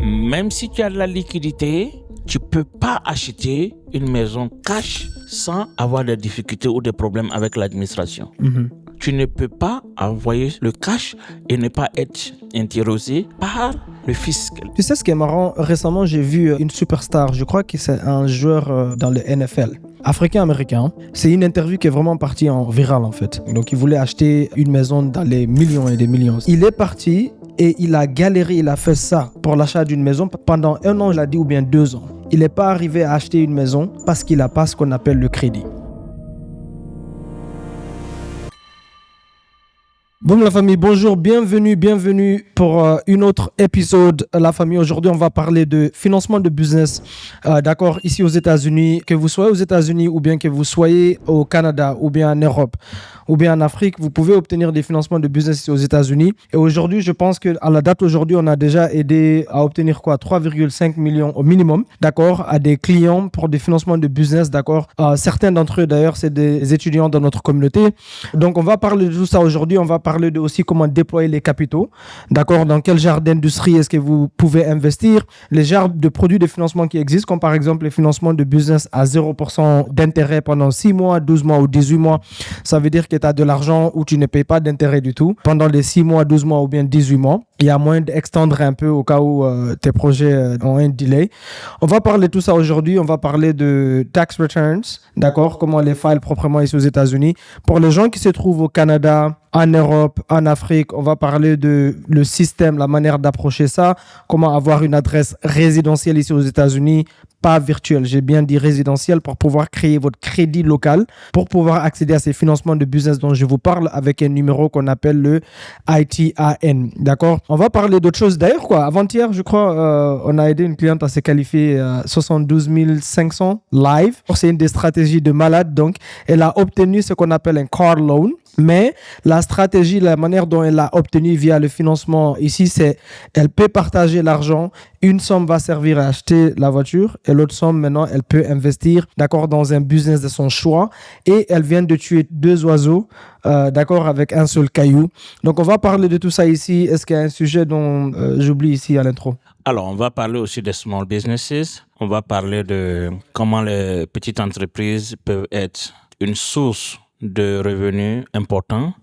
Même si tu as de la liquidité, tu ne peux pas acheter une maison cash sans avoir des difficultés ou des problèmes avec l'administration. Tu ne peux pas envoyer le cash et ne pas être interrogé par le fisc. Tu sais ce qui est marrant? Récemment, j'ai vu une superstar, je crois que c'est un joueur dans le NFL, africain-américain. C'est une interview qui est vraiment partie en viral en fait. Donc il voulait acheter une maison dans les millions et des millions. Il est parti et il a galéré, il a fait ça pour l'achat d'une maison pendant 1 an, il a dit, ou bien 2 ans. Il n'est pas arrivé à acheter une maison parce qu'il n'a pas ce qu'on appelle le crédit. Bon la famille, bonjour, bienvenue pour une autre épisode. La famille, aujourd'hui on va parler de financement de business, d'accord, ici aux États-Unis, que vous soyez aux États-Unis ou bien que vous soyez au Canada ou bien en Europe ou bien en Afrique, vous pouvez obtenir des financements de business ici aux États-Unis. Et aujourd'hui, je pense qu'à la date aujourd'hui, on a déjà aidé à obtenir 3,5 millions au minimum, d'accord, à des clients pour des financements de business, d'accord. Certains d'entre eux d'ailleurs, c'est des étudiants dans notre communauté. Donc on va parler de tout ça aujourd'hui, on va parler de aussi comment déployer les capitaux, d'accord, dans quel genre d'industrie est-ce que vous pouvez investir, les genres de produits de financement qui existent, comme par exemple les financements de business à 0% d'intérêt pendant 6 mois, 12 mois ou 18 mois. Ça veut dire que tu as de l'argent où tu ne payes pas d'intérêt du tout pendant les 6 mois, 12 mois ou bien 18 mois. Il y a moyen d'extendre un peu au cas où tes projets ont un delay. On va parler de tout ça aujourd'hui. On va parler de tax returns, d'accord, comment les files proprement ici aux États-Unis. Pour les gens qui se trouvent au Canada, en Europe, en Afrique, on va parler de le système, la manière d'approcher ça, comment avoir une adresse résidentielle ici aux États-Unis, pas virtuelle, j'ai bien dit résidentielle, pour pouvoir créer votre crédit local, pour pouvoir accéder à ces financements de business dont je vous parle avec un numéro qu'on appelle le ITIN, d'accord? On va parler d'autres choses. D'ailleurs, avant-hier, je crois, on a aidé une cliente à se qualifier 72 500 live. C'est une des stratégies de malade, donc elle a obtenu ce qu'on appelle un car loan. Mais la stratégie, la manière dont elle l'a obtenue via le financement ici, c'est elle peut partager l'argent. Une somme va servir à acheter la voiture et l'autre somme, maintenant, elle peut investir, d'accord, dans un business de son choix. Et elle vient de tuer 2 oiseaux, d'accord, avec un seul caillou. Donc, on va parler de tout ça ici. Est-ce qu'il y a un sujet dont j'oublie ici à l'intro? Alors, on va parler aussi des small businesses. On va parler de comment les petites entreprises peuvent être une source de revenus importants,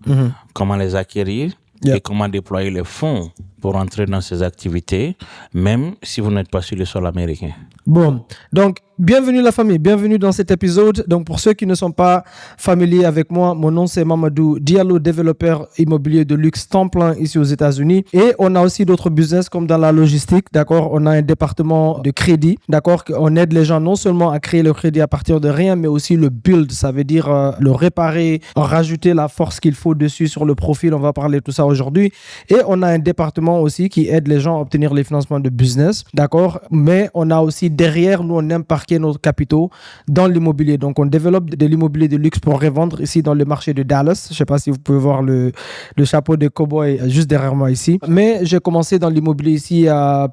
comment les acquérir et comment déployer les fonds pour entrer dans ces activités, même si vous n'êtes pas sur le sol américain. Bon, donc bienvenue la famille, bienvenue dans cet épisode. Donc pour ceux qui ne sont pas familiers avec moi, mon nom c'est Mamadou Diallo, développeur immobilier de luxe temps plein ici aux États-Unis. Et on a aussi d'autres business comme dans la logistique, d'accord. On a un département de crédit, d'accord. On aide les gens non seulement à créer le crédit à partir de rien, mais aussi le build, ça veut dire le réparer, rajouter la force qu'il faut dessus sur le profil. On va parler de tout ça aujourd'hui. Et on a un département aussi qui aide les gens à obtenir les financements de business, d'accord. Mais on a aussi derrière, nous, on aime parquer nos capitaux dans l'immobilier. Donc, on développe de l'immobilier de luxe pour revendre ici dans le marché de Dallas. Je ne sais pas si vous pouvez voir le chapeau de cowboy juste derrière moi ici. Mais j'ai commencé dans l'immobilier ici à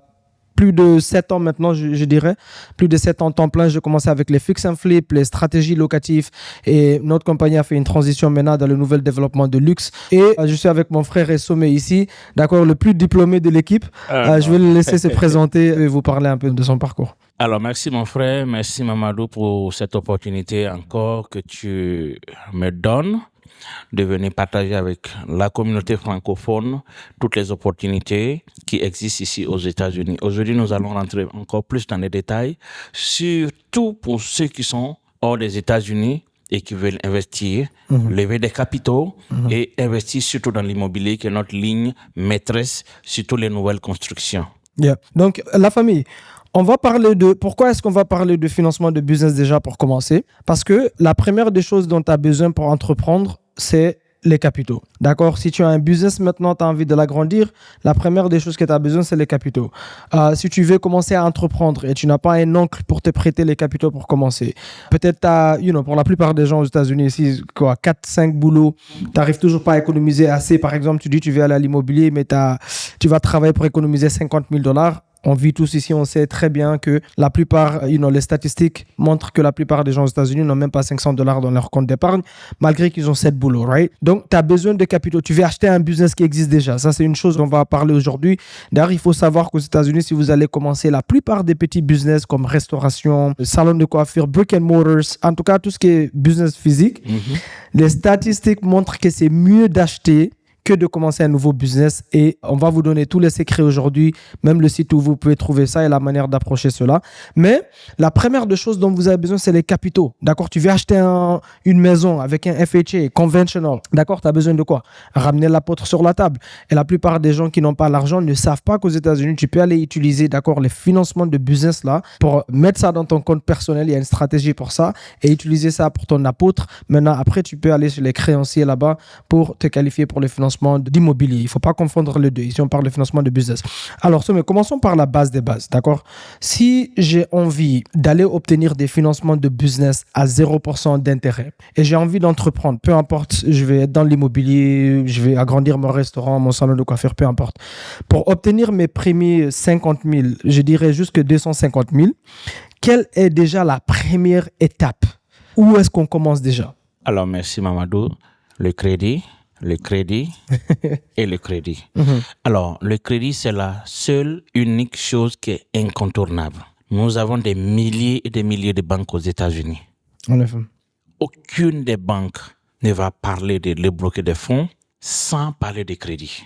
plus de 7 ans maintenant, je dirais. Plus de 7 ans temps plein. J'ai commencé avec les fix and flip, les stratégies locatives. Et notre compagnie a fait une transition maintenant dans le nouvel développement de luxe. Et je suis avec mon frère Essomé ici, d'accord, le plus diplômé de l'équipe. Je vais le laisser se présenter et vous parler un peu de son parcours. Alors, merci mon frère, merci Mamadou pour cette opportunité encore que tu me donnes de venir partager avec la communauté francophone toutes les opportunités qui existent ici aux États-Unis. Aujourd'hui, nous allons rentrer encore plus dans les détails, surtout pour ceux qui sont hors des États-Unis et qui veulent investir, lever des capitaux et investir surtout dans l'immobilier qui est notre ligne maîtresse, surtout les nouvelles constructions. Donc, la famille, on va parler de... Pourquoi est-ce qu'on va parler de financement de business déjà pour commencer? Parce que la première des choses dont tu as besoin pour entreprendre, c'est les capitaux. D'accord? Si tu as un business maintenant, tu as envie de l'agrandir, la première des choses que tu as besoin, c'est les capitaux. Si tu veux commencer à entreprendre et tu n'as pas un oncle pour te prêter les capitaux pour commencer, peut-être tu as, pour la plupart des gens aux États-Unis ici, 4-5 boulots, tu n'arrives toujours pas à économiser assez. Par exemple, tu dis tu veux aller à l'immobilier, mais tu vas travailler pour économiser $50 000. On vit tous ici, on sait très bien que la plupart, les statistiques montrent que la plupart des gens aux États-Unis n'ont même pas $500 dans leur compte d'épargne, malgré qu'ils ont 7 boulots, right? Donc, tu as besoin de capitaux. Tu veux acheter un business qui existe déjà. Ça, c'est une chose dont on va parler aujourd'hui. D'ailleurs, il faut savoir qu'aux États-Unis, si vous allez commencer la plupart des petits business comme restauration, salon de coiffure, brick and mortars, en tout cas, tout ce qui est business physique, les statistiques montrent que c'est mieux d'acheter que de commencer un nouveau business, et on va vous donner tous les secrets aujourd'hui, même le site où vous pouvez trouver ça et la manière d'approcher cela. Mais la première des choses dont vous avez besoin, c'est les capitaux. D'accord? Tu veux acheter une maison avec un FHA conventional. D'accord? Tu as besoin de quoi? Ramener l'apôtre sur la table. Et la plupart des gens qui n'ont pas l'argent ne savent pas qu'aux États-Unis, tu peux aller utiliser, d'accord, les financements de business là pour mettre ça dans ton compte personnel. Il y a une stratégie pour ça et utiliser ça pour ton apôtre. Maintenant, après, tu peux aller sur les créanciers là-bas pour te qualifier pour les financements d'immobilier. Il ne faut pas confondre les deux. Ici, on parle de financement de business. Alors, mais commençons par la base des bases, d'accord? Si j'ai envie d'aller obtenir des financements de business à 0% d'intérêt et j'ai envie d'entreprendre, peu importe, je vais être dans l'immobilier, je vais agrandir mon restaurant, mon salon de coiffure, peu importe. Pour obtenir mes premiers 50 000, je dirais jusque 250 000, quelle est déjà la première étape? Où est-ce qu'on commence déjà? Alors, merci Mamadou. Le crédit et le crédit. Alors, le crédit, c'est la seule, unique chose qui est incontournable. Nous avons des milliers et des milliers de banques aux États-Unis. En effet. Aucune des banques ne va parler de débloquer des fonds sans parler de crédit.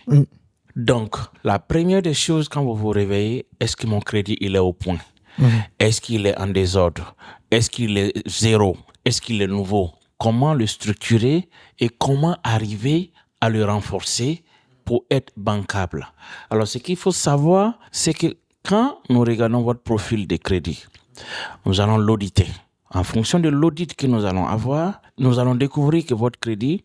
Donc, la première des choses, quand vous vous réveillez, est-ce que mon crédit, il est au point? Est-ce qu'il est en désordre? Est-ce qu'il est zéro? Est-ce qu'il est nouveau? Comment le structurer et comment arriver à le renforcer pour être bancable. Alors, ce qu'il faut savoir, c'est que quand nous regardons votre profil de crédit, nous allons l'auditer. En fonction de l'audit que nous allons avoir, nous allons découvrir que votre crédit,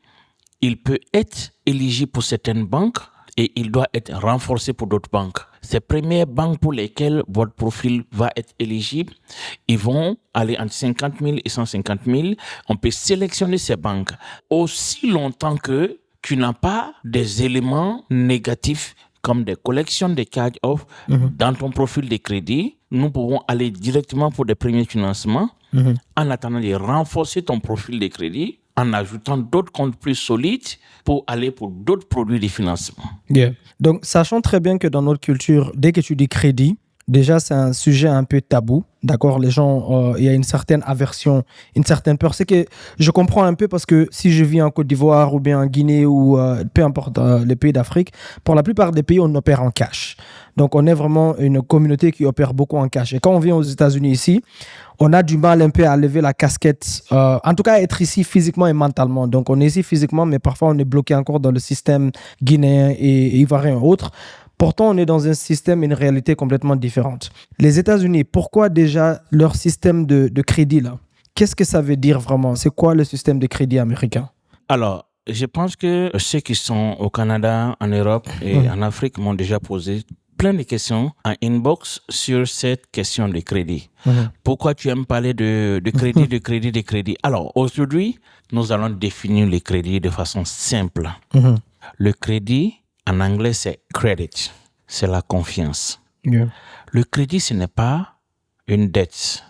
il peut être éligible pour certaines banques et il doit être renforcé pour d'autres banques. Ces premières banques pour lesquelles votre profil va être éligible, ils vont aller entre 50 000 et 150 000. On peut sélectionner ces banques aussi longtemps que tu n'as pas des éléments négatifs comme des collections de charge-off dans ton profil de crédit. Nous pouvons aller directement pour des premiers financements en attendant de renforcer ton profil de crédit en ajoutant d'autres comptes plus solides pour aller pour d'autres produits de financement. Yeah. Donc, sachant très bien que dans notre culture, dès que tu dis crédit, déjà, c'est un sujet un peu tabou. D'accord, les gens, il y a une certaine aversion, une certaine peur. C'est que je comprends un peu parce que si je vis en Côte d'Ivoire ou bien en Guinée ou peu importe les pays d'Afrique, pour la plupart des pays, on opère en cash. Donc, on est vraiment une communauté qui opère beaucoup en cash. Et quand on vient aux États-Unis ici, on a du mal un peu à lever la casquette, en tout cas à être ici physiquement et mentalement. Donc, on est ici physiquement, mais parfois on est bloqué encore dans le système guinéen et ivoirien ou autre. Pourtant, on est dans un système et une réalité complètement différente. Les États-Unis, pourquoi déjà leur système de crédit là? Qu'est-ce que ça veut dire vraiment? C'est quoi le système de crédit américain? Alors, je pense que ceux qui sont au Canada, en Europe et en Afrique m'ont déjà posé plein de questions en inbox sur cette question de crédit. Pourquoi tu aimes parler de crédit, de crédit? Alors, aujourd'hui, nous allons définir le crédit de façon simple. Le crédit, en anglais, c'est credit. C'est la confiance. Yeah. Le crédit, ce n'est pas une dette,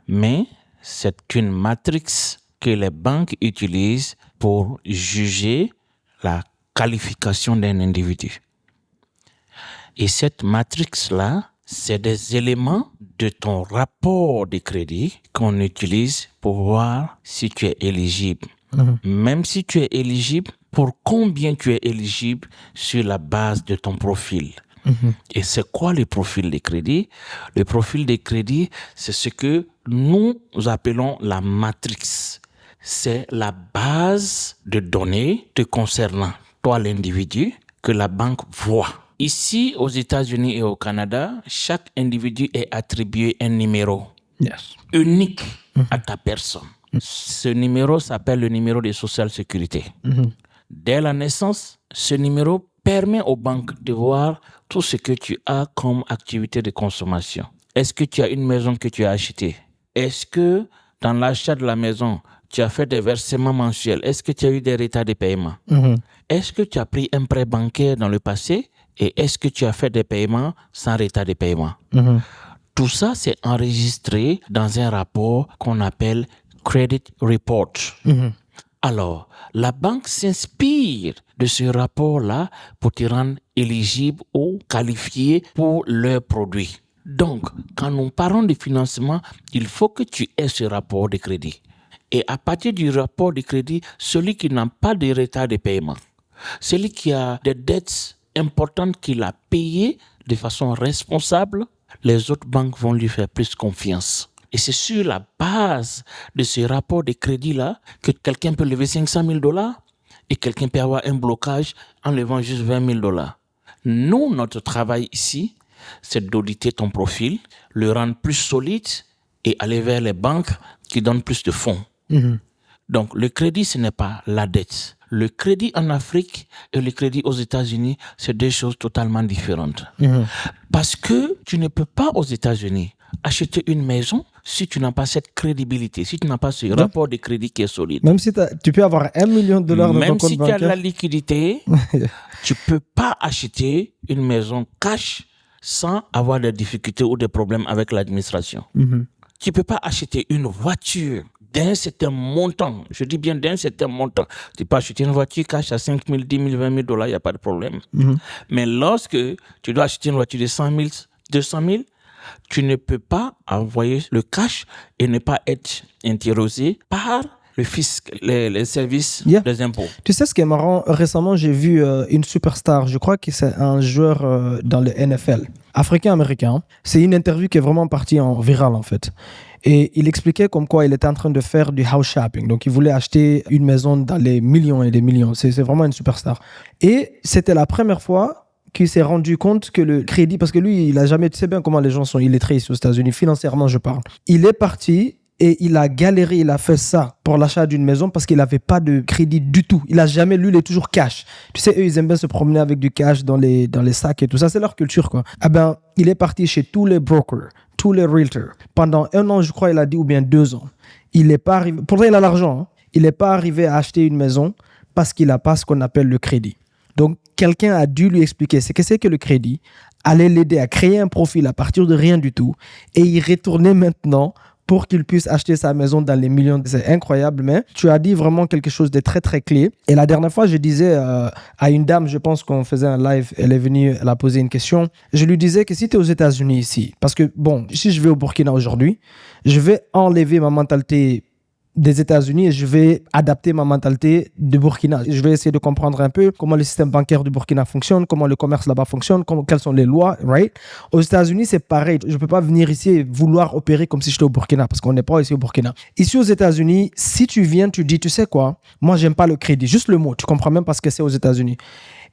mais c'est une matrix que les banques utilisent pour juger la qualification d'un individu. Et cette matrix-là, c'est des éléments de ton rapport de crédit qu'on utilise pour voir si tu es éligible. Même si tu es éligible, pour combien tu es éligible sur la base de ton profil. Et c'est quoi le profil de crédit? Le profil de crédit, c'est ce que nous appelons la matrix. C'est la base de données te concernant, toi l'individu, que la banque voit. Ici, aux États-Unis et au Canada, chaque individu est attribué un numéro unique à ta personne. Ce numéro s'appelle le numéro de Social Sécurité. Dès la naissance, ce numéro permet aux banques de voir tout ce que tu as comme activité de consommation. Est-ce que tu as une maison que tu as achetée? Est-ce que dans l'achat de la maison, tu as fait des versements mensuels? Est-ce que tu as eu des retards de paiement? Est-ce que tu as pris un prêt bancaire dans le passé et est-ce que tu as fait des paiements sans retard de paiement. Tout ça, c'est enregistré dans un rapport qu'on appelle Credit Report. Alors, la banque s'inspire de ce rapport-là pour te rendre éligible ou qualifié pour leurs produits. Donc, quand nous parlons de financement, il faut que tu aies ce rapport de crédit. Et à partir du rapport de crédit, celui qui n'a pas de retard de paiement, celui qui a des dettes importantes qu'il a payées de façon responsable, les autres banques vont lui faire plus confiance. Et c'est sur la base de ce rapport de crédit-là que quelqu'un peut lever $500,000 et quelqu'un peut avoir un blocage en levant juste $20,000. Nous, notre travail ici, c'est d'auditer ton profil, le rendre plus solide et aller vers les banques qui donnent plus de fonds. Donc, le crédit, ce n'est pas la dette. Le crédit en Afrique et le crédit aux États-Unis, c'est deux choses totalement différentes. Parce que tu ne peux pas aux États-Unis acheter une maison si tu n'as pas cette crédibilité, si tu n'as pas ce rapport de crédit qui est solide. Même si tu peux avoir $1 million dans ton compte bancaire. Même si tu as de la liquidité, tu ne peux pas acheter une maison cash sans avoir des difficultés ou des problèmes avec l'administration. Tu ne peux pas acheter une voiture d'un certain montant. Je dis bien d'un certain montant. Tu peux acheter une voiture cash à 5 000, 10 000, 20 000 $, il n'y a pas de problème. Mais lorsque tu dois acheter une voiture de 100 000, 200 000, tu ne peux pas envoyer le cash et ne pas être interrogé par le fisc, les services des impôts. Tu sais ce qui est marrant? Récemment, j'ai vu une superstar, je crois que c'est un joueur dans le NFL, africain-américain. C'est une interview qui est vraiment partie en viral en fait. Et il expliquait comme quoi il était en train de faire du house shopping. Donc, il voulait acheter une maison dans les millions et des millions. C'est vraiment une superstar. Et c'était la première fois qu'il s'est rendu compte que le crédit, parce que lui, il a jamais, tu sais bien comment les gens sont illettrés ici aux États-Unis, financièrement, je parle. Il est parti et il a galéré, il a fait ça pour l'achat d'une maison parce qu'il n'avait pas de crédit du tout. Il n'a jamais, lui, il est toujours cash. Tu sais, eux, ils aiment bien se promener avec du cash dans les sacs et tout ça. C'est leur culture, quoi. Ah ben, il est parti chez tous les brokers, tous les realtors. Pendant 1 an, je crois, il a dit, ou bien 2 ans. Il n'est pas arrivé, pourtant il a l'argent, hein. Il n'est pas arrivé à acheter une maison parce qu'il n'a pas ce qu'on appelle le crédit. Donc, quelqu'un a dû lui expliquer ce que c'est que le crédit, allait l'aider à créer un profil à partir de rien du tout et y retourner maintenant pour qu'il puisse acheter sa maison dans les millions. C'est incroyable, mais tu as dit vraiment quelque chose de très, très clé. Et la dernière fois, je disais à une dame, je pense qu'on faisait un live, elle est venue, elle a posé une question. Je lui disais que si tu es aux États-Unis ici, parce que bon, si je vais au Burkina aujourd'hui, je vais enlever ma mentalité des États-Unis et je vais adapter ma mentalité de Burkina. Je vais essayer de comprendre un peu comment le système bancaire du Burkina fonctionne, comment le commerce là-bas fonctionne, quelles sont les lois, right? Aux États-Unis, c'est pareil. Je ne peux pas venir ici et vouloir opérer comme si j'étais au Burkina parce qu'on n'est pas ici au Burkina. Ici aux États-Unis, si tu viens, tu dis, tu sais quoi? Moi, j'aime pas le crédit. Juste le mot. Tu comprends même pas ce que c'est aux États-Unis.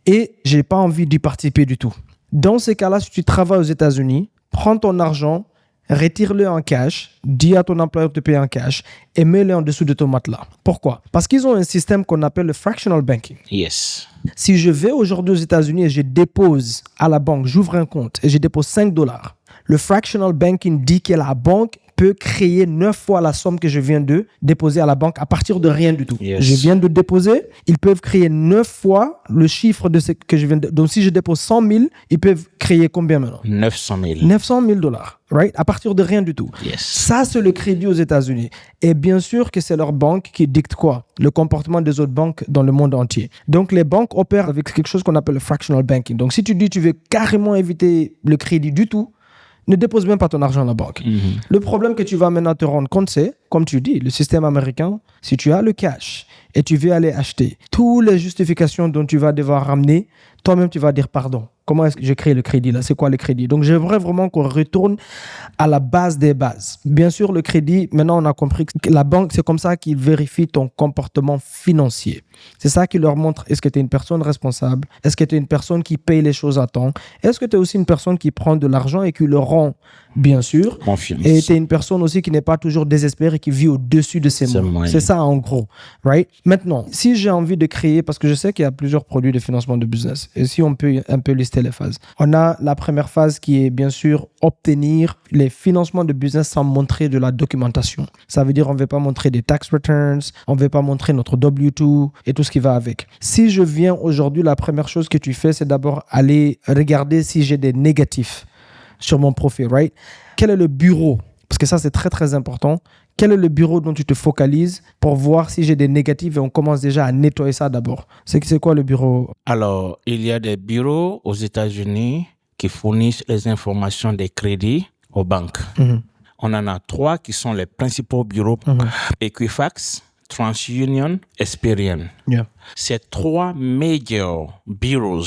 Et j'ai pas envie d'y participer du tout. Dans ces cas-là, si tu travailles aux États-Unis, prends ton argent, retire-le en cash, dis à ton employeur de payer en cash et mets-le en dessous de ton matelas. Pourquoi? Parce qu'ils ont un système qu'on appelle le fractional banking. Yes. Si je vais aujourd'hui aux États-Unis et je dépose à la banque, j'ouvre un compte et je dépose $5, le fractional banking dit que la banque peut créer 9 fois la somme que je viens de déposer à la banque à partir de rien du tout. Yes. Je viens de déposer, ils peuvent créer 9 fois le chiffre de ce que je viens de... Donc, si je dépose 100 000, ils peuvent créer combien maintenant? 900 000. $900,000, right? À partir de rien du tout. Yes. Ça, c'est le crédit aux États-Unis. Et bien sûr que c'est leur banque qui dicte quoi? Le comportement des autres banques dans le monde entier. Donc, les banques opèrent avec quelque chose qu'on appelle le fractional banking. Donc, si tu dis que tu veux carrément éviter le crédit du tout, ne dépose même pas ton argent à la banque. Le problème que tu vas maintenant te rendre compte, c'est, comme tu dis, le système américain, si tu as le cash et tu veux aller acheter, toutes les justifications dont tu vas devoir ramener, toi-même, tu vas dire pardon. Comment est-ce que j'ai créé le crédit là? C'est quoi le crédit? Donc, j'aimerais vraiment qu'on retourne à la base des bases. Bien sûr, le crédit, maintenant, on a compris que la banque, c'est comme ça qu'ils vérifient ton comportement financier. C'est ça qui leur montre, est-ce que tu es une personne responsable? Est-ce que tu es une personne qui paye les choses à temps? Est-ce que tu es aussi une personne qui prend de l'argent et qui le rend Bien sûr. Confiance. Et tu es une personne aussi qui n'est pas toujours désespérée, qui vit au-dessus de ses moyens. C'est ça en gros. Right? Maintenant, si j'ai envie de créer, parce que je sais qu'il y a plusieurs produits de financement de business, et si on peut un peu lister les phases. On a la première phase qui est bien sûr obtenir les financements de business sans montrer de la documentation. Ça veut dire on ne veut pas montrer des tax returns, on ne veut pas montrer notre W2 et tout ce qui va avec. Si je viens aujourd'hui, la première chose que tu fais, c'est d'abord aller regarder si j'ai des négatifs sur mon profil, right? Quel est le bureau? Parce que ça, c'est très, très important. Quel est le bureau dont tu te focalises pour voir si j'ai des négatifs et on commence déjà à nettoyer ça d'abord? C'est quoi le bureau? Alors, il y a des bureaux aux États-Unis qui fournissent les informations des crédits aux banques. On en a 3 qui sont les principaux bureaux. Equifax, TransUnion, Experian. Yeah. Ces 3 major bureaux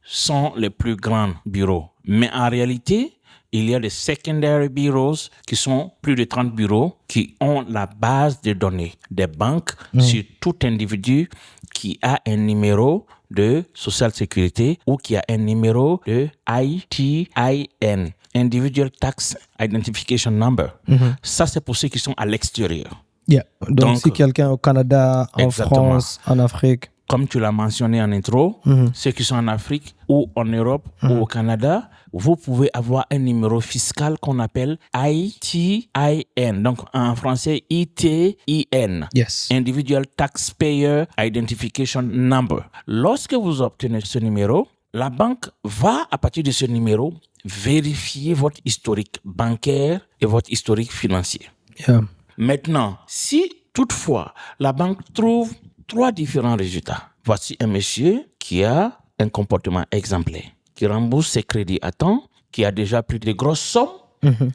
sont les plus grands bureaux. Mais en réalité, il y a des secondary bureaux qui sont plus de 30 bureaux qui ont la base de données des banques sur tout individu qui a un numéro de Social Sécurité ou qui a un numéro de ITIN, Individual Tax Identification Number. Ça, c'est pour ceux qui sont à l'extérieur. Yeah. Donc, si quelqu'un au Canada, en France, en Afrique. Comme tu l'as mentionné en intro, ceux qui sont en Afrique ou en Europe ou au Canada, vous pouvez avoir un numéro fiscal qu'on appelle ITIN. Donc, en français, ITIN. Yes. Individual Taxpayer Identification Number. Lorsque vous obtenez ce numéro, la banque va, à partir de ce numéro, vérifier votre historique bancaire et votre historique financier. Yeah. Maintenant, si toutefois la banque trouve 3 différents résultats. Voici un monsieur qui a un comportement exemplaire, qui rembourse ses crédits à temps, qui a déjà pris de grosses sommes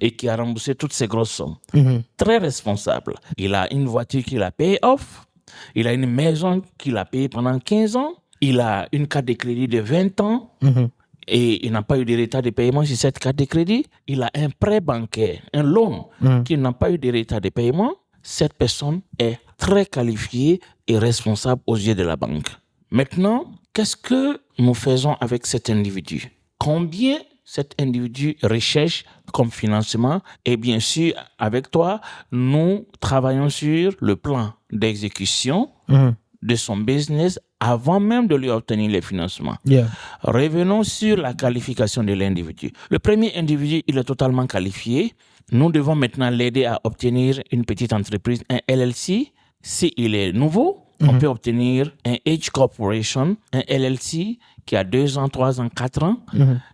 et qui a remboursé toutes ces grosses sommes. Très responsable. Il a une voiture qu'il a payée off. Il a une maison qu'il a payée pendant 15 ans. Il a une carte de crédit de 20 ans. Et il n'a pas eu de retard de paiement sur cette carte de crédit. Il a un prêt bancaire, un loan, qui n'a pas eu de retard de paiement. Cette personne est très qualifiée et responsable aux yeux de la banque. Maintenant, qu'est-ce que nous faisons avec cet individu? Combien cet individu recherche comme financement? Et bien sûr, avec toi, nous travaillons sur le plan d'exécution de son business avant même de lui obtenir les financements. Yeah. Revenons sur la qualification de l'individu. Le premier individu, il est totalement qualifié. Nous devons maintenant l'aider à obtenir une petite entreprise, un LLC. S'il est nouveau, on peut obtenir un H Corporation, un LLC qui a 2 ans, 3 ans, 4 ans,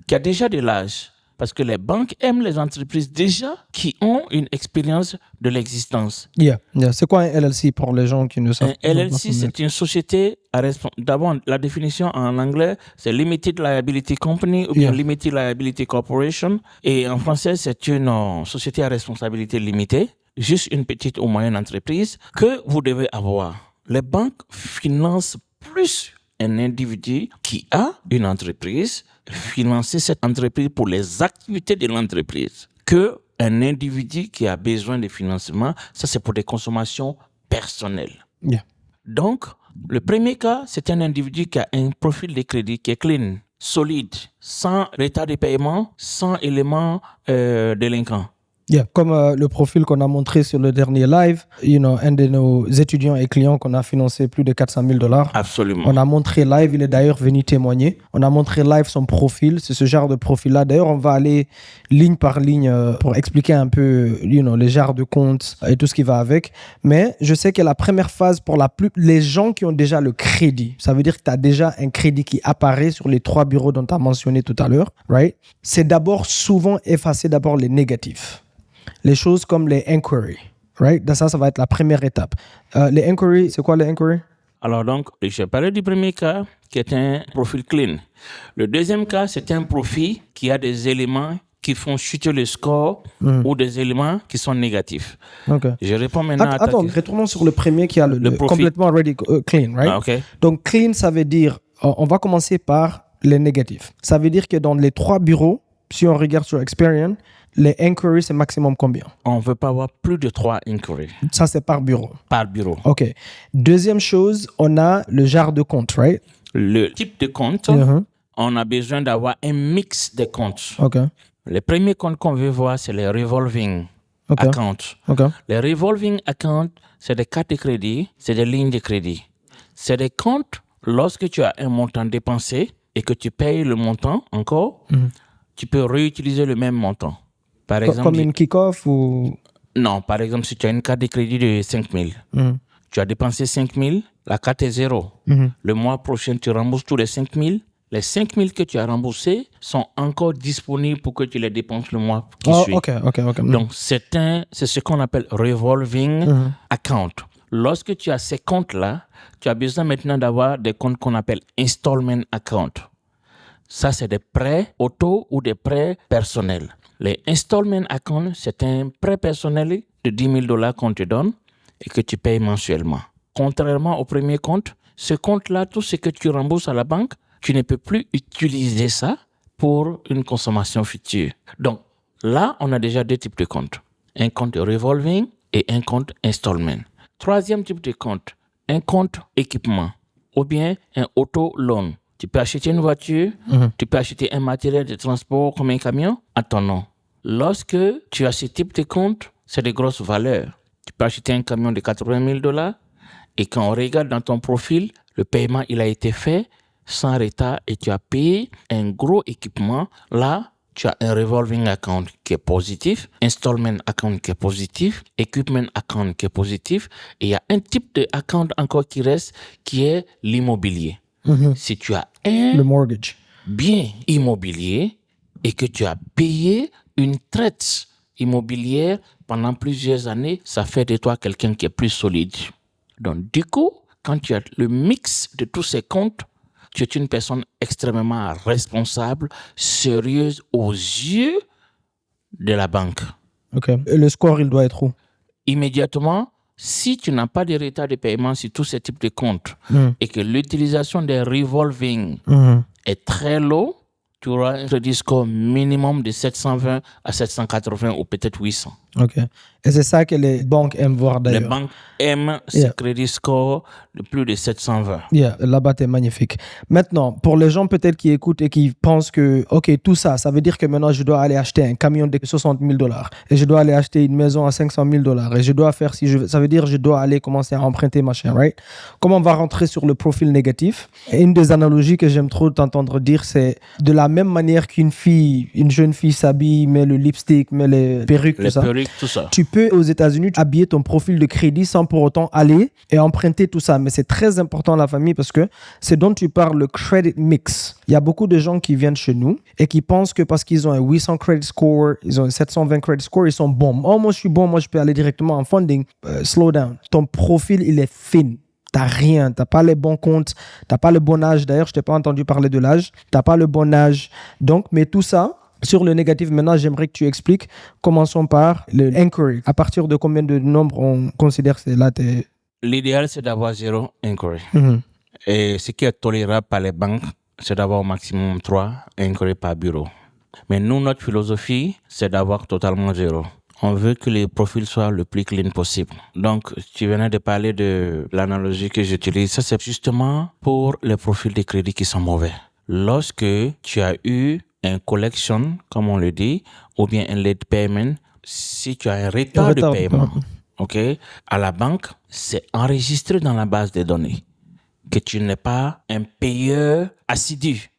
qui a déjà de l'âge. Parce que les banques aiment les entreprises déjà qui ont une expérience de l'existence. Yeah. C'est quoi un LLC pour les gens qui ne savent pas? Un LLC, c'est une société à responsabilité. D'abord, la définition en anglais, c'est Limited Liability Company ou bien Limited Liability Corporation. Et en français, c'est une société à responsabilité limitée, juste une petite ou moyenne entreprise que vous devez avoir. Les banques financent plus un individu qui a une entreprise, financer cette entreprise pour les activités de l'entreprise, que un individu qui a besoin de financement, ça c'est pour des consommations personnelles. Yeah. Donc, le premier cas, c'est un individu qui a un profil de crédit qui est clean, solide, sans retard de paiement, sans éléments délinquants. Yeah. Comme le profil qu'on a montré sur le dernier live, un de nos étudiants et clients qu'on a financé plus de $400,000. Absolument. On a montré live, il est d'ailleurs venu témoigner. On a montré live son profil, c'est ce genre de profil-là. D'ailleurs, on va aller ligne par ligne pour expliquer un peu les genres de comptes et tout ce qui va avec. Mais je sais que la première phase pour les gens qui ont déjà le crédit, ça veut dire que tu as déjà un crédit qui apparaît sur les 3 bureaux dont tu as mentionné tout à l'heure, right? C'est d'abord souvent effacer d'abord les négatifs. Les choses comme les inquiries, right? Ça va être la première étape. Les inquiries, c'est quoi les inquiries? Alors donc, je parlais du premier cas qui est un profil clean. Le deuxième cas, c'est un profil qui a des éléments qui font chuter le score ou des éléments qui sont négatifs. Okay. Je réponds maintenant à ta Attends, question. retournons sur le premier qui a le complètement ready, clean, right? Ah, okay. Donc, clean, ça veut dire, on va commencer par les négatifs. Ça veut dire que dans les 3 bureaux, si on regarde sur Experian, les inquiries, c'est maximum combien? On ne veut pas avoir plus de 3 inquiries. Ça, c'est par bureau. Par bureau. OK. Deuxième chose, on a le genre de compte, right? Le type de compte, on a besoin d'avoir un mix de comptes. OK. Les premiers comptes qu'on veut voir, c'est les revolving Ok. accounts. Ok. Les revolving accounts, c'est des cartes de crédit, c'est des lignes de crédit. C'est des comptes, lorsque tu as un montant dépensé et que tu payes le montant encore, tu peux réutiliser le même montant. Par exemple, Comme une kick-off ou... non, par exemple, si tu as une carte de crédit de 5 000, tu as dépensé 5 000, la carte est zéro. Le mois prochain, tu rembourses tous les 5 000. Les 5 000 que tu as remboursés sont encore disponibles pour que tu les dépenses le mois qui suit. Ok. Donc, c'est ce qu'on appelle revolving account. Lorsque tu as ces comptes-là, tu as besoin maintenant d'avoir des comptes qu'on appelle installment account. Ça, c'est des prêts auto ou des prêts personnels. Les installment accounts, c'est un prêt personnel de 10 000 $ qu'on te donne et que tu payes mensuellement. Contrairement au premier compte, ce compte-là, tout ce que tu rembourses à la banque, tu ne peux plus utiliser ça pour une consommation future. Donc, là, on a déjà deux types de comptes. Un compte revolving et un compte installment. Troisième type de compte, un compte équipement ou bien un auto-loan. Tu peux acheter une voiture, tu peux acheter un matériel de transport comme un camion à ton nom. Lorsque tu as ce type de compte, c'est de grosses valeurs. Tu peux acheter un camion de 80 000 $ et quand on regarde dans ton profil, le paiement il a été fait sans retard et tu as payé un gros équipement. Là, tu as un revolving account qui est positif, installment account qui est positif, equipment account qui est positif et il y a un type de account encore qui reste qui est l'immobilier. Si tu as un Le mortgage. bien immobilier et que tu as payé une traite immobilière pendant plusieurs années, ça fait de toi quelqu'un qui est plus solide. Donc, du coup, quand tu as le mix de tous ces comptes, tu es une personne extrêmement responsable, sérieuse aux yeux de la banque. Ok. Et le score, il doit être où? Immédiatement, si tu n'as pas de retard de paiement sur tous ces types de comptes et que l'utilisation des revolving est très low, tu auras un crédit score minimum de 720 à 780 ou peut-être 800. Ok. Et c'est ça que les banques aiment voir Les d'ailleurs. banques aiment ces crédits scores de plus de 720. Là-bas, t'es magnifique. Maintenant, pour les gens peut-être qui écoutent et qui pensent que, ok, tout ça, ça veut dire que maintenant je dois aller acheter un camion de 60 000 $ et je dois aller acheter une maison à 500 000 $ et je dois faire ça veut dire que je dois aller commencer à emprunter machin, right? Comment on va rentrer sur le profil négatif? Et une des analogies que j'aime trop t'entendre dire, c'est de la même manière une jeune fille s'habille, met le lipstick, met les perruques, tout ça. Tu peux aux États-Unis habiller ton profil de crédit sans pour autant aller et emprunter tout ça. Mais c'est très important la famille parce que c'est dont tu parles, le credit mix. Il y a beaucoup de gens qui viennent chez nous et qui pensent que parce qu'ils ont un 800 credit score, ils ont un 720 credit score, ils sont bons. Oh, moi je suis bon, moi je peux aller directement en funding. Slow down. Ton profil, il est fin. T'as rien, t'as pas les bons comptes, t'as pas le bon âge. D'ailleurs, je t'ai pas entendu parler de l'âge. T'as pas le bon âge. Donc, mais tout ça, sur le négatif, maintenant, j'aimerais que tu expliques. Commençons par le inquiry. À partir de combien de nombres on considère que c'est là L'idéal, c'est d'avoir 0 inquiry. Et ce qui est tolérable par les banques, c'est d'avoir au maximum 3 inquiries par bureau. Mais nous, notre philosophie, c'est d'avoir totalement 0. On veut que les profils soient le plus clean possible. Donc, tu venais de parler de l'analogie que j'utilise. Ça, c'est justement pour les profils de crédit qui sont mauvais. Lorsque tu as eu un collection, comme on le dit, ou bien un late payment, si tu as un retard de paiement, à la banque, c'est enregistré dans la base de données que tu n'es pas un payeur assidu.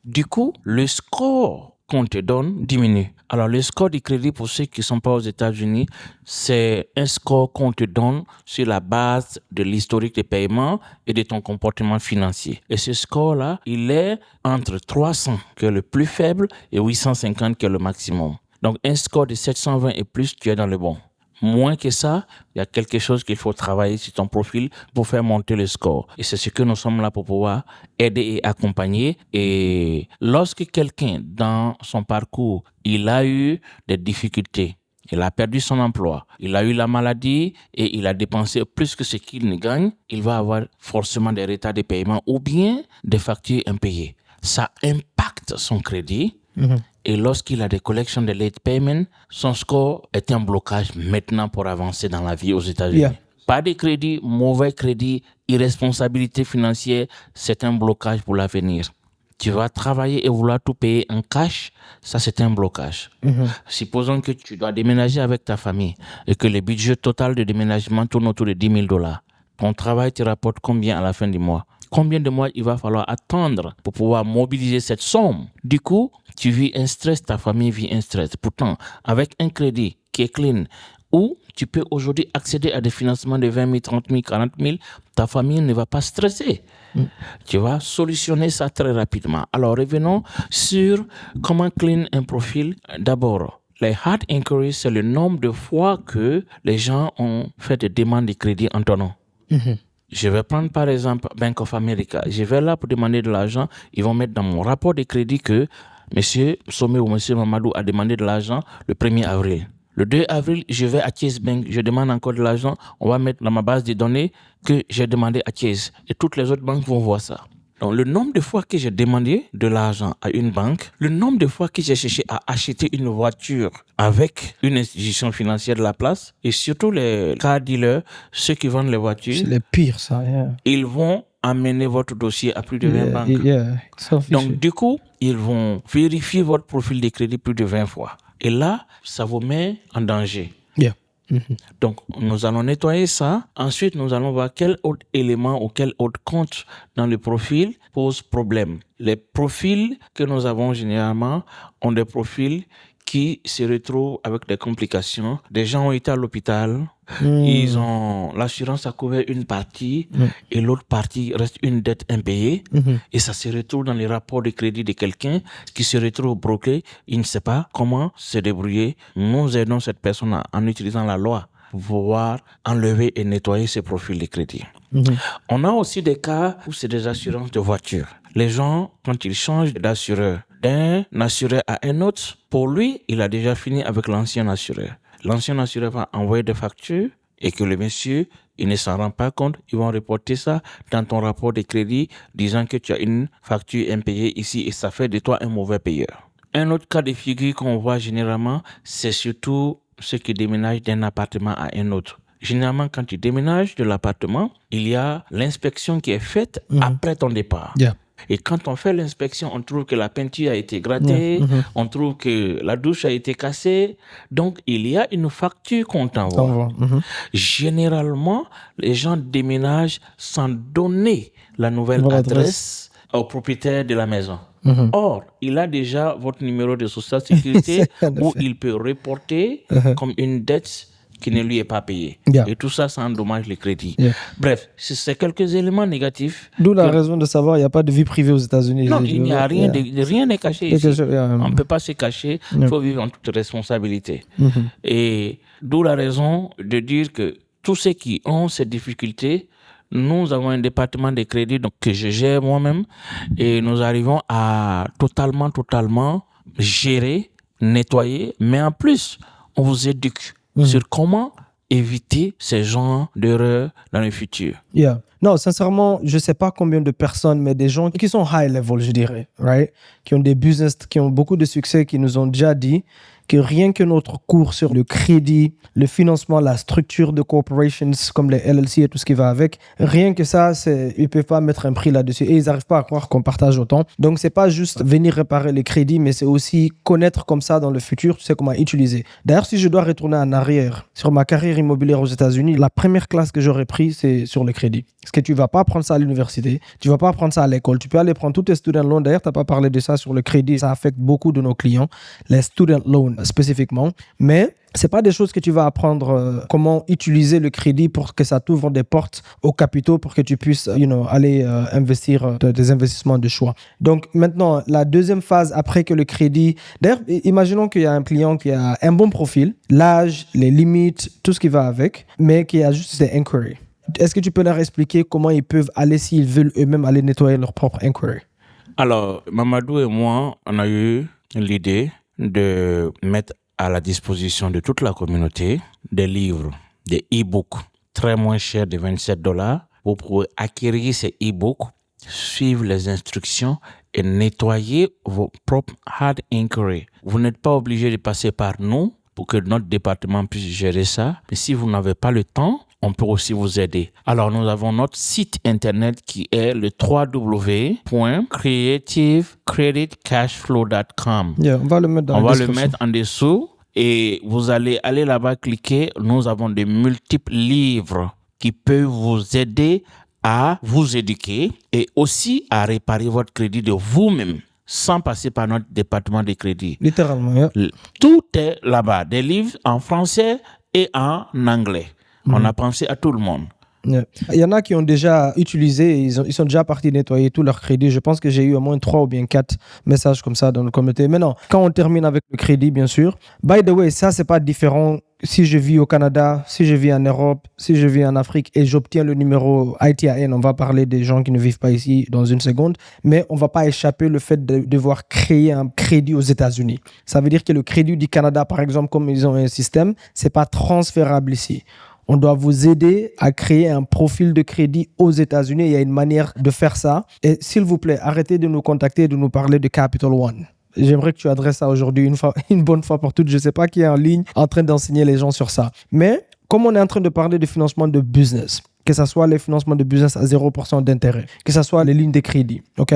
Du coup, le score qu'on te donne diminue. Alors, le score du crédit, pour ceux qui ne sont pas aux États-Unis, c'est un score qu'on te donne sur la base de l'historique de paiement et de ton comportement financier. Et ce score-là, il est entre 300, qui est le plus faible, et 850, qui est le maximum. Donc, un score de 720 et plus, tu es dans le bon. Moins que ça, il y a quelque chose qu'il faut travailler sur ton profil pour faire monter le score. Et c'est ce que nous sommes là pour pouvoir aider et accompagner. Et lorsque quelqu'un, dans son parcours, il a eu des difficultés, il a perdu son emploi, il a eu la maladie et il a dépensé plus que ce qu'il ne gagne, il va avoir forcément des retards de paiement ou bien des factures impayées. Ça impacte son crédit. Et lorsqu'il a des collections de late payment, son score est un blocage maintenant pour avancer dans la vie aux États-Unis. Pas de crédit, mauvais crédit, irresponsabilité financière, c'est un blocage pour l'avenir. tu vas travailler et vouloir tout payer en cash, ça c'est un blocage. Supposons que tu dois déménager avec ta famille et que le budget total de déménagement tourne autour de $10,000. Ton travail te rapporte combien à la fin du mois? Combien de mois il va falloir attendre pour pouvoir mobiliser cette somme? Du coup, tu vis un stress, ta famille vit un stress. Pourtant, avec un crédit qui est clean, où tu peux aujourd'hui accéder à des financements de 20 000, 30 000, 40 000, ta famille ne va pas stresser. Tu vas solutionner ça très rapidement. Alors, revenons sur comment clean un profil. D'abord, les hard inquiries, c'est le nombre de fois que les gens ont fait des demandes de crédit en ton nom. Je vais prendre par exemple Bank of America. Je vais là pour demander de l'argent. Ils vont mettre dans mon rapport de crédit que M. Sommet ou M. Mamadou a demandé de l'argent le 1er avril. Le 2 avril, je vais à Chase Bank, je demande encore de l'argent. On va mettre dans ma base de données que j'ai demandé à Chase. Et toutes les autres banques vont voir ça. Donc, le nombre de fois que j'ai demandé de l'argent à une banque, le nombre de fois que j'ai cherché à acheter une voiture avec une institution financière de la place, et surtout les car dealers, ceux qui vendent les voitures, C'est le pire, ça. Yeah. ils vont amener votre dossier à plus de 20 banques. So fishy. Donc, du coup, ils vont vérifier votre profil de crédit plus de 20 fois. Et là, ça vous met en danger. Yeah. Donc, nous allons nettoyer ça. Ensuite, nous allons voir quel autre élément ou quel autre compte dans le profil pose problème. Les profils que nous avons généralement ont des profils qui se retrouvent avec des complications. Des gens ont été à l'hôpital. L'assurance a couvert une partie et l'autre partie reste une dette impayée. Et ça se retrouve dans les rapports de crédit de quelqu'un qui se retrouve bloqué. Il ne sait pas comment se débrouiller. Nous aidons cette personne en utilisant la loi pour pouvoir enlever et nettoyer ses profils de crédit. On a aussi des cas où c'est des assurances de voiture. Les gens, quand ils changent d'assureur, d'un assureur à un autre, pour lui, il a déjà fini avec l'ancien assureur. L'ancien assureur va envoyer des factures et que le monsieur, il ne s'en rend pas compte. Ils vont reporter ça dans ton rapport de crédit disant que tu as une facture impayée ici et ça fait de toi un mauvais payeur. Un autre cas de figure qu'on voit généralement, c'est surtout ceux qui déménagent d'un appartement à un autre. Généralement, quand tu déménages de l'appartement, il y a l'inspection qui est faite après ton départ. Yeah. Et quand on fait l'inspection, on trouve que la peinture a été grattée, on trouve que la douche a été cassée. Donc, il y a une facture qu'on t'envoie. Généralement, les gens déménagent sans donner la nouvelle adresse au propriétaire de la maison. Or, il a déjà votre numéro de social sécurité où il peut reporter comme une dette qui ne lui est pas payée. Et tout ça, ça endommage le crédit. Bref, c'est quelques éléments négatifs. D'où la raison de savoir qu'il n'y a pas de vie privée aux États-Unis. Non, il n'y a rien, rien n'est caché ici. On ne peut pas se cacher, il faut vivre en toute responsabilité. Et d'où la raison de dire que tous ceux qui ont ces difficultés, nous avons un département de crédit donc, que je gère moi-même et nous arrivons à totalement gérer, nettoyer, mais en plus, on vous éduque sur comment éviter ces genres d'erreurs dans le futur. Non, sincèrement, je ne sais pas combien de personnes, mais des gens qui sont high level, je dirais, right? Qui ont des business, qui ont beaucoup de succès, qui nous ont déjà dit que rien que notre cours sur le crédit, le financement, la structure de corporations comme les LLC et tout ce qui va avec, rien que ça, ils ne peuvent pas mettre un prix là-dessus et ils n'arrivent pas à croire qu'on partage autant. Donc, ce n'est pas juste venir réparer les crédits, mais c'est aussi connaître comme ça dans le futur, tu sais comment utiliser. D'ailleurs, si je dois retourner en arrière sur ma carrière immobilière aux États-Unis, la première classe que j'aurais pris, c'est sur le crédit. Parce que tu ne vas pas apprendre ça à l'université, tu ne vas pas apprendre ça à l'école. Tu peux aller prendre tous tes student loans. D'ailleurs, tu n'as pas parlé de ça sur le crédit. Ça affecte beaucoup de nos clients, les student loans spécifiquement. Mais ce n'est pas des choses que tu vas apprendre comment utiliser le crédit pour que ça t'ouvre des portes au capitaux pour que tu puisses aller investir des investissements de choix. Donc maintenant, la deuxième phase après que le crédit... D'ailleurs, imaginons qu'il y a un client qui a un bon profil, l'âge, les limites, tout ce qui va avec, mais qui a juste des inquiries. Est-ce que tu peux leur expliquer comment ils peuvent aller, s'ils veulent eux-mêmes aller nettoyer leur propre inquiry? Alors, Mamadou et moi, on a eu l'idée de mettre à la disposition de toute la communauté des livres, des e-books très moins chers de $27. Vous pouvez acquérir ces e-books, suivre les instructions et nettoyer vos propres hard inquiries. Vous n'êtes pas obligé de passer par nous pour que notre département puisse gérer ça. Mais si vous n'avez pas le temps, on peut aussi vous aider. Alors, nous avons notre site internet qui est le www.creativecreditcashflow.com. Yeah, on va le mettre dans On la va le description. mettre en dessous et vous allez aller là-bas, cliquer. Nous avons de multiples livres qui peuvent vous aider à vous éduquer et aussi à réparer votre crédit de vous-même sans passer par notre département de crédit. Littéralement, yeah. Tout est là-bas, des livres en français et en anglais. On a pensé à tout le monde. Yeah. Il y en a qui ont déjà utilisé, ils sont déjà partis nettoyer tout leur crédit. Je pense que j'ai eu au moins 3 ou bien 4 messages comme ça dans le communauté. Maintenant, quand on termine avec le crédit, bien sûr, by the way, ça, c'est pas différent si je vis au Canada, si je vis en Europe, si je vis en Afrique et j'obtiens le numéro ITIN. On va parler des gens qui ne vivent pas ici dans une seconde, mais on va pas échapper le fait de devoir créer un crédit aux États-Unis. Ça veut dire que le crédit du Canada, par exemple, comme ils ont un système, c'est pas transférable ici. On doit vous aider à créer un profil de crédit aux États-Unis. Il y a une manière de faire ça. Et s'il vous plaît, arrêtez de nous contacter et de nous parler de Capital One. J'aimerais que tu adresses ça aujourd'hui une bonne fois pour toutes. Je ne sais pas qui est en ligne en train d'enseigner les gens sur ça. Mais comme on est en train de parler de financement de business, que ce soit les financements de business à 0% d'intérêt, que ce soit les lignes de crédit, ok?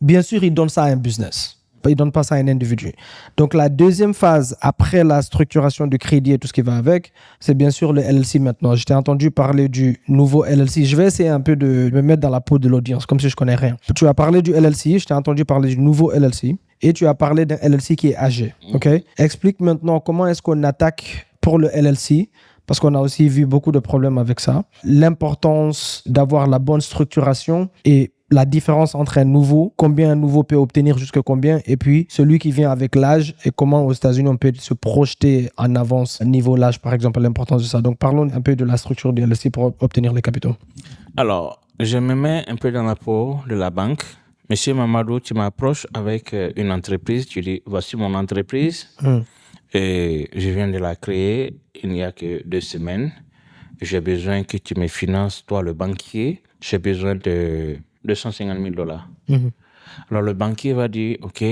Bien sûr, ils donnent ça à un business. Ils ne donnent pas ça à un individu. Donc, la deuxième phase, après la structuration du crédit et tout ce qui va avec, c'est bien sûr le LLC maintenant. Je t'ai entendu parler du nouveau LLC. Je vais essayer un peu de me mettre dans la peau de l'audience, comme si je connais rien. Tu as parlé du LLC, je t'ai entendu parler du nouveau LLC, et tu as parlé d'un LLC qui est âgé. Ok? Explique maintenant comment est-ce qu'on attaque pour le LLC, parce qu'on a aussi vu beaucoup de problèmes avec ça. L'importance d'avoir la bonne structuration et la différence entre un nouveau, combien un nouveau peut obtenir jusqu'à combien, et puis celui qui vient avec l'âge et comment aux États-Unis on peut se projeter en avance niveau l'âge, par exemple, l'importance de ça. Donc parlons un peu de la structure du LLC pour obtenir les capitaux. Alors, je me mets un peu dans la peau de la banque. Monsieur Mamadou, tu m'approches avec une entreprise, tu dis, voici mon entreprise, et je viens de la créer il n'y a que 2 semaines. J'ai besoin que tu me finances, toi le banquier, j'ai besoin de $250,000. Alors le banquier va dire, ok,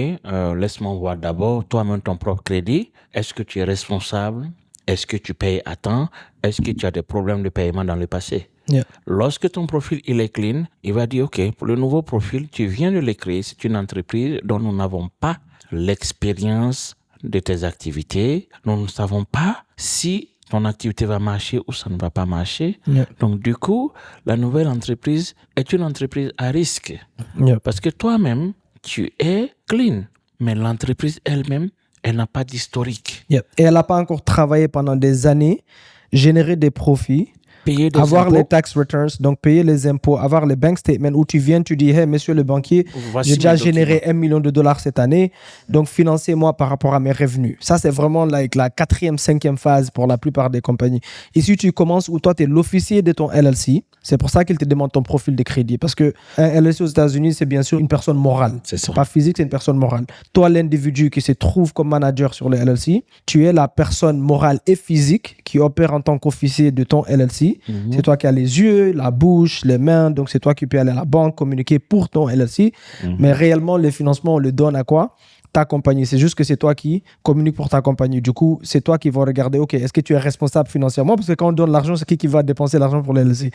laisse-moi voir d'abord toi-même ton propre crédit. Est-ce que tu es responsable? Est-ce que tu payes à temps? Est-ce que tu as des problèmes de paiement dans le passé? Yeah. Lorsque ton profil il est clean, il va dire, ok, pour le nouveau profil, tu viens de le créer. C'est une entreprise dont nous n'avons pas l'expérience de tes activités. Nous ne savons pas si ton activité va marcher ou ça ne va pas marcher. Yeah. Donc, du coup, la nouvelle entreprise est une entreprise à risque. Yeah. Parce que toi-même, tu es clean. Mais l'entreprise elle-même, elle n'a pas d'historique. Yeah. Et elle n'a pas encore travaillé pendant des années, générer des profits, Payer des avoir impôts. les tax returns, donc payer les impôts, avoir les bank statements où tu viens, tu dis, hey, monsieur le banquier, Voici j'ai déjà mes généré documents. $1 million cette année, donc financez-moi par rapport à mes revenus. Ça, c'est vraiment like, la 4e, 5e phase pour la plupart des compagnies. Ici, tu commences où toi, tu es l'officier de ton LLC. C'est pour ça qu'il te demande ton profil de crédit. Parce qu'un LLC aux États-Unis, c'est bien sûr une personne morale. C'est ça. Pas physique, c'est une personne morale. Toi, l'individu qui se trouve comme manager sur le LLC, tu es la personne morale et physique qui opère en tant qu'officier de ton LLC. C'est toi qui as les yeux, la bouche, les mains. Donc, c'est toi qui peux aller à la banque, communiquer pour ton LLC. Mais réellement, le financement, on le donne à quoi? Ta compagnie. C'est juste que c'est toi qui communique pour ta compagnie. Du coup, c'est toi qui vas regarder, OK, est-ce que tu es responsable financièrement? Parce que quand on donne l'argent, c'est qui va dépenser l'argent pour le LLC?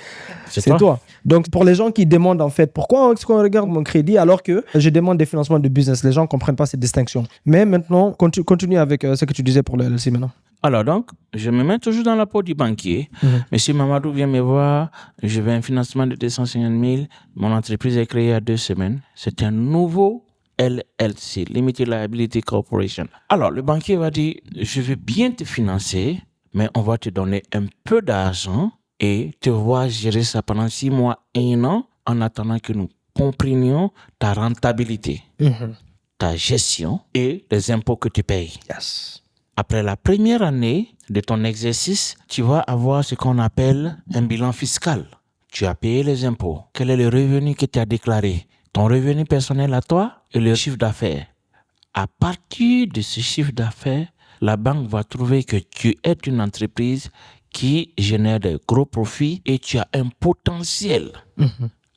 C'est toi. Donc, pour les gens qui demandent, en fait, pourquoi est-ce qu'on regarde mon crédit alors que je demande des financements de business? Les gens ne comprennent pas cette distinction. Mais maintenant, continue avec ce que tu disais pour le LLC maintenant. Alors donc, je me mets toujours dans la peau du banquier. Monsieur Mamadou vient me voir, je veux un financement de 250,000. Mon entreprise est créée il y a 2 semaines. C'est un nouveau LLC, Limited Liability Corporation. Alors, le banquier va dire, je veux bien te financer, mais on va te donner un peu d'argent et te voir gérer ça pendant 6 mois, 1 an, en attendant que nous comprenions ta rentabilité, ta gestion et les impôts que tu payes. Yes. Après la première année de ton exercice, tu vas avoir ce qu'on appelle un bilan fiscal. Tu as payé les impôts. Quel est le revenu que tu as déclaré? Ton revenu personnel à toi et le chiffre d'affaires. À partir de ce chiffre d'affaires, la banque va trouver que tu es une entreprise qui génère de gros profits et tu as un potentiel.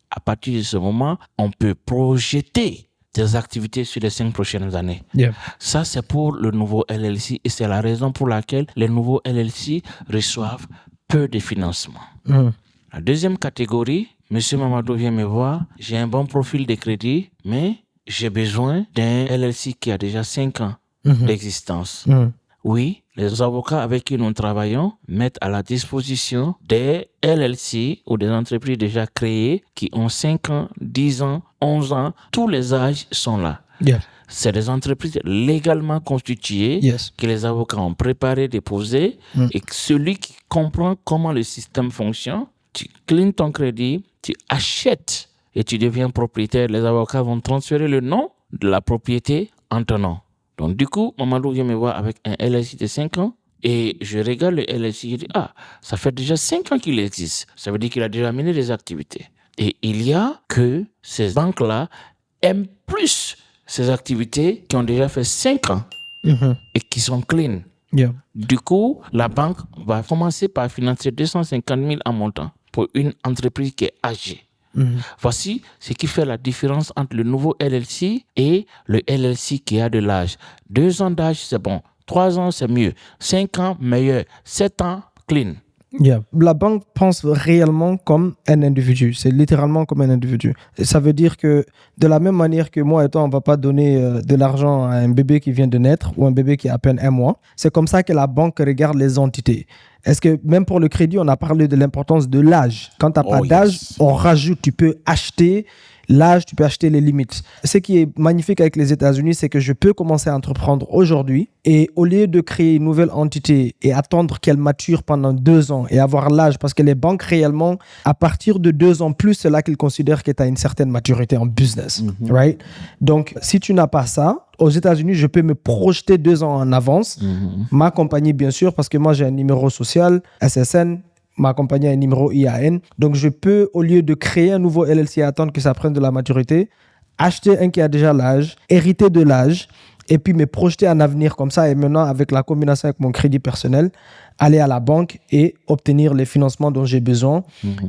À partir de ce moment, on peut projeter tes activités sur les 5 prochaines années. Yeah. Ça, c'est pour le nouveau LLC et c'est la raison pour laquelle les nouveaux LLC reçoivent peu de financement. Mhm. La deuxième catégorie, Monsieur Mamadou vient me voir, j'ai un bon profil de crédit, mais j'ai besoin d'un LLC qui a déjà 5 ans d'existence. Mhm. Oui, les avocats avec qui nous travaillons mettent à la disposition des LLC ou des entreprises déjà créées qui ont 5 ans, 10 ans, 11 ans. Tous les âges sont là. Yeah. C'est des entreprises légalement constituées Yes. que les avocats ont préparé, déposé et que celui qui comprend comment le système fonctionne, tu cleans ton crédit, tu achètes et tu deviens propriétaire. Les avocats vont transférer le nom de la propriété en ton nom. Donc du coup, Mamadou vient me voir avec un LLC de 5 ans et je regarde le LLC et je dis « Ah, ça fait déjà 5 ans qu'il existe. Ça veut dire qu'il a déjà mené des activités. » Et il y a que ces banques-là aiment plus ces activités qui ont déjà fait 5 ans Mhm. et qui sont clean. Yeah. Du coup, la banque va commencer par financer 250 000 en montant pour une entreprise qui est âgée. Voici ce qui fait la différence entre le nouveau LLC et le LLC qui a de l'âge. 2 ans d'âge, c'est bon. 3 ans, c'est mieux. 5 ans, meilleur. 7 ans, clean. Yeah. La banque pense réellement comme un individu. C'est littéralement comme un individu. Et ça veut dire que de la même manière que moi et toi, on ne va pas donner de l'argent à un bébé qui vient de naître ou un bébé qui a à peine 1 mois, c'est comme ça que la banque regarde les entités. Est-ce que même pour le crédit, on a parlé de l'importance de l'âge. Quand tu n'as pas d'âge, on rajoute, tu peux acheter l'âge, tu peux acheter les limites. Ce qui est magnifique avec les États-Unis, c'est que je peux commencer à entreprendre aujourd'hui et au lieu de créer une nouvelle entité et attendre qu'elle mature pendant 2 ans et avoir l'âge, parce que les banques réellement, à partir de 2 ans plus, c'est là qu'ils considèrent que tu as une certaine maturité en business. Right? Donc, si tu n'as pas ça, aux États-Unis, je peux me projeter 2 ans en avance. Ma compagnie, bien sûr, parce que moi, j'ai un numéro social, SSN, ma compagnie a un numéro IAN. Donc, je peux, au lieu de créer un nouveau LLC et attendre que ça prenne de la maturité, acheter un qui a déjà l'âge, hériter de l'âge, et puis me projeter en avenir comme ça. Et maintenant, avec la combinaison avec mon crédit personnel, aller à la banque et obtenir les financements dont j'ai besoin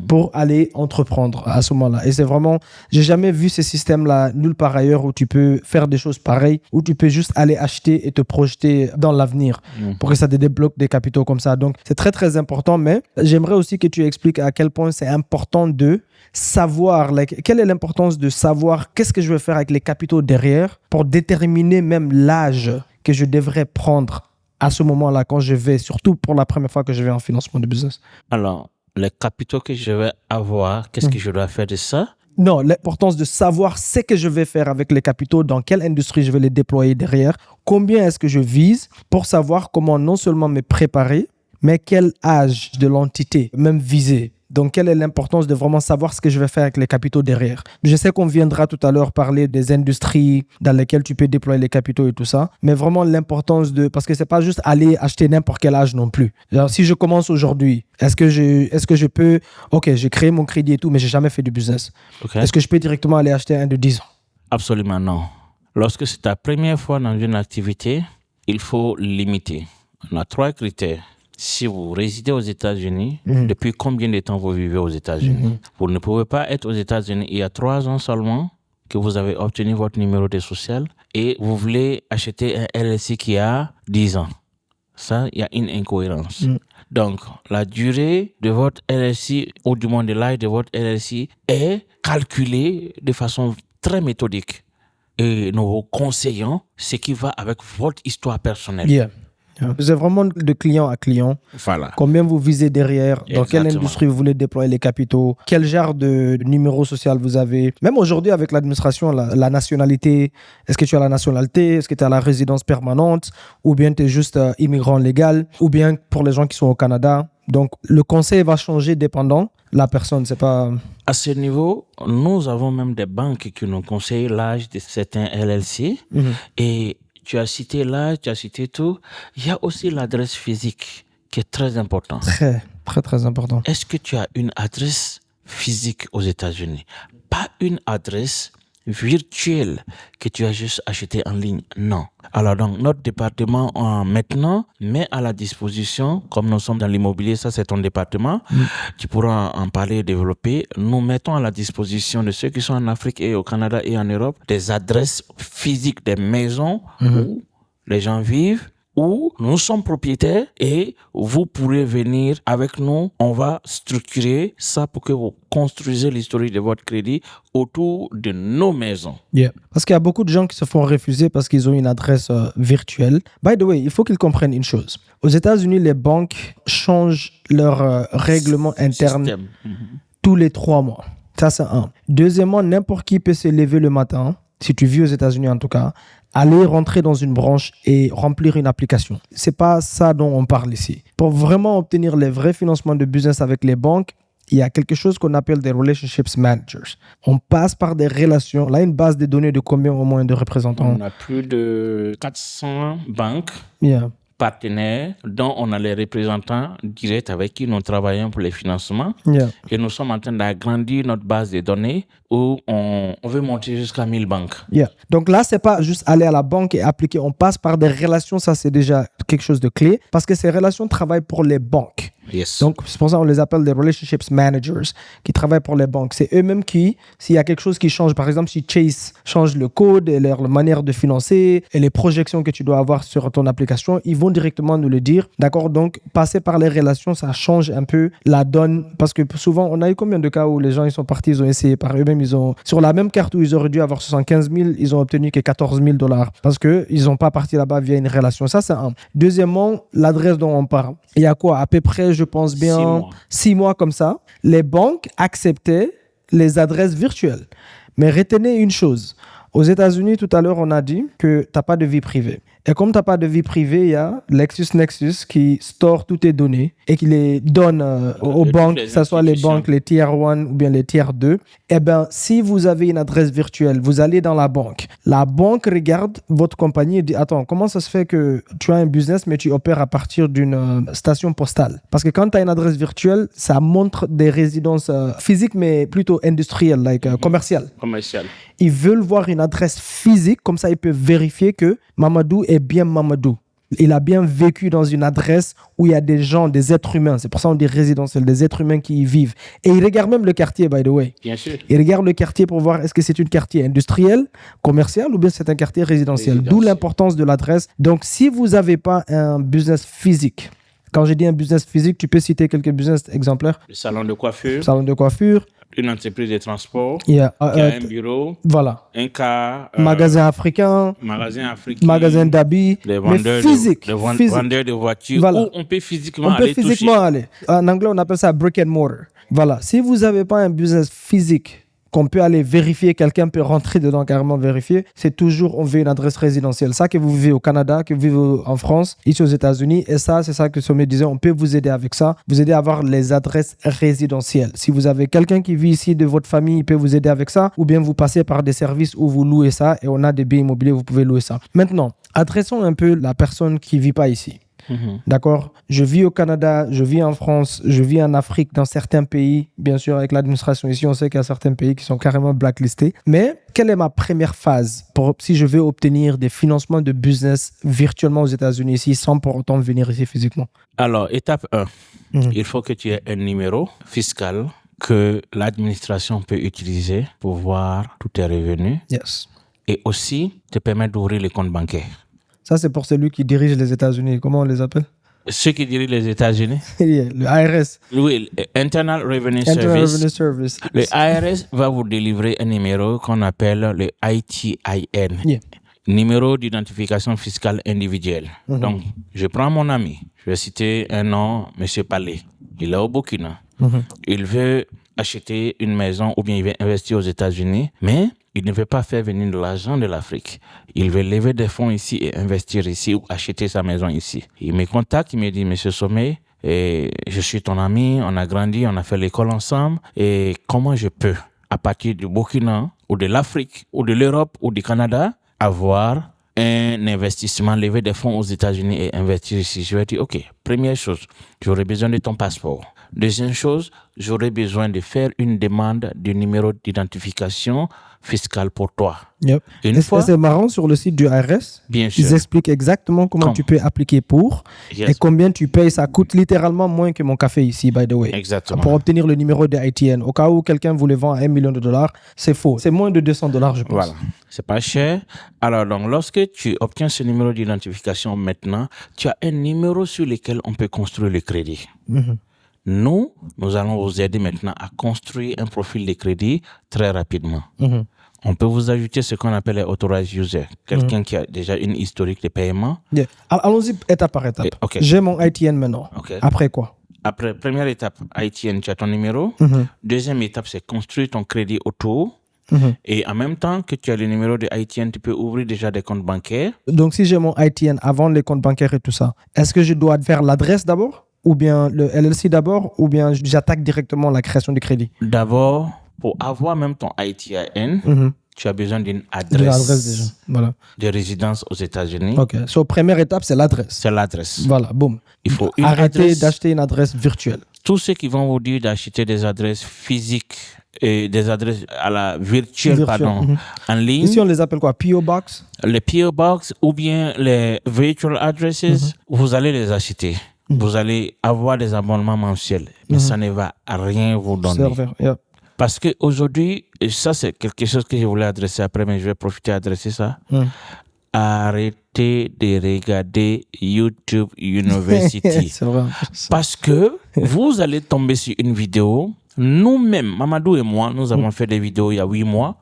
pour aller entreprendre à ce moment-là. Et c'est vraiment, j'ai jamais vu ce système-là nulle part ailleurs où tu peux faire des choses pareilles, où tu peux juste aller acheter et te projeter dans l'avenir pour que ça te débloque des capitaux comme ça. Donc, c'est très, très important. Mais j'aimerais aussi que tu expliques à quel point c'est important de savoir, quelle est l'importance de savoir qu'est-ce que je vais faire avec les capitaux derrière pour déterminer même l'âge que je devrais prendre à ce moment-là quand je vais, surtout pour la première fois que je vais en financement de business. Alors, les capitaux que je vais avoir, qu'est-ce que je dois faire de ça? Non, l'importance de savoir ce que je vais faire avec les capitaux, dans quelle industrie je vais les déployer derrière, combien est-ce que je vise pour savoir comment non seulement me préparer, mais quel âge de l'entité même viser. Donc, quelle est l'importance de vraiment savoir ce que je vais faire avec les capitaux derrière? Je sais qu'on viendra tout à l'heure parler des industries dans lesquelles tu peux déployer les capitaux et tout ça, mais vraiment l'importance de... Parce que c'est pas juste aller acheter n'importe quel âge non plus. Genre, si je commence aujourd'hui, est-ce que je peux... Ok, j'ai créé mon crédit et tout, mais j'ai jamais fait du business. Okay. Est-ce que je peux directement aller acheter un de 10 ans? Absolument non. Lorsque c'est ta première fois dans une activité, il faut limiter. On a 3 critères. Si vous résidez aux États-Unis, depuis combien de temps vous vivez aux États-Unis? Vous ne pouvez pas être aux États-Unis il y a 3 ans seulement que vous avez obtenu votre numéro de social et vous voulez acheter un LLC qui a 10 ans. Ça, il y a une incohérence. Donc, la durée de votre LLC, ou du moins de l'âge de votre LLC, est calculée de façon très méthodique. Et nous vous conseillons ce qui va avec votre histoire personnelle. Yeah. C'est vraiment de client à client. Voilà. Combien vous visez derrière, dans quelle Exactement. industrie vous voulez déployer les capitaux, quel genre de numéro social vous avez. Même aujourd'hui avec l'administration, la nationalité, est-ce que tu as la nationalité, est-ce que tu as la résidence permanente, ou bien tu es juste immigrant légal, ou bien pour les gens qui sont au Canada. Donc le conseil va changer dépendant la personne, c'est pas... À ce niveau, nous avons même des banques qui nous conseillent l'âge de certains LLC. Et tu as cité l'âge, tu as cité tout. Il y a aussi l'adresse physique qui est très importante. Très, très, très important. Est-ce que tu as une adresse physique aux États-Unis? Pas une adresse virtuelle que tu as juste achetée en ligne. Non. Alors donc, notre département maintenant met à la disposition, comme nous sommes dans l'immobilier, ça c'est ton département, tu pourras en parler et développer. Nous mettons à la disposition de ceux qui sont en Afrique et au Canada et en Europe des adresses physiques, des maisons où les gens vivent où nous sommes propriétaires et vous pourrez venir avec nous. On va structurer ça pour que vous construisez l'historique de votre crédit autour de nos maisons. Yeah. Parce qu'il y a beaucoup de gens qui se font refuser parce qu'ils ont une adresse virtuelle. By the way, il faut qu'ils comprennent une chose. Aux États-Unis, les banques changent leur règlement interne Système. tous les 3 mois. Ça, c'est un. Deuxièmement, n'importe qui peut se lever le matin, si tu vis aux États-Unis en tout cas, aller rentrer dans une branche et remplir une application. C'est pas ça dont on parle ici. Pour vraiment obtenir les vrais financements de business avec les banques, il y a quelque chose qu'on appelle des relationships managers. On passe par des relations. Là, une base de données de combien au moins de représentants? On a plus de 400 banques Yeah. partenaires dont on a les représentants directs avec qui nous travaillons pour les financements. Yeah. Et nous sommes en train d'agrandir notre base de données où on veut monter jusqu'à 1000 banques. Yeah. Donc là, c'est pas juste aller à la banque et appliquer. On passe par des relations. Ça, c'est déjà quelque chose de clé parce que ces relations travaillent pour les banques. Yes. Donc, c'est pour ça qu'on les appelle des relationships managers qui travaillent pour les banques. C'est eux-mêmes qui, s'il y a quelque chose qui change, par exemple, si Chase change le code et leur manière de financer et les projections que tu dois avoir sur ton application, ils vont directement nous le dire. D'accord? Donc, passer par les relations, ça change un peu la donne parce que souvent, on a eu combien de cas où les gens, ils sont partis, ils ont essayé par eux-mêmes, sur la même carte où ils auraient dû avoir 75 000, ils ont obtenu que 14 000 $ parce qu'ils n'ont pas parti là-bas via une relation. Ça, c'est un. Deuxièmement, l'adresse dont on parle. Il y a quoi? À peu près, je pense bien 6 mois comme ça, les banques acceptaient les adresses virtuelles. Mais retenez une chose. Aux États-Unis, tout à l'heure, on a dit que tu n'as pas de vie privée. Et comme tu n'as pas de vie privée, il y a LexisNexis qui store toutes tes données et qui les donne aux banques, que ce soit les banques, les tier 1 ou bien les tier 2. Eh bien, si vous avez une adresse virtuelle, vous allez dans la banque regarde votre compagnie et dit « Attends, comment ça se fait que tu as un business mais tu opères à partir d'une station postale ?» Parce que quand tu as une adresse virtuelle, ça montre des résidences physiques mais plutôt industrielles, commerciales. Ils veulent voir une adresse physique, comme ça ils peuvent vérifier que Mamadou est bien Mamadou. Il a bien vécu dans une adresse où il y a des gens, des êtres humains. C'est pour ça qu'on dit résidentiel, des êtres humains qui y vivent. Et ils regardent même le quartier, by the way. Bien sûr. Ils regardent le quartier pour voir est-ce que c'est un quartier industriel, commercial ou bien c'est un quartier résidentiel. D'où l'importance de l'adresse. Donc, si vous n'avez pas un business physique, quand je dis un business physique, tu peux citer quelques business exemplaires. Le salon de coiffure. Salon de coiffure. Une entreprise de transport, Yeah. qui a un bureau, voilà. un car, magasin africain, magasin d'habits, mais physique. Vendeur de voitures, voilà. Où on peut physiquement aller. En anglais, on appelle ça brick and mortar. Voilà. Si vous n'avez pas un business physique qu'on peut aller vérifier, quelqu'un peut rentrer dedans carrément vérifier, c'est toujours, on veut une adresse résidentielle. Ça que vous vivez au Canada, que vous vivez en France, ici aux États-Unis, et ça, c'est ça que Sommet disait, on peut vous aider avec ça, vous aider à avoir les adresses résidentielles. Si vous avez quelqu'un qui vit ici de votre famille, il peut vous aider avec ça, ou bien vous passez par des services où vous louez ça, et on a des biens immobiliers, vous pouvez louer ça. Maintenant, adressons un peu la personne qui ne vit pas ici. D'accord? Je vis au Canada, je vis en France, je vis en Afrique, dans certains pays. Bien sûr, avec l'administration ici, on sait qu'il y a certains pays qui sont carrément blacklistés. Mais quelle est ma première phase si je veux obtenir des financements de business virtuellement aux États-Unis ici, sans pour autant venir ici physiquement? Alors, étape 1, il faut que tu aies un numéro fiscal que l'administration peut utiliser pour voir tous tes revenus. Yes. Et aussi te permettre d'ouvrir les comptes bancaires. Ça, c'est pour celui qui dirige les États-Unis. Comment on les appelle? Ceux qui dirigent les États-Unis. Le IRS. Oui, Internal Revenue Service. Le IRS va vous délivrer un numéro qu'on appelle le ITIN. Yeah. Numéro d'identification fiscale individuelle. Donc, je prends mon ami. Je vais citer un nom, M. Palais. Il est au Burkina. Il veut acheter une maison ou bien il veut investir aux États-Unis, mais il ne veut pas faire venir de l'argent de l'Afrique. Il veut lever des fonds ici et investir ici ou acheter sa maison ici. Il me contacte, il me dit, Monsieur Sommet, je suis ton ami, on a grandi, on a fait l'école ensemble. Et comment je peux, à partir du Burkina ou de l'Afrique ou de l'Europe ou du Canada, avoir un investissement, lever des fonds aux États-Unis et investir ici? Je vais dire, OK, première chose, j'aurai besoin de ton passeport. Deuxième chose, j'aurai besoin de faire une demande de numéro d'identification fiscale pour toi. Yep. Une Et fois, c'est marrant, sur le site du ARS, bien ils sûr. expliquent exactement comment tu peux appliquer pour et Yes, combien tu payes. Ça coûte littéralement moins que mon café ici, by the way. exactement. Pour obtenir le numéro de ITN. Au cas où quelqu'un vous le vend à $1 million, c'est faux. C'est moins de $200, je pense. Voilà, c'est pas cher. Alors donc, lorsque tu obtiens ce numéro d'identification maintenant, tu as un numéro sur lequel on peut construire le crédit. Nous allons vous aider maintenant à construire un profil de crédit très rapidement. On peut vous ajouter ce qu'on appelle les authorized users, quelqu'un qui a déjà une historique de paiement. Yeah. Allons-y étape par étape. Ok. J'ai mon ITN maintenant. Ok. Après quoi? Après, première étape, ITN, tu as ton numéro. Deuxième étape, c'est construire ton crédit autour. Et en même temps que tu as le numéro de ITN, tu peux ouvrir déjà des comptes bancaires. Donc, si j'ai mon ITN avant les comptes bancaires et tout ça, est-ce que je dois faire l'adresse d'abord? Ou bien le LLC d'abord? Ou bien j'attaque directement la création du crédit? D'abord, pour avoir même ton ITIN, tu as besoin d'une De l'adresse déjà. Voilà. de résidence aux États-Unis. OK. So, première étape, c'est l'adresse. C'est l'adresse. Voilà, boum. Il faut une Arrêtez adresse. d'acheter une adresse virtuelle. Tous ceux qui vont vous dire d'acheter des adresses physiques et des adresses à la virtuelle, pardon, en ligne, Ici, on les appelle quoi? PO Box? les PO Box ou bien les virtual addresses, vous allez les acheter. Vous allez avoir des abonnements mensuels, mais ça ne va rien vous donner. Serveur, yeah. Parce qu'aujourd'hui, et ça c'est quelque chose que je voulais adresser après, mais je vais profiter d'adresser ça. Arrêtez de regarder YouTube University. C'est vrai. Parce que vous allez tomber sur une vidéo. Nous-mêmes, Mamadou et moi, nous avons fait des vidéos il y a 8 mois.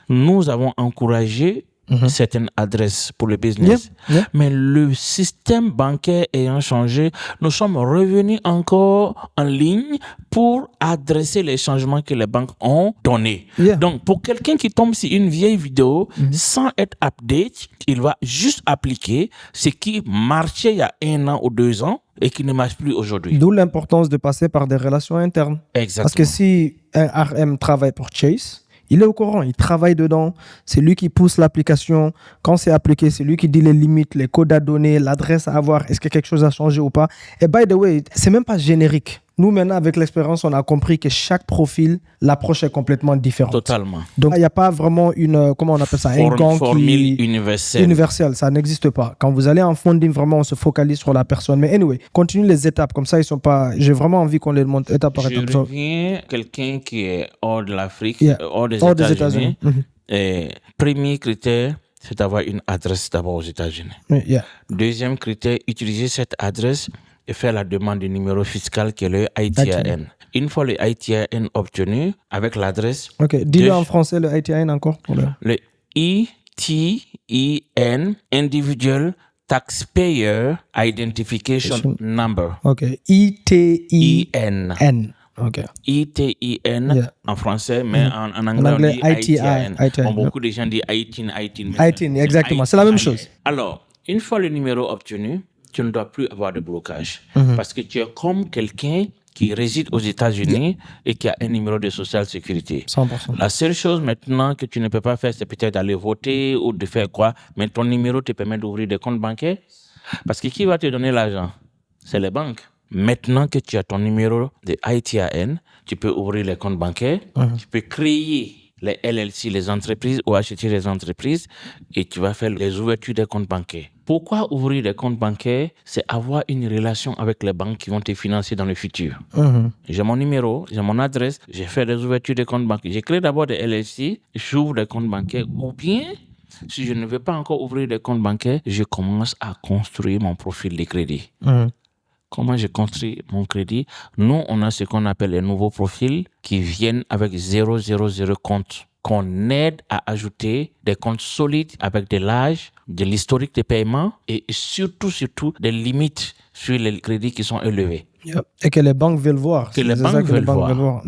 Nous avons encouragé certaines adresses pour le business. Mais le système bancaire ayant changé, nous sommes revenus encore en ligne pour adresser les changements que les banques ont donnés. Donc, pour quelqu'un qui tombe sur une vieille vidéo sans être update, il va juste appliquer ce qui marchait il y a 1 an ou 2 ans et qui ne marche plus aujourd'hui. D'où l'importance de passer par des relations internes. Exactement. Parce que si un RM travaille pour Chase, il est au courant, il travaille dedans, c'est lui qui pousse l'application. Quand c'est appliqué, c'est lui qui dit les limites, les codes à donner, l'adresse à avoir, est-ce que quelque chose a changé ou pas. Et by the way, c'est même pas générique. Nous, maintenant, avec l'expérience, on a compris que chaque profil, l'approche est complètement différente. Totalement. Donc, il n'y a pas vraiment une, comment on appelle ça, un gant formule universelle. Universel, ça n'existe pas. Quand vous allez en funding, vraiment, on se focalise sur la personne. Mais anyway, continue les étapes. Comme ça, ils sont pas... J'ai vraiment envie qu'on les monte étape par étape. Je reviens, quelqu'un qui est hors de l'Afrique, hors des Hors des États-Unis. États-Unis. Et premier critère, c'est d'avoir une adresse d'abord aux États-Unis. Yeah. Deuxième critère, utiliser cette adresse et faire la demande du numéro fiscal qui est le ITIN. Une fois le ITIN obtenu, avec l'adresse... Ok, dis-le en français, le ITIN encore. Le ITIN, Individual Taxpayer Identification Number. Ok, ITIN. IN. Ok. ITIN en français, mais en anglais, on dit ITIN. Bon, beaucoup de gens disent ITIN. ITIN, exactement, c'est la même chose. Alors, une fois le numéro obtenu, tu ne dois plus avoir de blocage. Parce que tu es comme quelqu'un qui réside aux États-Unis et qui a un numéro de social sécurité. 100%. La seule chose maintenant que tu ne peux pas faire, c'est peut-être d'aller voter ou de faire quoi, mais ton numéro te permet d'ouvrir des comptes bancaires. Parce que qui va te donner l'argent? C'est les banques. Maintenant que tu as ton numéro de ITIN, tu peux ouvrir les comptes bancaires, tu peux créer les LLC, les entreprises, ou acheter les entreprises, et tu vas faire les ouvertures des comptes bancaires. Pourquoi ouvrir des comptes bancaires? C'est avoir une relation avec les banques qui vont te financer dans le futur. J'ai mon numéro, j'ai mon adresse, j'ai fait des ouvertures de comptes bancaires. J'ai créé d'abord des LLC, j'ouvre des comptes bancaires, ou bien, si je ne veux pas encore ouvrir des comptes bancaires, je commence à construire mon profil de crédit. Comment je construis mon crédit? Nous, on a ce qu'on appelle les nouveaux profils qui viennent avec 000 comptes, qu'on aide à ajouter des comptes solides avec de l'âge, de l'historique de paiement et surtout des limites sur les crédits qui sont élevés. Et que les banques veulent voir. Que les banques veulent voir.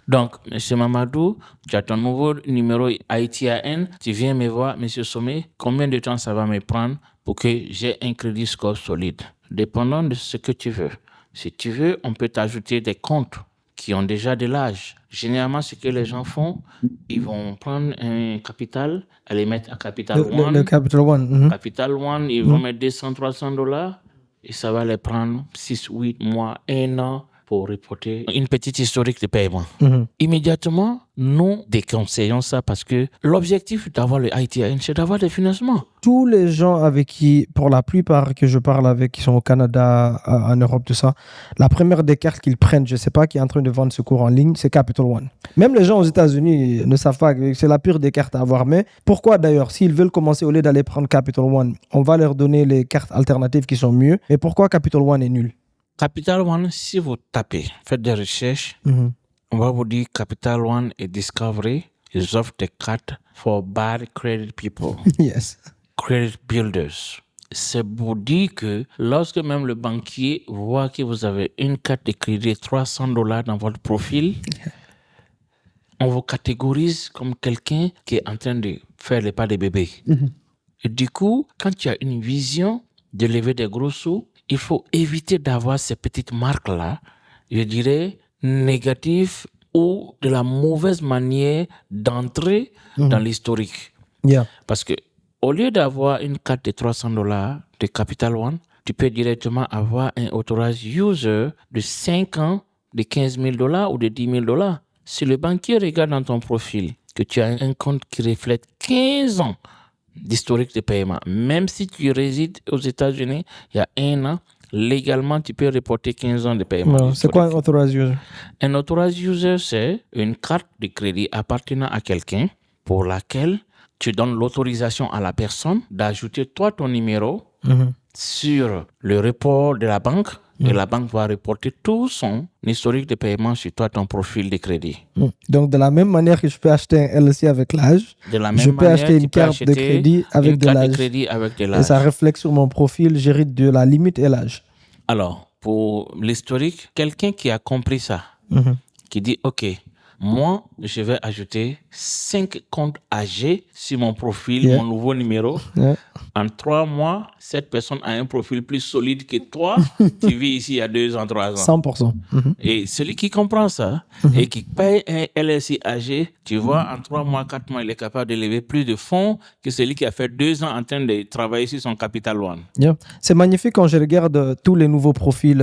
Donc, M. Mamadou, tu as ton nouveau numéro ITIN, tu viens me voir, M. Sommet, combien de temps ça va me prendre pour que j'ai un crédit score solide? Dépendant de ce que tu veux. Si tu veux, on peut t'ajouter des comptes qui ont déjà de l'âge. Généralement, ce que les gens font, ils vont prendre un capital, aller mettre à Capital One. Le Capital One. Capital One, ils vont mettre $200, $300 et ça va les prendre 6, 8 mois, 1 an pour reporter une petite historique de paiement. Mhm. Immédiatement, nous déconseillons ça parce que l'objectif d'avoir le ITIN, c'est d'avoir des financements. Tous les gens avec qui, pour la plupart que je parle avec, qui sont au Canada, en Europe, tout ça, la première des cartes qu'ils prennent, je ne sais pas, qui est en train de vendre ce cours en ligne, c'est Capital One. Même les gens aux États-Unis ne savent pas que c'est la pire des cartes à avoir. Mais pourquoi d'ailleurs, s'ils veulent commencer, au lieu d'aller prendre Capital One, on va leur donner les cartes alternatives qui sont mieux. Mais pourquoi Capital One est nul? Capital One, si vous tapez, faites des recherches, Mhm. on va vous dire Capital One et Discovery, ils offrent des cartes for bad credit people, Yes. credit builders. C'est pour dire que lorsque même le banquier voit que vous avez une carte de crédit de $300 dans votre profil, on vous catégorise comme quelqu'un qui est en train de faire les pas des bébés. Et du coup, quand tu as une vision de lever des gros sous, il faut éviter d'avoir ces petites marques-là, je dirais, négatives ou de la mauvaise manière d'entrer dans l'historique. Yeah. Parce que au lieu d'avoir une carte de $300 de Capital One, tu peux directement avoir un authorized user de 5 ans, de $15,000 ou de $10,000. Si le banquier regarde dans ton profil que tu as un compte qui reflète 15 ans d'historique de paiement, même si tu résides aux États-Unis, il y a 1 an, légalement, tu peux reporter 15 ans de paiement. Ouais, c'est quoi un authorized user? Un authorized user, c'est une carte de crédit appartenant à quelqu'un pour laquelle tu donnes l'autorisation à la personne d'ajouter toi ton numéro sur le report de la banque et la banque va reporter tout son historique de paiement sur toi, ton profil de crédit. Donc, de la même manière que je peux acheter un LLC avec l'âge, De la même je peux manière, acheter tu une peux carte de acheter crédit avec une de carte de l'âge. crédit avec de Et l'âge. ça reflète sur mon profil, j'hérite de la limite et l'âge. Alors, pour l'historique, quelqu'un qui a compris ça, qui dit, OK, moi, je vais ajouter 5 comptes âgés sur mon profil, Yeah. mon nouveau numéro. Yeah. En 3 mois, cette personne a un profil plus solide que toi. Tu vis ici il y a 2 ans, 3 ans. 100%. Et celui qui comprend ça et qui paye un LLC âgé, tu vois, en 3 mois, 4 mois, il est capable de lever plus de fonds que celui qui a fait 2 ans en train de travailler sur son Capital One. Yeah. C'est magnifique quand je regarde tous les nouveaux profils,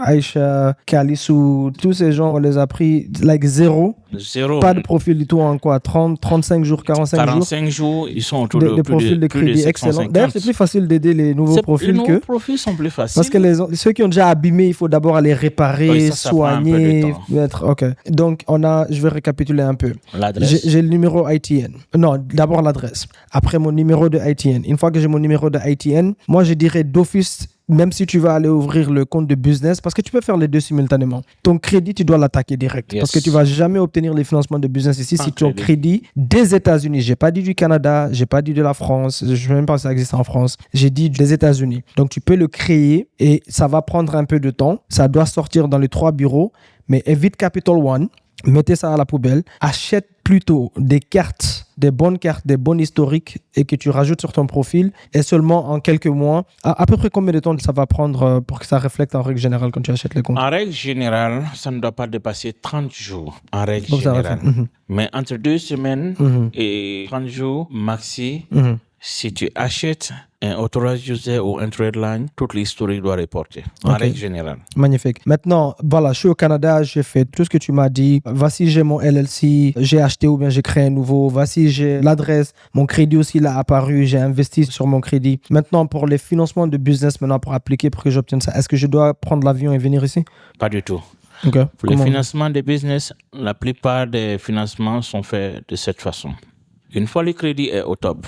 Aïcha, Kalissou, tous ces gens, on les a pris like zéro. Zéro. Pas de profil du tout en quoi 30, 35 jours, 45 jours. 45 jours, ils sont autour Des de profils de plus de crédit excellents. 750. D'ailleurs, c'est plus facile d'aider les nouveaux profils Les nouveaux que... profils sont plus faciles. Parce que ceux qui ont déjà abîmé, il faut d'abord aller réparer, Oui, ça prend un peu de soigner, temps. mettre. Ok. Donc, je vais récapituler un peu. L'adresse. J'ai le numéro ITN. Non, d'abord l'adresse. Après mon numéro de ITN. Une fois que j'ai mon numéro de ITN, moi, je dirais d'office, même si tu vas aller ouvrir le compte de business, parce que tu peux faire les deux simultanément. Ton crédit, tu dois l'attaquer direct. Yes. Parce que tu vas jamais obtenir les financements de business ici Sans si ton crédit des États-Unis. J'ai pas dit du Canada, j'ai pas dit de la France, je ne sais même pas si ça existe en France. J'ai dit des États-Unis. Donc tu peux le créer et ça va prendre un peu de temps. Ça doit sortir dans les 3 bureaux, mais évite Capital One. Mettez ça à la poubelle. Achète plutôt des cartes, des bonnes cartes, des bons historiques et que tu rajoutes sur ton profil. Et seulement en quelques mois, à peu près combien de temps ça va prendre pour que ça reflète en règle générale quand tu achètes les comptes? En règle générale, ça ne doit pas dépasser 30 jours. En règle Donc, ça va générale. faire. Mais entre 2 semaines et 30 jours maxi, si tu achètes un authorized user ou un trade line, toute l'historique doit reporter. En Ok. règle générale. Magnifique. Maintenant, voilà, je suis au Canada, j'ai fait tout ce que tu m'as dit. Voici, j'ai mon LLC, j'ai acheté ou bien j'ai créé un nouveau. Voici, j'ai l'adresse. Mon crédit aussi, il a apparu. J'ai investi sur mon crédit. Maintenant, pour les financements de business, maintenant, pour appliquer, pour que j'obtienne ça, est-ce que je dois prendre l'avion et venir ici? Pas du tout. Ok. Pour les Comment? financements de business, la plupart des financements sont faits de cette façon. Une fois le crédit est au top,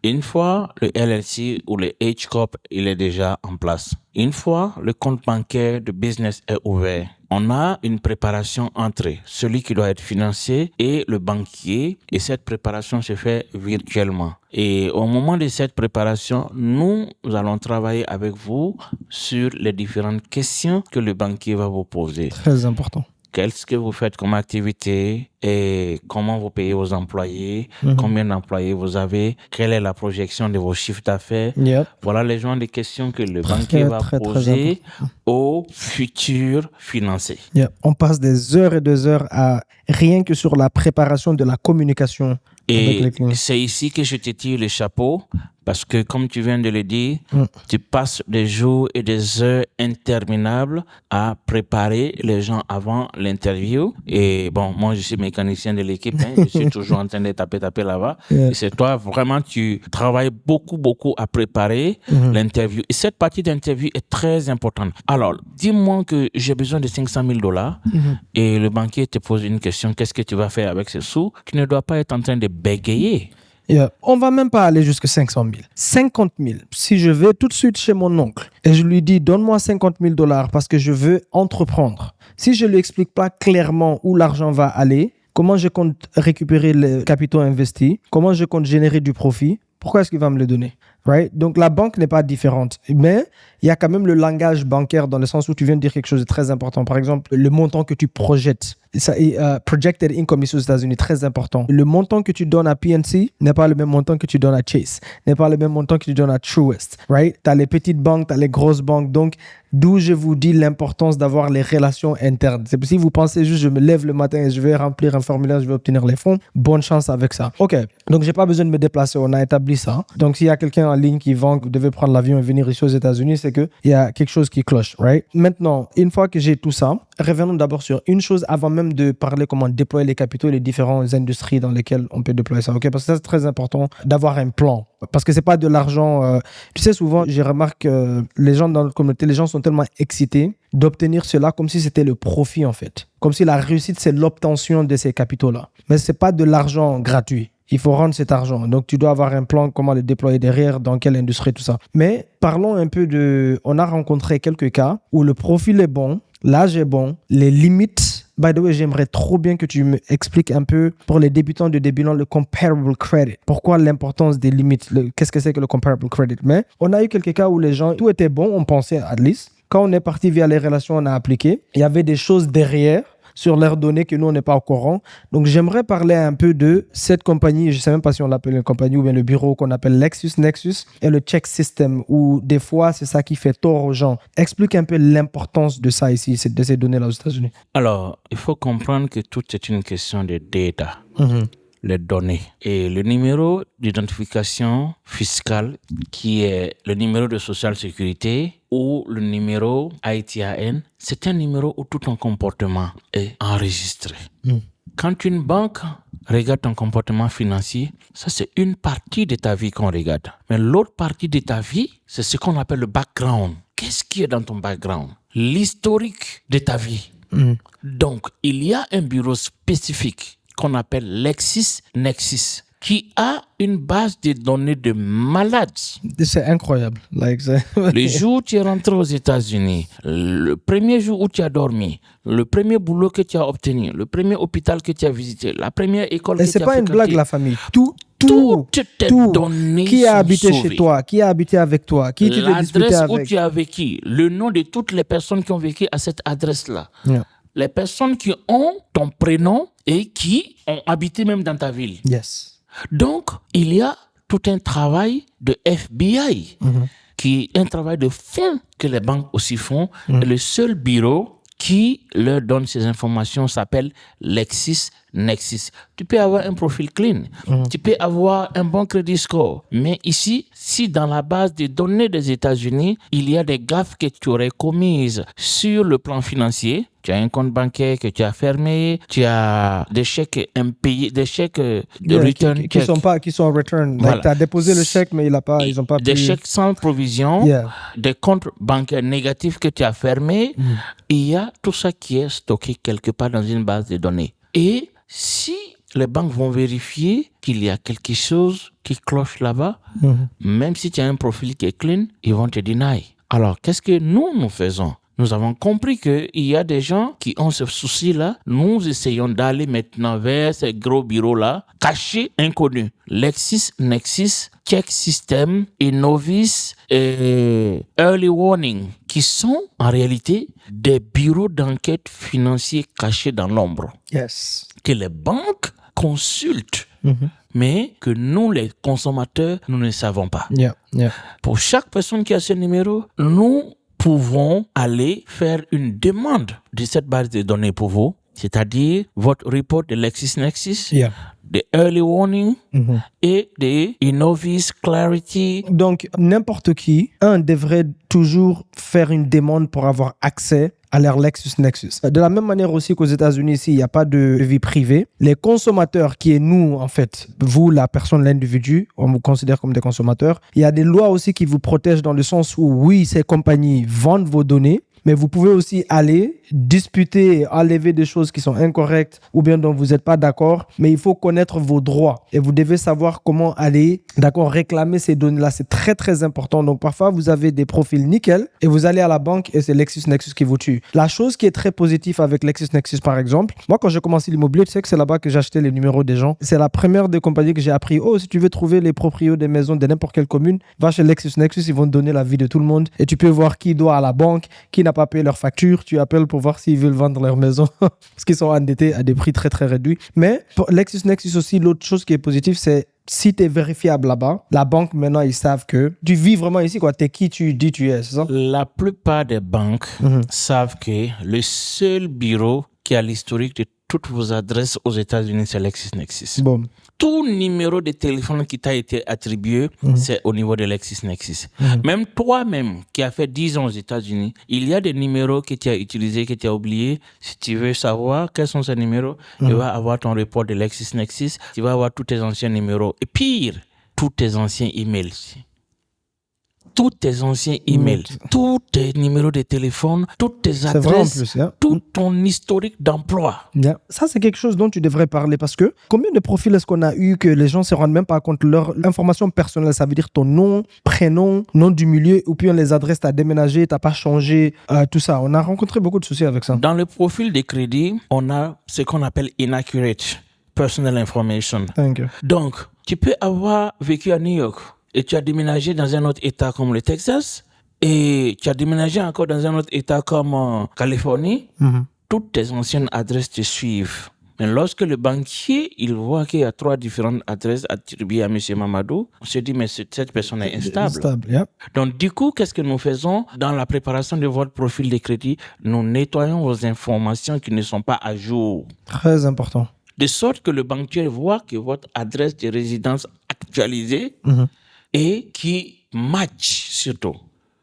une fois le LLC ou le H-Corp il est déjà en place, une fois le compte bancaire de business est ouvert, on a une préparation entre celui qui doit être financé et le banquier et cette préparation se fait virtuellement. Et au moment de cette préparation, nous allons travailler avec vous sur les différentes questions que le banquier va vous poser. Très important. Qu'est-ce que vous faites comme activité et comment vous payez vos employés, combien d'employés vous avez, quelle est la projection de vos chiffres d'affaires. Yep. Voilà les genres de questions que le banquier va très poser aux futurs financiers. Yep. On passe des heures et des heures à rien que sur la préparation de la communication avec les Et clients. c'est ici que je te tire le chapeau Parce que, comme tu viens de le dire, tu passes des jours et des heures interminables à préparer les gens avant l'interview. Et bon, moi, je suis mécanicien de l'équipe. Je suis toujours en train de taper là-bas. Yeah. Et c'est toi, vraiment, tu travailles beaucoup à préparer l'interview. Et cette partie d'interview est très importante. Alors, dis-moi que j'ai besoin de $500,000 et le banquier te pose une question. Qu'est-ce que tu vas faire avec ces sous? Tu ne dois pas être en train de bégayer. Yeah. On va même pas aller jusqu'à 500 000. 50 000. Si je vais tout de suite chez mon oncle et je lui dis, donne-moi $50,000 parce que je veux entreprendre. Si je lui explique pas clairement où l'argent va aller, comment je compte récupérer les capitaux investis, comment je compte générer du profit, pourquoi est-ce qu'il va me le donner? Right? Donc, la banque n'est pas différente. Mais il y a quand même le langage bancaire dans le sens où tu viens de dire quelque chose de très important. Par exemple, le montant que tu projettes. Projected income ici aux États-Unis, très important. Le montant que tu donnes à PNC n'est pas le même montant que tu donnes à Chase, n'est pas le même montant que tu donnes à Truist. Right? Tu as les petites banques, tu as les grosses banques. Donc, d'où je vous dis l'importance d'avoir les relations internes. C'est si vous pensez juste, je me lève le matin et je vais remplir un formulaire, je vais obtenir les fonds, bonne chance avec ça. OK. Donc, j'ai pas besoin de me déplacer. On a établi ça. Donc, s'il y a quelqu'un en ligne qui vend, vous devez prendre l'avion et venir ici aux États-Unis, c'est qu'il y a quelque chose qui cloche. Right? Maintenant, une fois que j'ai tout ça, revenons d'abord sur une chose avant même de parler comment déployer les capitaux et les différentes industries dans lesquelles on peut déployer ça. OK? Parce que ça, c'est très important d'avoir un plan. Parce que c'est pas de l'argent. Tu sais, souvent, je remarque les gens dans notre communauté, les gens sont tellement excités d'obtenir cela comme si c'était le profit, en fait. Comme si la réussite, c'est l'obtention de ces capitaux-là. Mais c'est pas de l'argent gratuit. Il faut rendre cet argent. Donc, tu dois avoir un plan, comment le déployer derrière, dans quelle industrie, tout ça. Mais parlons un peu de... On a rencontré quelques cas où le profil est bon, l'âge est bon, les limites... By the way, j'aimerais trop bien que tu m'expliques un peu pour les débutants de débutant le comparable credit. Pourquoi l'importance des limites? Qu'est-ce que c'est que le comparable credit? Mais on a eu quelques cas où les gens, tout était bon, on pensait at least. Quand on est parti via les relations, on a appliqué. Il y avait des choses derrière sur leurs données que nous, on n'est pas au courant. Donc, j'aimerais parler un peu de cette compagnie. Je ne sais même pas si on l'appelle une compagnie ou bien le bureau qu'on appelle Nexus et le check system où des fois, c'est ça qui fait tort aux gens. Explique un peu l'importance de ça ici, de ces données-là aux États-Unis. Alors, il faut comprendre que tout est une question de data. Les données. Et le numéro d'identification fiscale, qui est le numéro de Social Sécurité ou le numéro ITIN, c'est un numéro où tout ton comportement est enregistré. Quand une banque regarde ton comportement financier, ça c'est une partie de ta vie qu'on regarde. Mais l'autre partie de ta vie, c'est ce qu'on appelle le background. Qu'est-ce qui est dans ton background? L'historique de ta vie. Donc, il y a un bureau spécifique qu'on appelle LexisNexis, qui a une base de données de malades. C'est incroyable. Le jour où tu es rentré aux États-Unis, le premier jour où tu as dormi, le premier boulot que tu as obtenu, le premier hôpital que tu as visité, la première école que tu as fréquentée. Et c'est pas une blague, la famille. Tout tes données qui a sont habité sauvées. chez toi, qui a habité avec toi, qui tu t'es disputé L'adresse avec. où tu as vécu, le nom de toutes les personnes qui ont vécu à cette adresse-là. Yeah. Les personnes qui ont ton prénom et qui ont habité même dans ta ville. Yes. Donc, il y a tout un travail de FBI qui est un travail de fond que les banques aussi font. Et le seul bureau qui leur donne ces informations s'appelle LexisNexis. Tu peux avoir un profil clean, tu peux avoir un bon credit score, mais ici, si dans la base de données des États-Unis, il y a des gaffes que tu aurais commises sur le plan financier, tu as un compte bancaire que tu as fermé, tu as des chèques impayés, des chèques de return qui sont return. Voilà. Tu as déposé le chèque, mais ils n'ont pas des payé. chèques sans provision, des comptes bancaires négatifs que tu as fermés. Il y a tout ça qui est stocké quelque part dans une base de données. Et si les banques vont vérifier qu'il y a quelque chose qui cloche là-bas, même si tu as un profil qui est clean, ils vont te deny. Alors, qu'est-ce que nous faisons? Nous avons compris qu'il y a des gens qui ont ce souci-là. Nous essayons d'aller maintenant vers ces gros bureaux-là, cachés, inconnus. LexisNexis, Check System, Innovis et Early Warning, qui sont en réalité des bureaux d'enquête financiers cachés dans l'ombre. Yes. Que les banques consultent, mais que nous, les consommateurs, nous ne savons pas. Pour chaque personne qui a ce numéro, nous pouvons aller faire une demande de cette base de données pour vous, c'est-à-dire votre report de LexisNexis des early warning et des novice clarity. Donc, n'importe qui, devrait toujours faire une demande pour avoir accès à leur LexisNexis. De la même manière aussi qu'aux États-Unis, ici, il n'y a pas de vie privée. Les consommateurs, qui est nous, en fait, vous, la personne, l'individu, on vous considère comme des consommateurs. Il y a des lois aussi qui vous protègent dans le sens où, oui, ces compagnies vendent vos données, mais vous pouvez aussi aller disputer, enlever des choses qui sont incorrectes ou bien dont vous n'êtes pas d'accord, mais il faut connaître vos droits et vous devez savoir comment aller, d'accord, réclamer ces données-là. C'est très, très important. Donc, parfois, vous avez des profils nickel et vous allez à la banque et c'est LexisNexis qui vous tue. La chose qui est très positive avec LexisNexis, par exemple, moi, quand j'ai commencé l'immobilier, tu sais que c'est là-bas que j'ai acheté les numéros des gens. C'est la première des compagnies que j'ai appris. Oh, si tu veux trouver les propriétaires des maisons de n'importe quelle commune, va chez LexisNexis, ils vont te donner la vie de tout le monde et tu peux voir qui doit à la banque, qui n'a pas payé leur facture, tu appelles pour voir s'ils veulent vendre leur maison parce qu'ils sont endettés à des prix très très réduits. Mais pour LexisNexis aussi, l'autre chose qui est positive, c'est si tu es vérifiable là-bas, la banque maintenant ils savent que tu vis vraiment ici, quoi. T'es qui tu dis tu es, c'est ça? La plupart des banques savent que le seul bureau qui a l'historique de toutes vos adresses aux États-Unis, c'est LexisNexis. Bon. Tout numéro de téléphone qui t'a été attribué, c'est au niveau de LexisNexis. Même toi-même, qui as fait 10 ans aux États-Unis, il y a des numéros que tu as utilisés, que tu as oubliés. Si tu veux savoir quels sont ces numéros, tu vas avoir ton report de LexisNexis, tu vas avoir tous tes anciens numéros. Et pire, tous tes anciens emails. Tous tes anciens emails, tous tes numéros de téléphone, toutes tes C'est vrai en adresses, plus, hein. tout ton historique d'emploi. Yeah. Ça, c'est quelque chose dont tu devrais parler parce que combien de profils est-ce qu'on a eu que les gens ne se rendent même pas compte de leur information personnelle, ça veut dire ton nom, prénom, nom du milieu, ou puis on les adresses, tu as déménagé, tu n'as pas changé, tout ça. On a rencontré beaucoup de soucis avec ça. Dans le profil de crédit, on a ce qu'on appelle inaccurate personal information. Thank you. Donc, tu peux avoir vécu à New York et tu as déménagé dans un autre État comme le Texas et tu as déménagé encore dans un autre État comme Californie. Toutes tes anciennes adresses te suivent. Mais lorsque le banquier, il voit qu'il y a 3 différentes adresses attribuées à M. Mamadou, on se dit, mais cette personne est instable. Yep. Donc, du coup, qu'est-ce que nous faisons dans la préparation de votre profil de crédit? Nous nettoyons vos informations qui ne sont pas à jour. Très important. De sorte que le banquier voit que votre adresse de résidence actualisée et qui match surtout.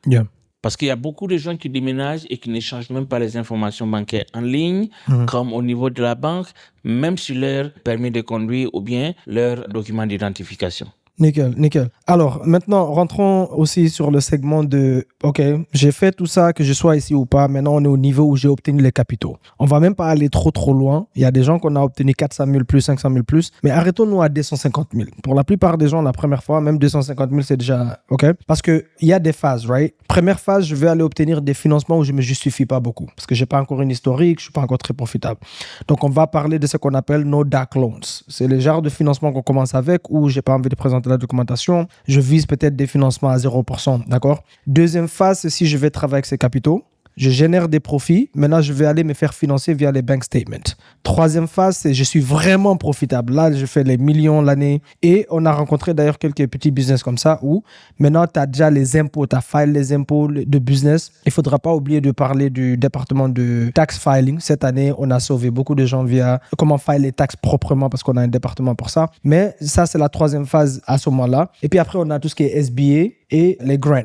Yeah. Parce qu'il y a beaucoup de gens qui déménagent et qui ne changent même pas les informations bancaires en ligne, comme au niveau de la banque, même sur leur permis de conduire ou bien leur document d'identification. Nickel, nickel. Alors, maintenant, rentrons aussi sur le segment de, OK, j'ai fait tout ça, que je sois ici ou pas. Maintenant, on est au niveau où j'ai obtenu les capitaux. On va même pas aller trop loin. Il y a des gens qu'on a obtenu 400 000 plus, 500 000 plus. Mais arrêtons-nous à 250 000. Pour la plupart des gens, la première fois, même 250 000, c'est déjà OK. Parce qu'il y a des phases, right? Première phase, je vais aller obtenir des financements où je ne me justifie pas beaucoup. Parce que je n'ai pas encore une historique, je ne suis pas encore très profitable. Donc, on va parler de ce qu'on appelle nos dark loans. C'est le genre de financement qu'on commence avec où je n'ai pas envie de présenter la documentation. Je vise peut-être des financements à 0%, d'accord? Deuxième phase, c'est si je vais travailler avec ces capitaux. Je génère des profits. Maintenant, je vais aller me faire financer via les bank statements. Troisième phase, c'est je suis vraiment profitable. Là, je fais les millions l'année. Et on a rencontré d'ailleurs quelques petits business comme ça où maintenant, tu as déjà les impôts, tu as file les impôts de business. Il ne faudra pas oublier de parler du département de tax filing. Cette année, on a sauvé beaucoup de gens via comment file les taxes proprement parce qu'on a un département pour ça. Mais ça, c'est la troisième phase à ce moment-là. Et puis après, on a tout ce qui est SBA et les grants.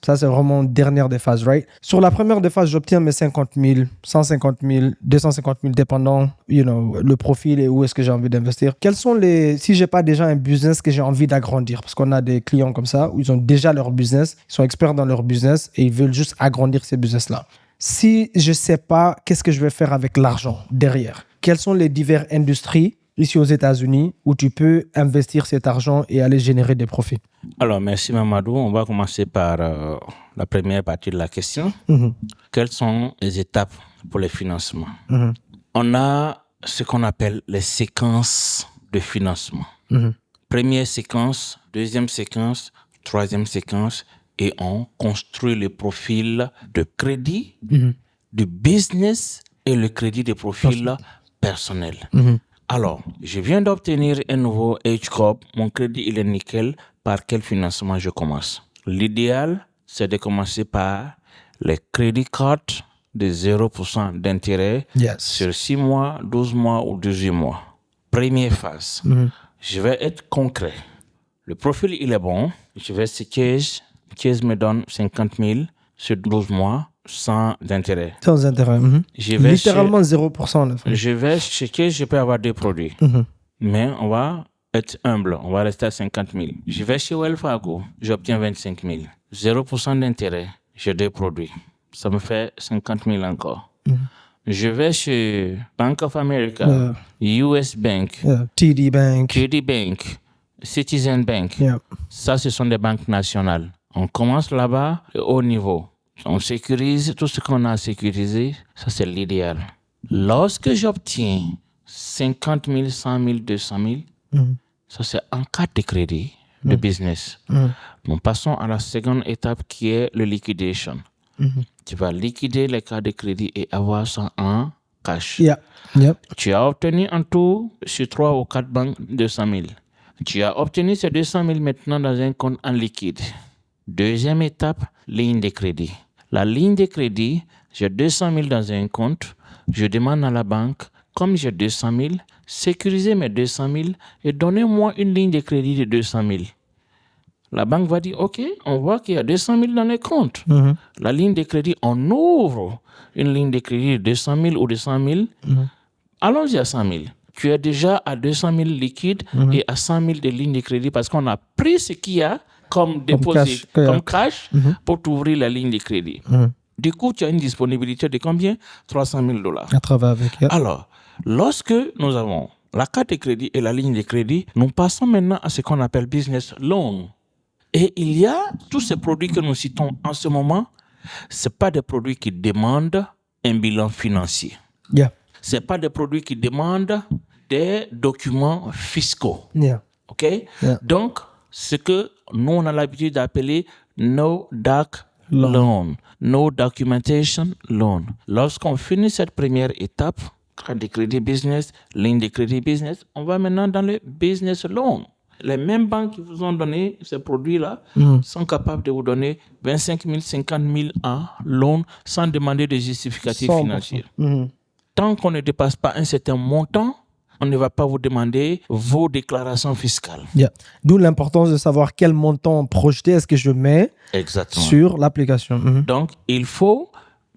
Ça, c'est vraiment la dernière des phases, right? Sur la première des phases, j'obtiens mes 50 000, 150 000, 250 000, dépendant, le profil et où est-ce que j'ai envie d'investir. Quels sont si j'ai pas déjà un business que j'ai envie d'agrandir? Parce qu'on a des clients comme ça où ils ont déjà leur business, ils sont experts dans leur business et ils veulent juste agrandir ces business-là. Si je sais pas qu'est-ce que je vais faire avec l'argent derrière, quelles sont les diverses industries ici aux États-Unis où tu peux investir cet argent et aller générer des profits? Alors, merci Mamadou. On va commencer par la première partie de la question. Quelles sont les étapes pour les financements? On a ce qu'on appelle les séquences de financement. Première séquence, deuxième séquence, troisième séquence, et on construit le profil de crédit, de business et le crédit de profil personnel. Alors, je viens d'obtenir un nouveau H-Corp. Mon crédit, il est nickel. Par quel financement je commence? L'idéal, c'est de commencer par les crédits cartes de 0% d'intérêt sur 6 mois, 12 mois ou 18 mois. première phase. Je vais être concret. Le profil, il est bon. Je vais chez Chase. Chase me donne 50 000 sur 12 mois sans intérêt. Sans intérêt. Je vais Littéralement 0%. Là. Je vais chez Chase, je peux avoir 2 produits. Mais on va être humble. On va rester à 50 000. Je vais chez Wells Fargo. J'obtiens 25 000. 0% d'intérêt. J'ai 2 produits. Ça me fait 50 000 encore. Je vais chez Bank of America, US Bank, TD Bank, Citizen Bank. Ça, ce sont des banques nationales. On commence là-bas, au niveau. On sécurise tout ce qu'on a sécurisé. Ça, c'est l'idéal. Lorsque j'obtiens 50 000, 100 000, 200 000, ça, c'est en cas de crédit de business. Nous passons à la seconde étape qui est le liquidation. Tu vas liquider les cartes de crédit et avoir ça en cash. Tu as obtenu en tout sur 3 ou 4 banques 200 000. Tu as obtenu ces 200 000 maintenant dans un compte en liquide. Deuxième étape, ligne de crédit. La ligne de crédit, j'ai 200 000 dans un compte. Je demande à la banque, comme j'ai 200 000, sécurisez mes 200 000 et donnez-moi une ligne de crédit de 200 000. La banque va dire, OK, on voit qu'il y a 200 000 dans les comptes. La ligne de crédit, on ouvre une ligne de crédit de 200 000 ou de 100 000. Allons-y à 100 000. Tu es déjà à 200 000 liquides et à 100 000 de ligne de crédit parce qu'on a pris ce qu'il y a comme déposé, comme cash pour t'ouvrir la ligne de crédit. Du coup, tu as une disponibilité de combien? 300 000 $. À travers avec. Alors, lorsque nous avons la carte de crédit et la ligne de crédit, nous passons maintenant à ce qu'on appelle business loan. Et il y a tous ces produits que nous citons en ce moment, ce pas des produits qui demandent un bilan financier. Ce pas des produits qui demandent des documents fiscaux. OK? Donc, ce que nous, on a l'habitude d'appeler no doc loan. No documentation loan. Lorsqu'on finit cette première étape, carte de crédit business, ligne de crédit business, on va maintenant dans le business loan. Les mêmes banques qui vous ont donné ces produits-là sont capables de vous donner 25 000, 50 000 en loan sans demander de justificatif financier. Tant qu'on ne dépasse pas un certain montant, on ne va pas vous demander vos déclarations fiscales. D'où l'importance de savoir quel montant projeté est-ce que je mets sur l'application. Donc, il faut,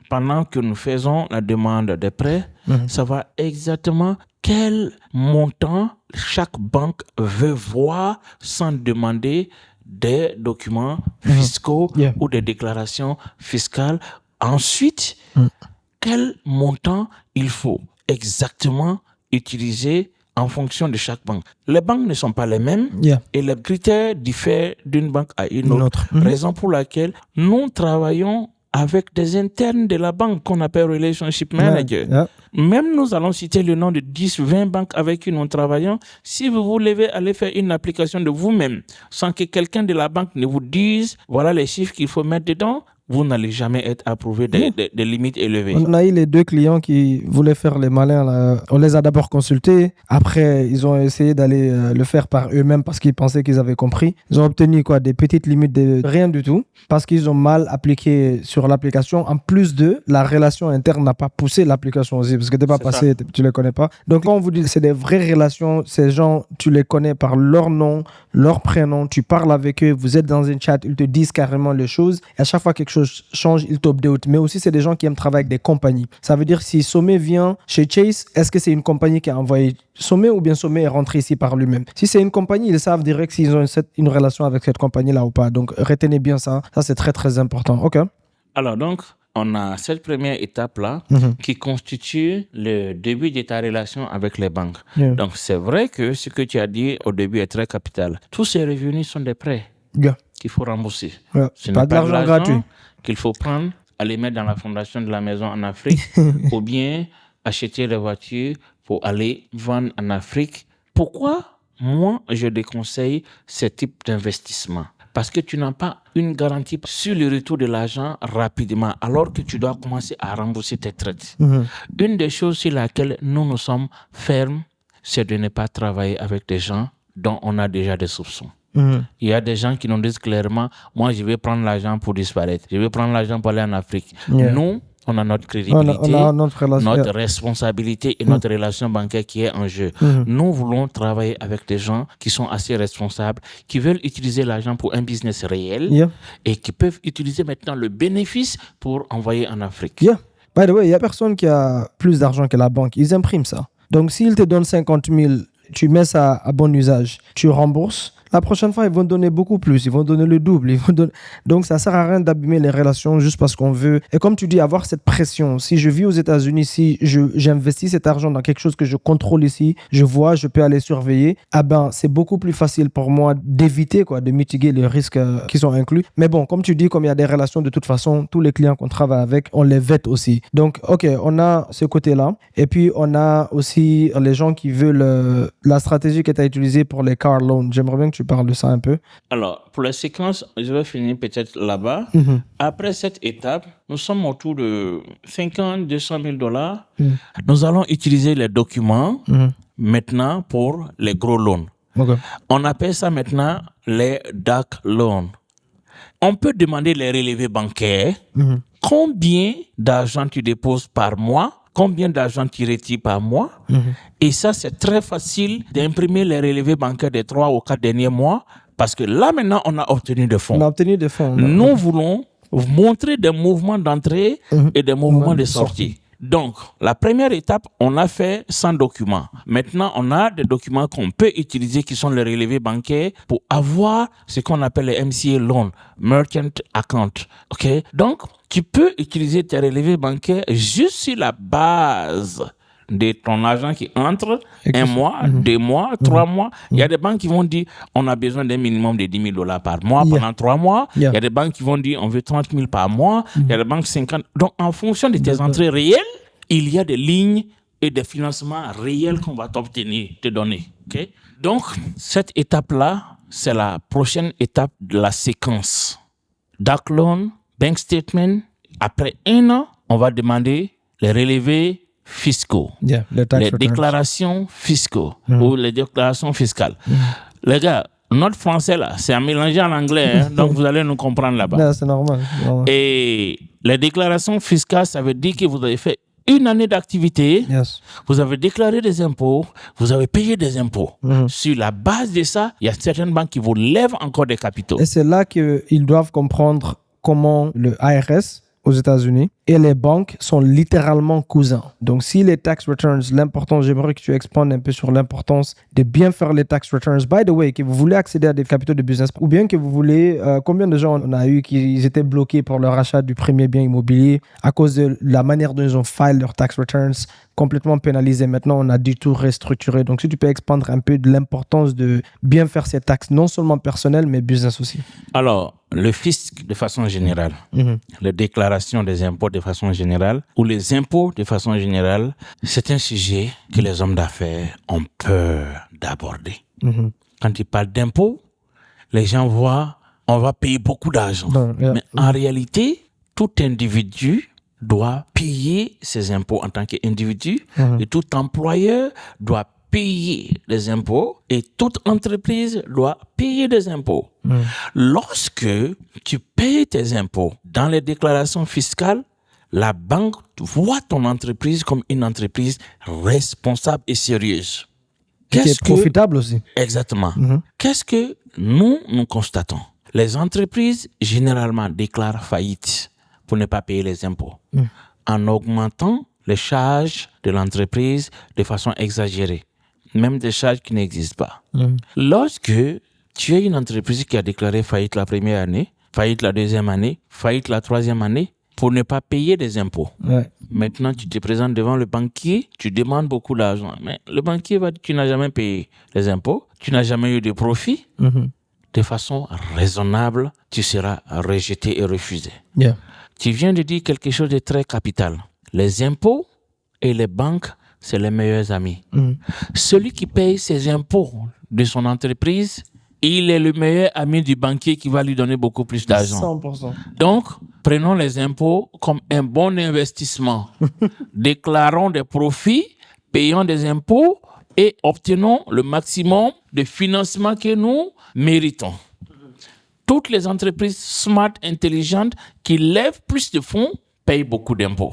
pendant que nous faisons la demande des prêts, savoir exactement quel montant chaque banque veut voir sans demander des documents fiscaux ou des déclarations fiscales. Ensuite, quel montant il faut exactement utiliser en fonction de chaque banque. Les banques ne sont pas les mêmes et les critères diffèrent d'une banque à une autre. Raison pour laquelle nous travaillons avec des internes de la banque qu'on appelle Relationship Manager. Même nous allons citer le nom de 10, 20 banques avec qui nous travaillons. Si vous voulez aller faire une application de vous-même sans que quelqu'un de la banque ne vous dise voilà les chiffres qu'il faut mettre dedans, vous n'allez jamais être approuvé des limites élevées. On a eu les 2 clients qui voulaient faire les malins. Là. On les a d'abord consultés. Après, ils ont essayé d'aller le faire par eux-mêmes parce qu'ils pensaient qu'ils avaient compris. Ils ont obtenu des petites limites de rien du tout parce qu'ils ont mal appliqué sur l'application. En plus de, la relation interne n'a pas poussé l'application aussi parce que tu n'es pas passé, tu ne les connais pas. Donc, quand on vous dit c'est des vraies relations, ces gens, tu les connais par leur nom, leur prénom, tu parles avec eux, vous êtes dans un chat, ils te disent carrément les choses. Et à chaque fois quelque chose change, il t'update. Mais aussi, c'est des gens qui aiment travailler avec des compagnies. Ça veut dire si Sommet vient chez Chase, est-ce que c'est une compagnie qui a envoyé Sommet ou bien Sommet est rentré ici par lui-même? Si c'est une compagnie, ils savent direct s'ils ont une relation avec cette compagnie-là ou pas. Donc, retenez bien ça. Ça, c'est très, très important. OK. Alors, donc, on a cette première étape-là qui constitue le début de ta relation avec les banques. Donc, c'est vrai que ce que tu as dit au début est très capital. Tous ces revenus sont des prêts qu'il faut rembourser. Ce Pas de l'argent gratuit qu'il faut prendre, aller mettre dans la fondation de la maison en Afrique ou bien acheter des voitures pour aller vendre en Afrique. Pourquoi moi, je déconseille ce type d'investissement? Parce que tu n'as pas une garantie sur le retour de l'argent rapidement, alors que tu dois commencer à rembourser tes traites. Une des choses sur laquelle nous sommes fermes, c'est de ne pas travailler avec des gens dont on a déjà des soupçons. Il y a des gens qui nous disent clairement, moi je vais prendre l'argent pour disparaître, je vais prendre l'argent pour aller en Afrique. Nous, on a notre crédibilité, on a notre relation. notre responsabilité et notre relation bancaire qui est en jeu. Nous voulons travailler avec des gens qui sont assez responsables, qui veulent utiliser l'argent pour un business réel et qui peuvent utiliser maintenant le bénéfice pour envoyer en Afrique. Yeah. By the way, il n'y a personne qui a plus d'argent que la banque. Ils impriment ça. Donc, s'ils te donnent 50 000, tu mets ça à bon usage, tu rembourses. La prochaine fois, ils vont donner beaucoup plus. Ils vont donner le double. Donc, ça ne sert à rien d'abîmer les relations juste parce qu'on veut. Et comme tu dis, avoir cette pression. Si je vis aux États-Unis, si j'investis cet argent dans quelque chose que je contrôle ici, je vois, je peux aller surveiller, c'est beaucoup plus facile pour moi d'éviter, de mitiguer les risques qui sont inclus. Mais bon, comme tu dis, comme il y a des relations, de toute façon, tous les clients qu'on travaille avec, on les vête aussi. Donc, OK, on a ce côté-là. Et puis, on a aussi les gens qui veulent la stratégie que tu as utilisée pour les car loans. J'aimerais bien que tu parles de ça un peu. Alors, pour la séquence, je vais finir peut-être là-bas. Après cette étape, nous sommes autour de 50 200 000 dollars. Nous allons utiliser les documents maintenant pour les gros loans. Okay. On appelle ça maintenant les DAC loans. On peut demander les relevés bancaires. Combien d'argent tu déposes par mois? Combien d'argent tu retires par mois? Et ça, c'est très facile d'imprimer les relevés bancaires des 3 ou 4 derniers mois parce que là, maintenant, on a obtenu des fonds. On a obtenu des fonds. Nous voulons montrer des mouvements d'entrée et des mouvements de sortie. Donc, la première étape, on a fait sans documents. Maintenant, on a des documents qu'on peut utiliser qui sont les relevés bancaires pour avoir ce qu'on appelle les MCA loans, Merchant Account. OK? Donc, tu peux utiliser tes relevés bancaires juste sur la base de ton argent qui entre 1 mois, 2 mois, 3 mois. Il y a des banques qui vont dire on a besoin d'un minimum de 10 000 dollars par mois pendant 3 mois. Il y a des banques qui vont dire on veut 30 000 par mois. Il y a des banques 50. Donc, en fonction de tes entrées réelles, il y a des lignes et des financements réels qu'on va te donner. Okay? Donc, cette étape-là, c'est la prochaine étape de la séquence. DAC loan, bank statement. Après 1 an, on va demander les relevés fiscaux, les déclarations fiscaux ou les déclarations fiscales. Les gars, notre français là, c'est à mélanger en anglais, donc vous allez nous comprendre là-bas. Non, c'est normal. Et les déclarations fiscales, ça veut dire que vous avez fait 1 année d'activité, vous avez déclaré des impôts, vous avez payé des impôts. Sur la base de ça, il y a certaines banques qui vous lèvent encore des capitaux. Et c'est là qu'ils doivent comprendre comment le IRS aux États-Unis et les banques sont littéralement cousins. Donc, si les tax returns, l'importance, j'aimerais que tu expandes un peu sur l'importance de bien faire les tax returns. By the way, que vous voulez accéder à des capitaux de business ou bien que vous voulez, combien de gens on a eu qui étaient bloqués pour leur achat du premier bien immobilier à cause de la manière dont ils ont filé leurs tax returns, complètement pénalisés. Maintenant, on a du tout restructuré. Donc, si tu peux expandre un peu de l'importance de bien faire ces taxes, non seulement personnelles, mais business aussi. Alors, le fisc de façon générale, les déclarations des impôts de façon générale ou les impôts de façon générale, c'est un sujet que les hommes d'affaires ont peur d'aborder. Quand ils parlent d'impôts, les gens voient, on va payer beaucoup d'argent. Mais en réalité, tout individu doit payer ses impôts en tant qu'individu et tout employeur doit payer des impôts et toute entreprise doit payer des impôts. Lorsque tu payes tes impôts dans les déclarations fiscales, la banque voit ton entreprise comme une entreprise responsable et sérieuse. Qui est profitable aussi. Exactement. Qu'est-ce que nous constatons? Les entreprises généralement déclarent faillite pour ne pas payer les impôts en augmentant les charges de l'entreprise de façon exagérée, même des charges qui n'existent pas. Lorsque tu es une entreprise qui a déclaré faillite la première année, faillite la deuxième année, faillite la troisième année, pour ne pas payer des impôts. Maintenant, tu te présentes devant le banquier, tu demandes beaucoup d'argent. Mais le banquier va dire, tu n'as jamais payé les impôts, tu n'as jamais eu de profit. De façon raisonnable, tu seras rejeté et refusé. Tu viens de dire quelque chose de très capital. Les impôts et les banques, c'est les meilleurs amis. Celui qui paye ses impôts de son entreprise, il est le meilleur ami du banquier qui va lui donner beaucoup plus d'argent. 100%. Donc, prenons les impôts comme un bon investissement. Déclarons des profits, payons des impôts et obtenons le maximum de financement que nous méritons. Toutes les entreprises smart, intelligentes, qui lèvent plus de fonds payent beaucoup d'impôts.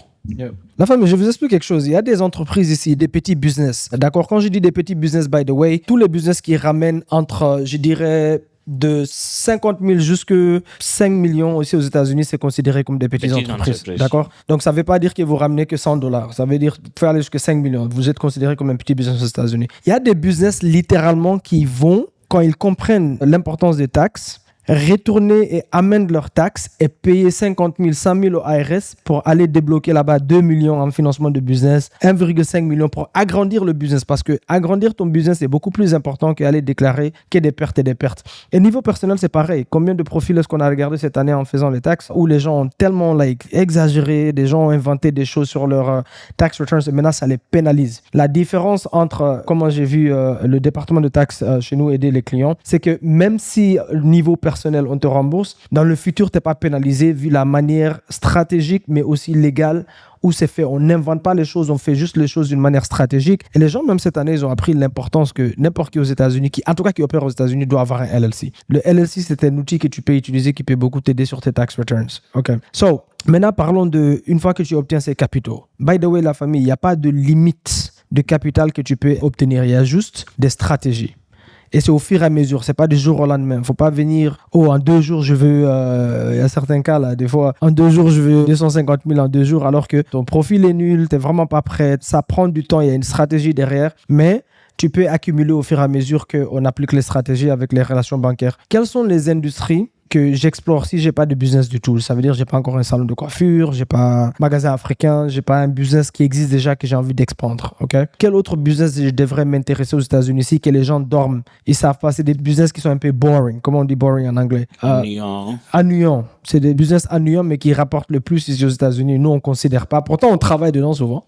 La famille, je vous explique quelque chose. Il y a des entreprises ici, des petits business. D'accord? Quand je dis des petits business, by the way, tous les business qui ramènent entre, je dirais, de 50 000 jusqu'à 5 millions aussi aux États-Unis, c'est considéré comme des petites entreprises. D'accord? Donc, ça ne veut pas dire que vous ramenez que $100. Ça veut dire que vous pouvez aller jusqu'à 5 millions. Vous êtes considéré comme un petit business aux États-Unis. Il y a des business littéralement qui vont, quand ils comprennent l'importance des taxes, retourner et amènent leurs taxes et payer 50 000, 100 000 au ARS pour aller débloquer là-bas 2 millions en financement de business, 1,5 million pour agrandir le business. Parce que agrandir ton business est beaucoup plus important qu'aller déclarer qu'il y a des pertes et des pertes. Et niveau personnel, c'est pareil. Combien de profils est-ce qu'on a regardé cette année en faisant les taxes où les gens ont tellement exagéré, des gens ont inventé des choses sur leurs tax returns et maintenant ça les pénalise. La différence entre comment j'ai vu le département de taxes chez nous aider les clients, c'est que même si niveau personnel, on te rembourse. Dans le futur, tu n'es pas pénalisé vu la manière stratégique, mais aussi légale où c'est fait. On n'invente pas les choses, on fait juste les choses d'une manière stratégique. Et les gens, même cette année, ils ont appris l'importance que n'importe qui aux États-Unis, en tout cas qui opère aux États-Unis, doit avoir un LLC. Le LLC, c'est un outil que tu peux utiliser qui peut beaucoup t'aider sur tes tax returns. OK. So, maintenant, parlons de une fois que tu obtiens ces capitaux. By the way, la famille, il n'y a pas de limite de capital que tu peux obtenir. Il y a juste des stratégies. Et c'est au fur et à mesure, c'est pas du jour au lendemain. Il ne faut pas venir, en 2 jours, je veux, il y a certains cas là, des fois, en 2 jours, je veux 250 000 en 2 jours, alors que ton profil est nul, tu n'es vraiment pas prêt, ça prend du temps, il y a une stratégie derrière, mais tu peux accumuler au fur et à mesure qu'on applique les stratégies avec les relations bancaires. Quelles sont les industries que j'explore si j'ai pas de business du tout? Ça veut dire j'ai pas encore un salon de coiffure, j'ai pas un magasin africain, j'ai pas un business qui existe déjà que j'ai envie d'expandre. Ok? Quel autre business je devrais m'intéresser aux États-Unis si que les gens dorment, ils savent pas, c'est des business qui sont un peu boring. Comment on dit boring en anglais? Ennuyant. C'est des business ennuyants mais qui rapportent le plus ici aux États-Unis. Nous on considère pas. Pourtant on travaille dedans souvent.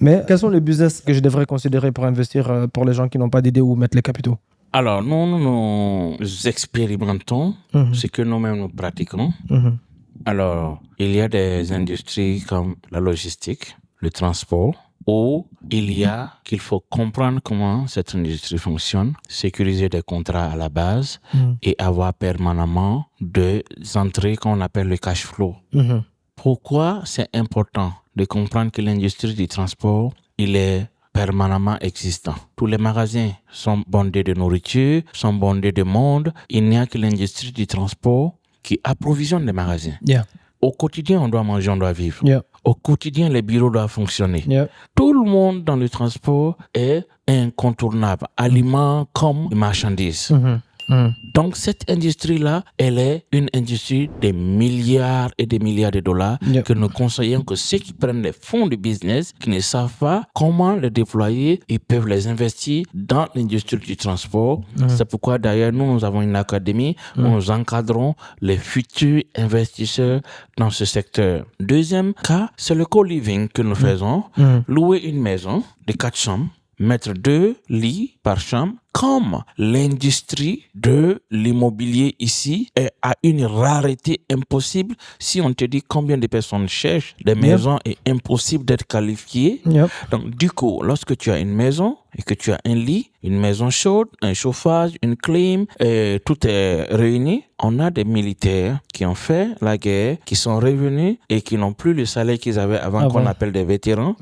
Mais quels sont les business que je devrais considérer pour investir pour les gens qui n'ont pas d'idée où mettre les capitaux? Alors, nous expérimentons ce que nous-mêmes nous pratiquons. Alors, il y a des industries comme la logistique, le transport, où qu'il faut comprendre comment cette industrie fonctionne, sécuriser des contrats à la base et avoir permanemment des entrées qu'on appelle le cash flow. Pourquoi c'est important de comprendre que l'industrie du transport, il est permanemment existant. Tous les magasins sont bondés de nourriture, sont bondés de monde. Il n'y a que l'industrie du transport qui approvisionne les magasins. Au quotidien, on doit manger, on doit vivre. Au quotidien, les bureaux doivent fonctionner. Tout le monde dans le transport est incontournable, aliments comme marchandises. Donc, cette industrie-là, elle est une industrie des milliards et des milliards de dollars que nous conseillons que ceux qui prennent les fonds de business, qui ne savent pas comment les déployer, ils peuvent les investir dans l'industrie du transport. C'est pourquoi, d'ailleurs, nous avons une académie où nous encadrons les futurs investisseurs dans ce secteur. Deuxième cas, c'est le co-living que nous faisons. Louer une maison de 4 chambres, mettre 2 lits par chambre. Comme l'industrie de l'immobilier ici est à une rareté impossible, si on te dit combien de personnes cherchent des maisons, est impossible d'être qualifié. Donc, du coup, lorsque tu as une maison et que tu as un lit, une maison chaude, un chauffage, une clim, et tout est réuni, on a des militaires qui ont fait la guerre, qui sont revenus et qui n'ont plus le salaire qu'ils avaient avant, qu'on appelle des vétérans,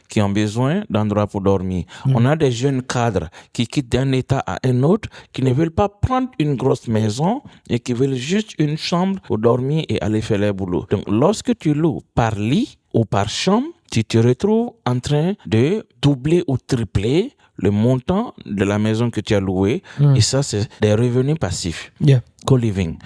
qui ont besoin d'endroits pour dormir. On a des jeunes cadres qui quittent d'un état à un autre, qui ne veulent pas prendre une grosse maison et qui veulent juste une chambre pour dormir et aller faire leur boulot. Donc, lorsque tu loues par lit ou par chambre, tu te retrouves en train de doubler ou tripler le montant de la maison que tu as louée. Et ça, c'est des revenus passifs. Co-living.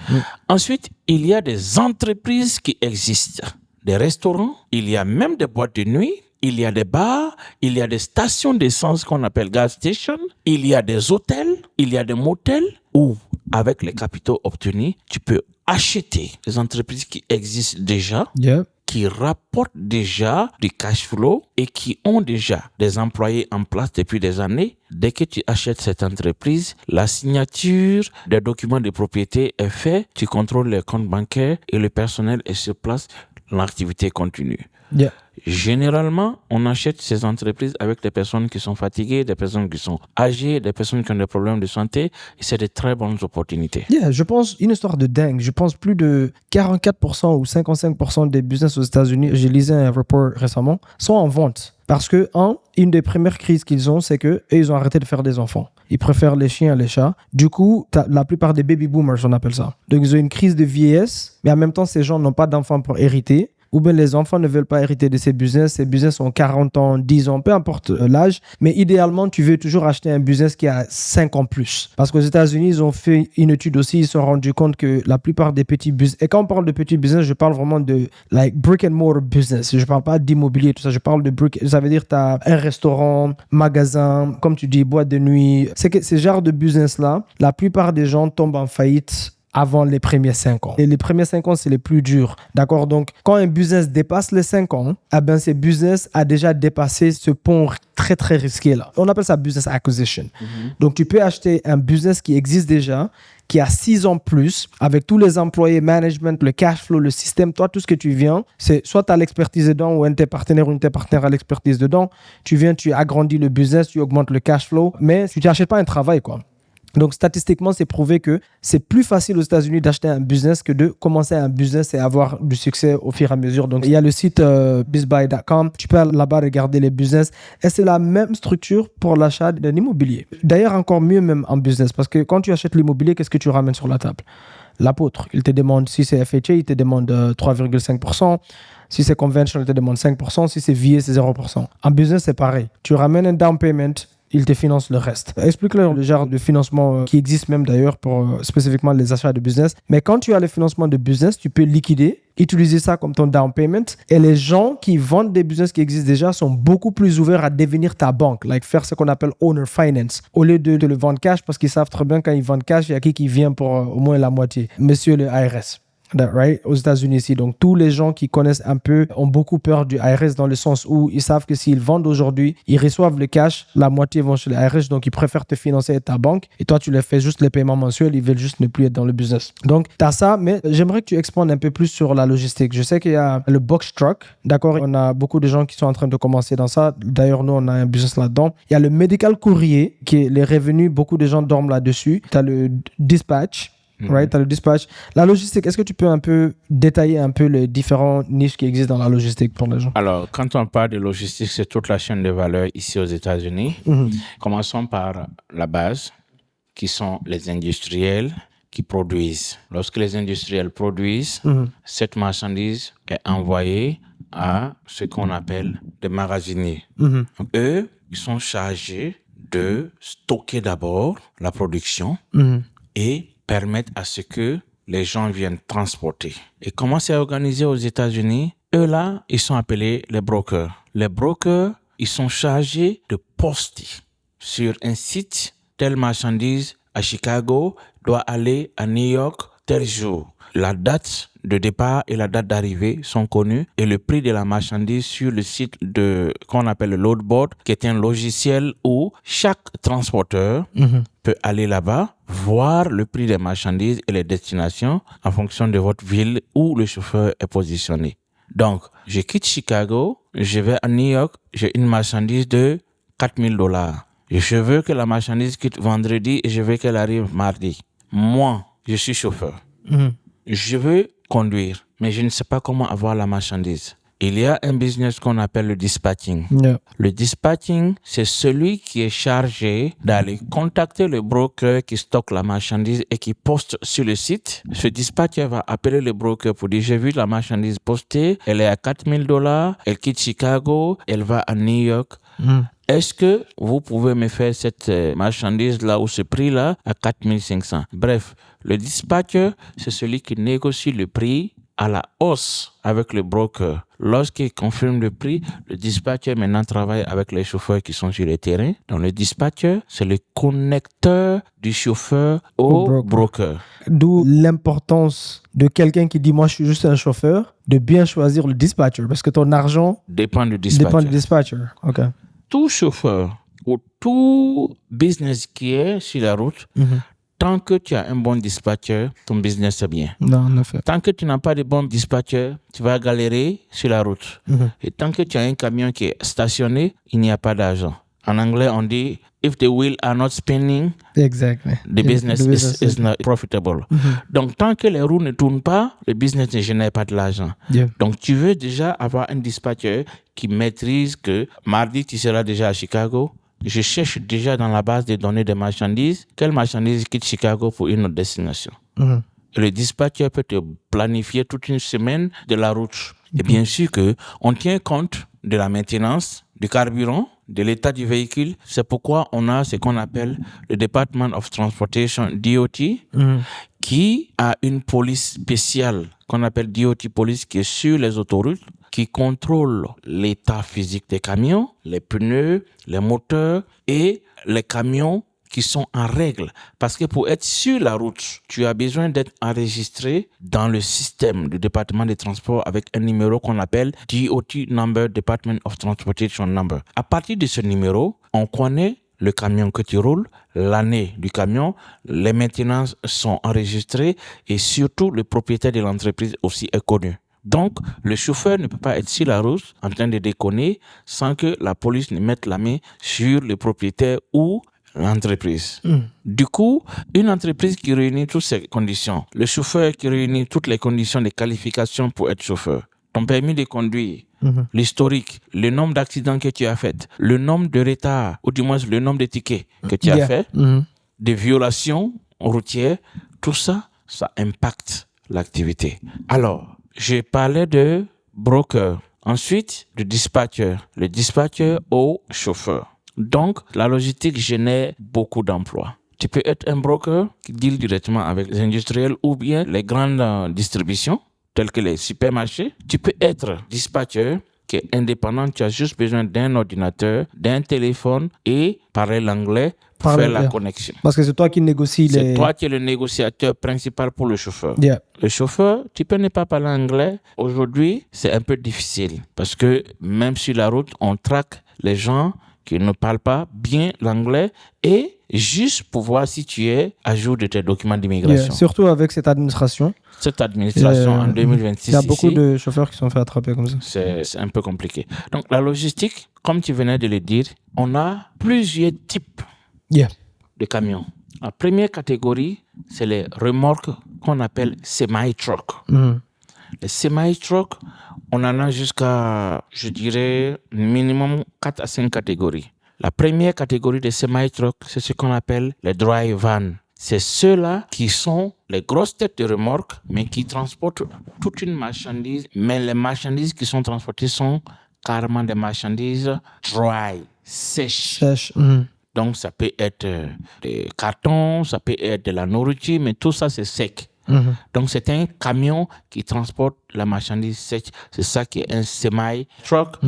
Ensuite, il y a des entreprises qui existent. Des restaurants, il y a même des boîtes de nuit. Il y a des bars, il y a des stations d'essence qu'on appelle gas station, il y a des hôtels, il y a des motels où, avec les capitaux obtenus, tu peux acheter des entreprises qui existent déjà, qui rapportent déjà du cash flow et qui ont déjà des employés en place depuis des années. Dès que tu achètes cette entreprise, la signature des documents de propriété est faite, tu contrôles les comptes bancaires et le personnel est sur place, l'activité continue. généralement, on achète ces entreprises avec des personnes qui sont fatiguées, des personnes qui sont âgées, des personnes qui ont des problèmes de santé. Et c'est de très bonnes opportunités. Yeah, je pense une histoire de dingue. Je pense plus de 44% ou 55% des business aux États-Unis, j'ai lisé un rapport récemment, sont en vente. Parce que, une des premières crises qu'ils ont, c'est que ils ont arrêté de faire des enfants. Ils préfèrent les chiens et les chats. Du coup, la plupart des baby boomers, on appelle ça. Donc, ils ont une crise de vieillesse, mais en même temps, ces gens n'ont pas d'enfants pour hériter. Ou bien les enfants ne veulent pas hériter de ces business ont 40 ans, 10 ans, peu importe l'âge. Mais idéalement, tu veux toujours acheter un business qui a 5 ans plus. Parce qu'aux États-Unis, ils ont fait une étude aussi, ils se sont rendus compte que la plupart des petits business, et quand on parle de petits business, je parle vraiment de brick and mortar business. Je parle pas d'immobilier, tout ça. Je parle de brick, ça veut dire que tu as un restaurant, magasin, comme tu dis, boîte de nuit. C'est que ces genres de business-là, la plupart des gens tombent en faillite avant les premiers 5 ans. Et les premiers 5 ans, c'est les plus durs. D'accord? Donc, quand un business dépasse les 5 ans, ce business a déjà dépassé ce pont très, très risqué là. On appelle ça business acquisition. Donc, tu peux acheter un business qui existe déjà, qui a 6 ans plus, avec tous les employés, management, le cash flow, le système, toi, tout ce que tu viens, c'est soit tu as l'expertise dedans ou un de tes partenaires a l'expertise dedans. Tu viens, tu agrandis le business, tu augmentes le cash flow, mais tu n'achètes pas un travail, quoi. Donc, statistiquement, c'est prouvé que c'est plus facile aux États-Unis d'acheter un business que de commencer un business et avoir du succès au fur et à mesure. Donc, il y a le site bizbuy.com. Tu peux là-bas regarder les business. Et c'est la même structure pour l'achat d'un immobilier. D'ailleurs, encore mieux même en business. Parce que quand tu achètes l'immobilier, qu'est-ce que tu ramènes sur la table? L'apôtre. Il te demande, si c'est FHA, il te demande 3,5%. Si c'est conventional, il te demande 5%. Si c'est VA, c'est 0%. En business, c'est pareil. Tu ramènes un down payment, il te finance le reste. Explique-leur le genre de financement qui existe même d'ailleurs pour spécifiquement les achats de business. Mais quand tu as le financement de business, tu peux liquider, utiliser ça comme ton down payment. Et les gens qui vendent des business qui existent déjà sont beaucoup plus ouverts à devenir ta banque, faire ce qu'on appelle owner finance, au lieu de le vendre cash, parce qu'ils savent très bien quand ils vendent cash, il y a qui vient pour au moins la moitié. Monsieur le IRS. Right? Aux États-Unis ici. Donc, tous les gens qui connaissent un peu ont beaucoup peur du IRS dans le sens où ils savent que s'ils vendent aujourd'hui, ils reçoivent le cash, la moitié vont chez l'IRS, donc ils préfèrent te financer avec ta banque et toi, tu leur fais juste les paiements mensuels, ils veulent juste ne plus être dans le business. Donc, tu as ça, mais j'aimerais que tu expandes un peu plus sur la logistique. Je sais qu'il y a le box truck, d'accord? On a beaucoup de gens qui sont en train de commencer dans ça. D'ailleurs, nous, on a un business là-dedans. Il y a le medical courrier, qui est les revenus, beaucoup de gens dorment là-dessus. Tu as le dispatch. Right, tu as le dispatch. La logistique, est-ce que tu peux un peu détailler un peu les différents niches qui existent dans la logistique pour les gens? Alors, quand on parle de logistique, c'est toute la chaîne de valeur ici aux États-Unis. Commençons par la base, qui sont les industriels qui produisent. Lorsque les industriels produisent, cette marchandise est envoyée à ce qu'on appelle des magasiniers. Eux, ils sont chargés de stocker d'abord la production et permettre à ce que les gens viennent transporter. Et comment c'est organisé aux États-Unis? Eux là, ils sont appelés les brokers. Les brokers, ils sont chargés de poster sur un site telle marchandise à Chicago doit aller à New York tel jour. La date de départ et la date d'arrivée sont connues et le prix de la marchandise sur le site qu'on appelle le load board, qui est un logiciel où chaque transporteur peut aller là-bas, voir le prix des marchandises et les destinations en fonction de votre ville où le chauffeur est positionné. Donc, je quitte Chicago, je vais à New York, j'ai une marchandise de $4,000. Je veux que la marchandise quitte vendredi et je veux qu'elle arrive mardi. Moi, je suis chauffeur. Je veux conduire, mais je ne sais pas comment avoir la marchandise. Il y a un business qu'on appelle le dispatching. Le dispatching, c'est celui qui est chargé d'aller contacter le broker qui stocke la marchandise et qui poste sur le site. Ce dispatcher va appeler le broker pour dire « J'ai vu la marchandise postée, elle est à $4,000, elle quitte Chicago, elle va à New York. Est-ce que vous pouvez me faire cette marchandise-là ou ce prix-là à 4,500? » Bref, le dispatcher, c'est celui qui négocie le prix à la hausse avec le broker. Lorsqu'il confirme le prix, le dispatcher maintenant travaille avec les chauffeurs qui sont sur le terrain. Donc le dispatcher, c'est le connecteur du chauffeur au broker. D'où l'importance de quelqu'un qui dit « Moi, je suis juste un chauffeur », de bien choisir le dispatcher parce que ton argent dépend du dispatcher. Okay. Tout chauffeur ou tout business qui est sur la route tant que tu as un bon dispatcher, ton business est bien. Non, en effet. Tant que tu n'as pas de bon dispatcher, tu vas galérer sur la route. Et tant que tu as un camion qui est stationné, il n'y a pas d'argent. En anglais, on dit « if the wheels are not spinning, Exactly. the business is not profitable ». Donc, tant que les roues ne tournent pas, le business ne génère pas de l'argent. Yeah. Donc, tu veux déjà avoir un dispatcher qui maîtrise que mardi, tu seras déjà à Chicago. Je cherche déjà dans la base de données des marchandises, quelles marchandises quittent Chicago pour une autre destination. Le dispatcher peut te planifier toute une semaine de la route. Et bien sûr qu'on tient compte de la maintenance, du carburant, de l'état du véhicule. C'est pourquoi on a ce qu'on appelle le Department of Transportation, DOT, qui a une police spéciale qu'on appelle DOT Police qui est sur les autoroutes, qui contrôle l'état physique des camions, les pneus, les moteurs et les camions qui sont en règle. Parce que pour être sur la route, tu as besoin d'être enregistré dans le système du département des transports avec un numéro qu'on appelle DOT Number, Department of Transportation Number. À partir de ce numéro, on connaît le camion que tu roules, l'année du camion, les maintenances sont enregistrées et surtout le propriétaire de l'entreprise aussi est connu. Donc, le chauffeur ne peut pas être sur la route en train de déconner sans que la police ne mette la main sur le propriétaire ou l'entreprise. Du coup, une entreprise qui réunit toutes ces conditions, le chauffeur qui réunit toutes les conditions de qualification pour être chauffeur, ton permis de conduire, l'historique, le nombre d'accidents que tu as fait, le nombre de retards, ou du moins le nombre de tickets que tu as fait, des violations routières, tout ça, ça impacte l'activité. Alors, je parlais de broker, ensuite de dispatcher, le dispatcher au chauffeur. Donc, la logistique génère beaucoup d'emplois. Tu peux être un broker qui deal directement avec les industriels ou bien les grandes distributions, telles que les supermarchés. Tu peux être dispatcher qui est indépendant. Tu as juste besoin d'un ordinateur, d'un téléphone et parler l'anglais pour faire la connexion. Parce que c'est toi qui négocies C'est toi qui es le négociateur principal pour le chauffeur. Yeah. Le chauffeur, tu peux ne pas parler anglais. Aujourd'hui, c'est un peu difficile parce que même sur la route, on traque les gens qui ne parlent pas bien l'anglais et juste pour voir si tu es à jour de tes documents d'immigration. Surtout avec cette administration. Cette administration en 2026. Il y a beaucoup de chauffeurs qui sont fait attraper comme ça. C'est un peu compliqué. Donc la logistique, comme tu venais de le dire, on a plusieurs types de camions. La première catégorie, c'est les remorques qu'on appelle semi-truck. Les semi-truck, on en a jusqu'à, je dirais, minimum 4 à 5 catégories. La première catégorie de semi-truck, c'est ce qu'on appelle les dry vans. C'est ceux-là qui sont les grosses têtes de remorque, mais qui transportent toute une marchandise. Mais les marchandises qui sont transportées sont carrément des marchandises dry, sèches. Donc, ça peut être des cartons, ça peut être de la nourriture, mais tout ça, c'est sec. Donc, c'est un camion qui transporte la marchandise sèche. C'est ça qui est un semi-truck.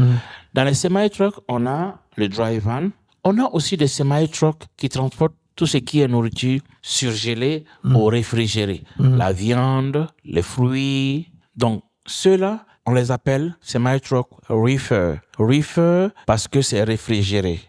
Dans les semi-trucks, on a le dry van. On a aussi des semi-trucks qui transportent tout ce qui est nourriture surgelée ou réfrigérée. La viande, les fruits. Donc, ceux-là, on les appelle semi-truck reefer. Reefer parce que c'est réfrigéré.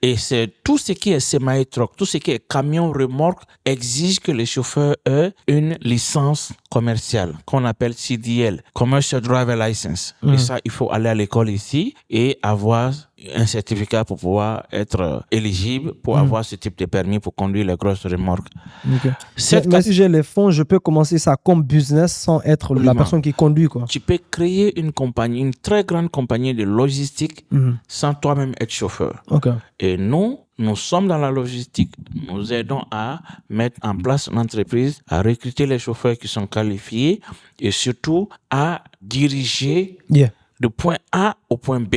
Et c'est tout ce qui est semi-truck, tout ce qui est camion remorque exige que les chauffeurs aient une licence commerciale qu'on appelle CDL, Commercial Driver License. Et ça, il faut aller à l'école ici et avoir un certificat pour pouvoir être éligible pour avoir ce type de permis pour conduire les grosses remorques. Mais si j'ai les fonds, je peux commencer ça comme business sans être la personne qui conduit, quoi. Tu peux créer une compagnie, une très grande compagnie de logistique sans toi-même être chauffeur. Et nous sommes dans la logistique. Nous aidons à mettre en place une entreprise, à recruter les chauffeurs qui sont qualifiés et surtout à diriger de point A au point B.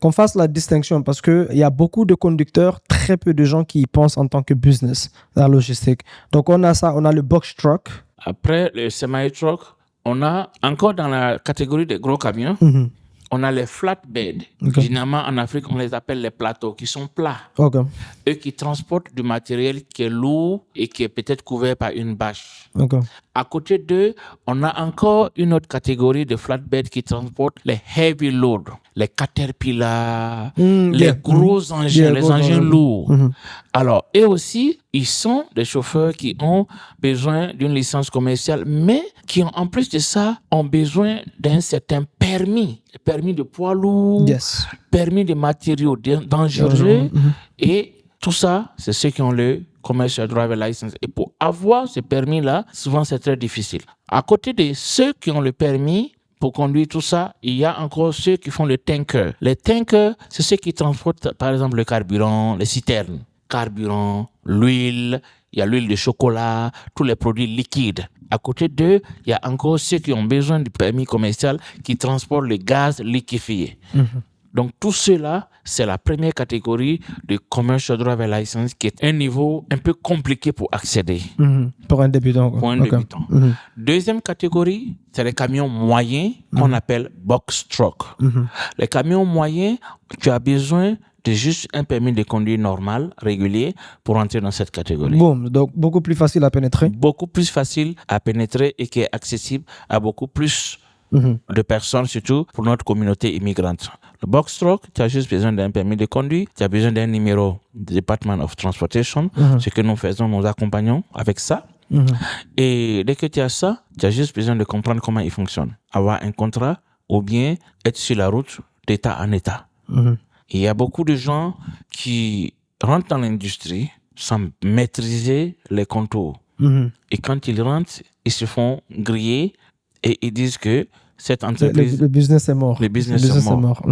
Qu'on fasse la distinction parce qu'il y a beaucoup de conducteurs, très peu de gens qui y pensent en tant que business, la logistique. Donc on a ça, on a le box truck. Après le semi-truck, on a encore dans la catégorie des gros camions, on a les flatbed. Généralement, en Afrique, on les appelle les plateaux, qui sont plats. Eux qui transportent du matériel qui est lourd et qui est peut-être couvert par une bâche. À côté d'eux, on a encore une autre catégorie de flatbed qui transportent les heavy load. les Caterpillar, Mm, les yeah. gros engins, Yeah, les gros engins engins. lourds. Mhm. Alors, eux aussi, ils sont des chauffeurs qui ont besoin d'une licence commerciale, mais qui, en plus de ça, ont besoin d'un certain permis de poids lourd, Yes. permis de matériaux dangereux, Dangereux, et tout ça, c'est ceux qui ont le Commercial Driver License. Et pour avoir ce permis-là, souvent, c'est très difficile. À côté de ceux qui ont le permis pour conduire tout ça, il y a encore ceux qui font le tanker. Les tankers, c'est ceux qui transportent, par exemple, le carburant, les citernes. Carburant, l'huile, il y a l'huile de chocolat, tous les produits liquides. À côté d'eux, il y a encore ceux qui ont besoin du permis commercial qui transportent le gaz liquéfié. Donc, tout cela, c'est la première catégorie de Commercial Driver License qui est un niveau un peu compliqué pour accéder. Mhm. Pour un débutant. Quoi. Pour un Ok. débutant. Mhm. Deuxième catégorie, c'est les camions moyens qu'on appelle box truck. Les camions moyens, tu as besoin de juste un permis de conduire normal, régulier, pour entrer dans cette catégorie. Boom. Donc, beaucoup plus facile à pénétrer. Beaucoup plus facile à pénétrer et qui est accessible à beaucoup plus de personnes, surtout pour notre communauté immigrante. Le box truck, tu as juste besoin d'un permis de conduire, tu as besoin d'un numéro du Department of Transportation. Ce que nous faisons, nous accompagnons avec ça. Et dès que tu as ça, tu as juste besoin de comprendre comment il fonctionne. Avoir un contrat ou bien être sur la route d'état en état. Il y a beaucoup de gens qui rentrent dans l'industrie sans maîtriser les contours. Et quand ils rentrent, ils se font griller et ils disent que cette entreprise... Le business est mort. Le business est mort.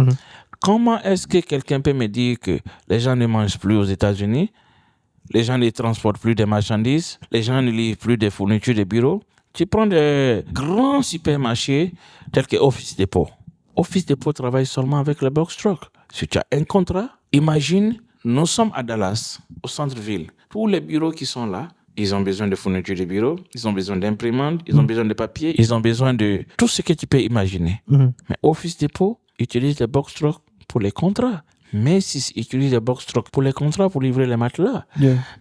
Comment est-ce que quelqu'un peut me dire que les gens ne mangent plus aux États-Unis, les gens ne transportent plus des marchandises, les gens ne livrent plus des fournitures de bureaux? Tu prends des grands supermarchés tels que Office Depot. Office Depot travaille seulement avec le box truck. Si tu as un contrat, imagine, nous sommes à Dallas, au centre-ville. Tous les bureaux qui sont là, ils ont besoin de fournitures de bureau, ils ont besoin d'imprimantes, ils ont besoin de papier, ils ont besoin de tout ce que tu peux imaginer. Mais Office Depot utilise les box truck pour les contrats. Macy's utilise les box truck pour les contrats, pour livrer les matelas.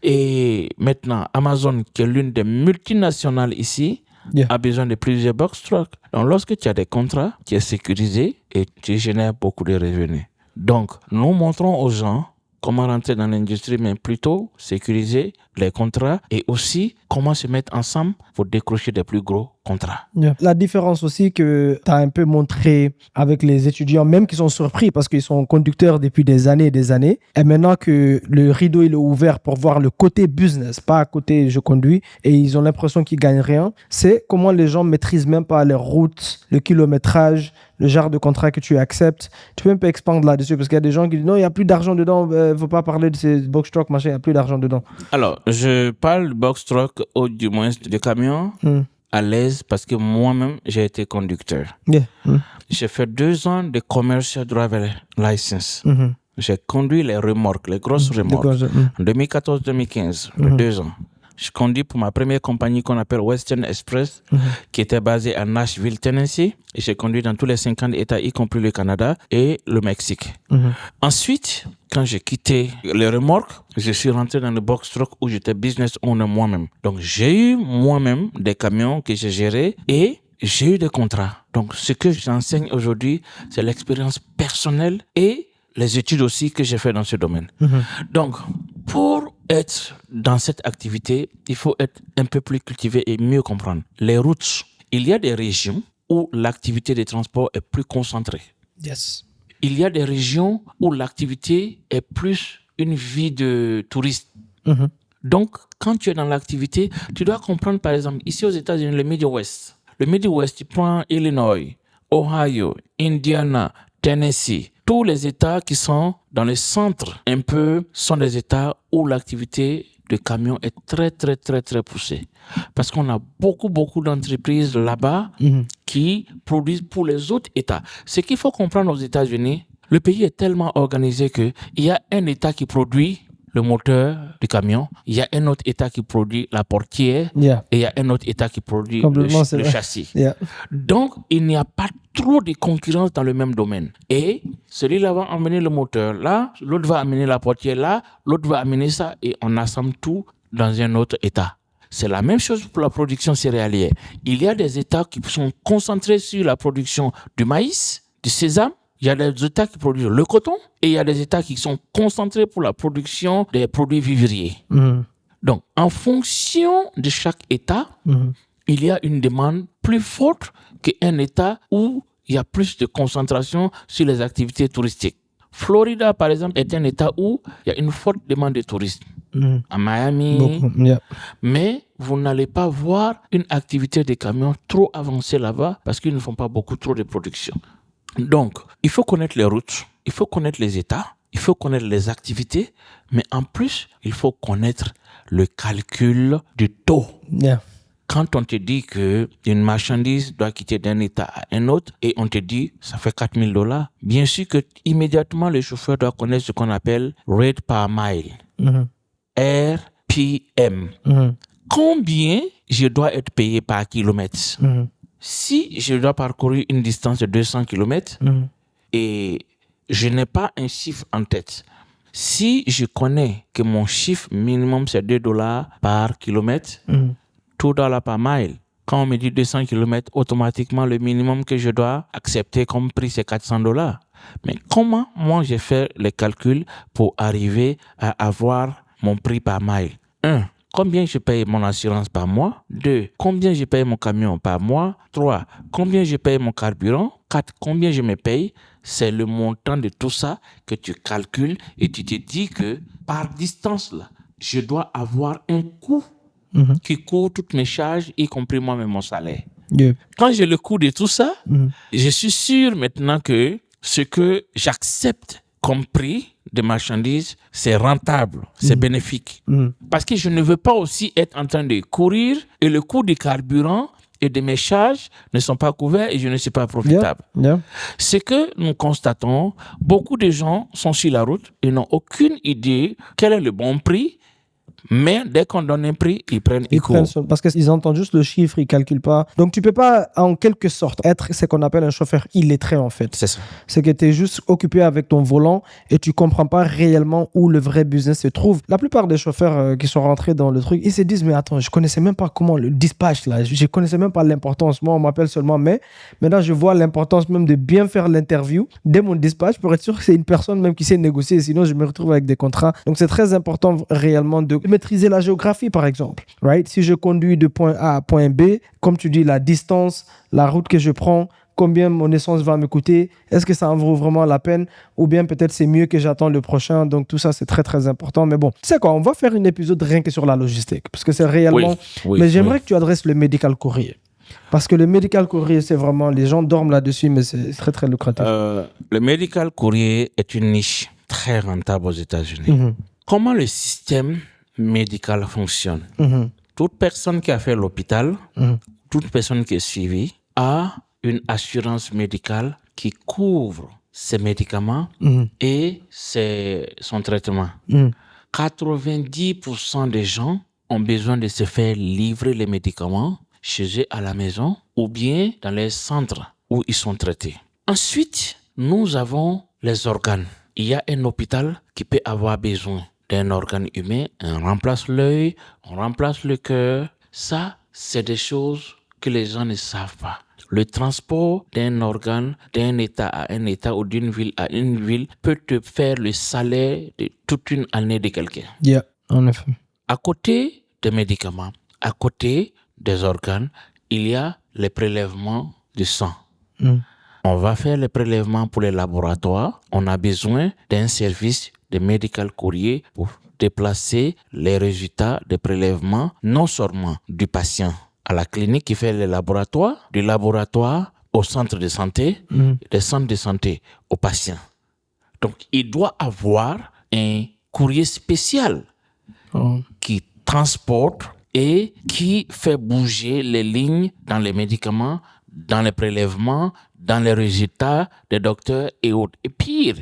Et maintenant, Amazon, qui est l'une des multinationales ici, a besoin de plusieurs box trucks. Donc, lorsque tu as des contrats, tu es sécurisé et tu génères beaucoup de revenus. Donc, nous montrons aux gens comment rentrer dans l'industrie, mais plutôt sécuriser les contrats et aussi comment se mettre ensemble pour décrocher des plus gros contrats. La différence aussi que tu as un peu montré avec les étudiants, même qui sont surpris parce qu'ils sont conducteurs depuis des années et des années, et maintenant que le rideau il est ouvert pour voir le côté business, pas à côté je conduis, et ils ont l'impression qu'ils gagnent rien, c'est comment les gens maîtrisent même pas les routes, le kilométrage, le genre de contrat que tu acceptes. Tu peux un peu expandre là-dessus parce qu'il y a des gens qui disent non, il n'y a plus d'argent dedans, faut pas parler de ces box truck, machin, il n'y a plus d'argent dedans. Alors, je parle de box truck ou du moins de camion à l'aise parce que moi-même, j'ai été conducteur. J'ai fait 2 ans de Commercial Driver License. J'ai conduit les remorques, les grosses remorques. En 2014-2015, 2 ans. Je conduis pour ma première compagnie qu'on appelle Western Express, qui était basée à Nashville, Tennessee. Et j'ai conduit dans tous les 50 États, y compris le Canada et le Mexique. Ensuite, quand j'ai quitté les remorques, je suis rentré dans le box truck où j'étais business owner moi-même. Donc, j'ai eu moi-même des camions que j'ai gérés et j'ai eu des contrats. Donc, ce que j'enseigne aujourd'hui, c'est l'expérience personnelle et les études aussi que j'ai fait dans ce domaine. Donc, pour être dans cette activité, il faut être un peu plus cultivé et mieux comprendre les routes. Il y a des régions où l'activité de transport est plus concentrée. Il y a des régions où l'activité est plus une vie de touriste. Donc, quand tu es dans l'activité, tu dois comprendre, par exemple, ici aux États-Unis, le Midwest. Le Midwest, tu prends Illinois, Ohio, Indiana, Tennessee. Tous les États qui sont dans le centre, un peu, sont des États où l'activité de camion est très, très, très, très poussée. Parce qu'on a beaucoup, beaucoup d'entreprises là-bas qui produisent pour les autres États. Ce qu'il faut comprendre aux États-Unis, le pays est tellement organisé qu'il y a un État qui produit le moteur du camion, il y a un autre État qui produit la portière et il y a un autre État qui produit le châssis. Donc, il n'y a pas trop de concurrence dans le même domaine. Et celui-là va amener le moteur là, l'autre va amener la portière là, l'autre va amener ça et on assemble tout dans un autre État. C'est la même chose pour la production céréalière. Il y a des États qui sont concentrés sur la production du maïs, du sésame. Il y a des États qui produisent le coton et il y a des États qui sont concentrés pour la production des produits vivriers. Donc, en fonction de chaque État, il y a une demande plus forte qu'un État où il y a plus de concentration sur les activités touristiques. Florida, par exemple, est un État où il y a une forte demande de tourisme. À Miami. Mais vous n'allez pas voir une activité de camions trop avancée là-bas parce qu'ils ne font pas trop de production. Donc, il faut connaître les routes, il faut connaître les États, il faut connaître les activités, mais en plus, il faut connaître le calcul du taux. Quand on te dit qu'une marchandise doit quitter d'un État à un autre et on te dit ça fait $4,000, bien sûr que immédiatement le chauffeur doit connaître ce qu'on appelle rate per mile, RPM. Combien je dois être payé par kilomètre? Si je dois parcourir une distance de 200 km et je n'ai pas un chiffre en tête, si je connais que mon chiffre minimum c'est $2 par kilomètre, $2 par mile, quand on me dit 200 km, automatiquement le minimum que je dois accepter comme prix c'est $400. Mais comment moi j'ai fait les calculs pour arriver à avoir mon prix par mile? 1. Combien je paye mon assurance par mois? 2. Combien je paye mon camion par mois? 3. Combien je paye mon carburant? 4. Combien je me paye? C'est le montant de tout ça que tu calcules et tu te dis que par distance, là, je dois avoir un coût qui couvre toutes mes charges, y compris moi-même mon salaire. Quand j'ai le coût de tout ça, je suis sûr maintenant que ce que j'accepte comme prix de marchandises, c'est rentable, c'est bénéfique. Parce que je ne veux pas aussi être en train de courir et le coût du carburant et de mes charges ne sont pas couverts et je ne suis pas profitable. Ce que nous constatons, beaucoup de gens sont sur la route et n'ont aucune idée quel est le bon prix. Mais dès qu'on donne un prix, ils prennent parce qu'ils entendent juste le chiffre, ils ne calculent pas. Donc, tu ne peux pas, en quelque sorte, être ce qu'on appelle un chauffeur illettré, en fait. C'est ça. C'est que tu es juste occupé avec ton volant et tu ne comprends pas réellement où le vrai business se trouve. La plupart des chauffeurs qui sont rentrés dans le truc, ils se disent, mais attends, je ne connaissais même pas comment le dispatch, là. Je ne connaissais même pas l'importance. Moi, on m'appelle seulement mais. Maintenant, je vois l'importance même de bien faire l'interview dès mon dispatch pour être sûr que c'est une personne même qui sait négocier. Sinon, je me retrouve avec des contrats. Donc, c'est très important réellement de maîtriser la géographie, par exemple. Right? Si je conduis de point A à point B, comme tu dis, la distance, la route que je prends, combien mon essence va me coûter, est-ce que ça en vaut vraiment la peine ou bien peut-être c'est mieux que j'attends le prochain. Donc tout ça, c'est très, très important. Mais bon, tu sais quoi, on va faire un épisode rien que sur la logistique parce que c'est réellement... mais j'aimerais que tu adresses le medical courier. Parce que le medical courier, c'est vraiment... Les gens dorment là-dessus, mais c'est très, très lucratif. Le medical courier est une niche très rentable aux États-Unis. Comment le système médical fonctionne? Toute personne qui a fait l'hôpital, toute personne qui est suivie, a une assurance médicale qui couvre ses médicaments et son traitement. 90% des gens ont besoin de se faire livrer les médicaments chez eux à la maison ou bien dans les centres où ils sont traités. Ensuite, nous avons les organes. Il y a un hôpital qui peut avoir besoin d'un organe humain, on remplace l'œil, on remplace le cœur. Ça, c'est des choses que les gens ne savent pas. Le transport d'un organe d'un État à un État ou d'une ville à une ville peut te faire le salaire de toute une année de quelqu'un. En effet. À côté des médicaments, à côté des organes, il y a les prélèvements de sang. On va faire les prélèvements pour les laboratoires. On a besoin d'un service de medical courier pour déplacer les résultats des prélèvements, non seulement du patient à la clinique qui fait les laboratoires, du laboratoire au centre de santé, des centres de santé au patient. Donc, il doit avoir un courrier spécial qui transporte et qui fait bouger les lignes dans les médicaments, dans les prélèvements, dans les résultats des docteurs et autres. Et pire,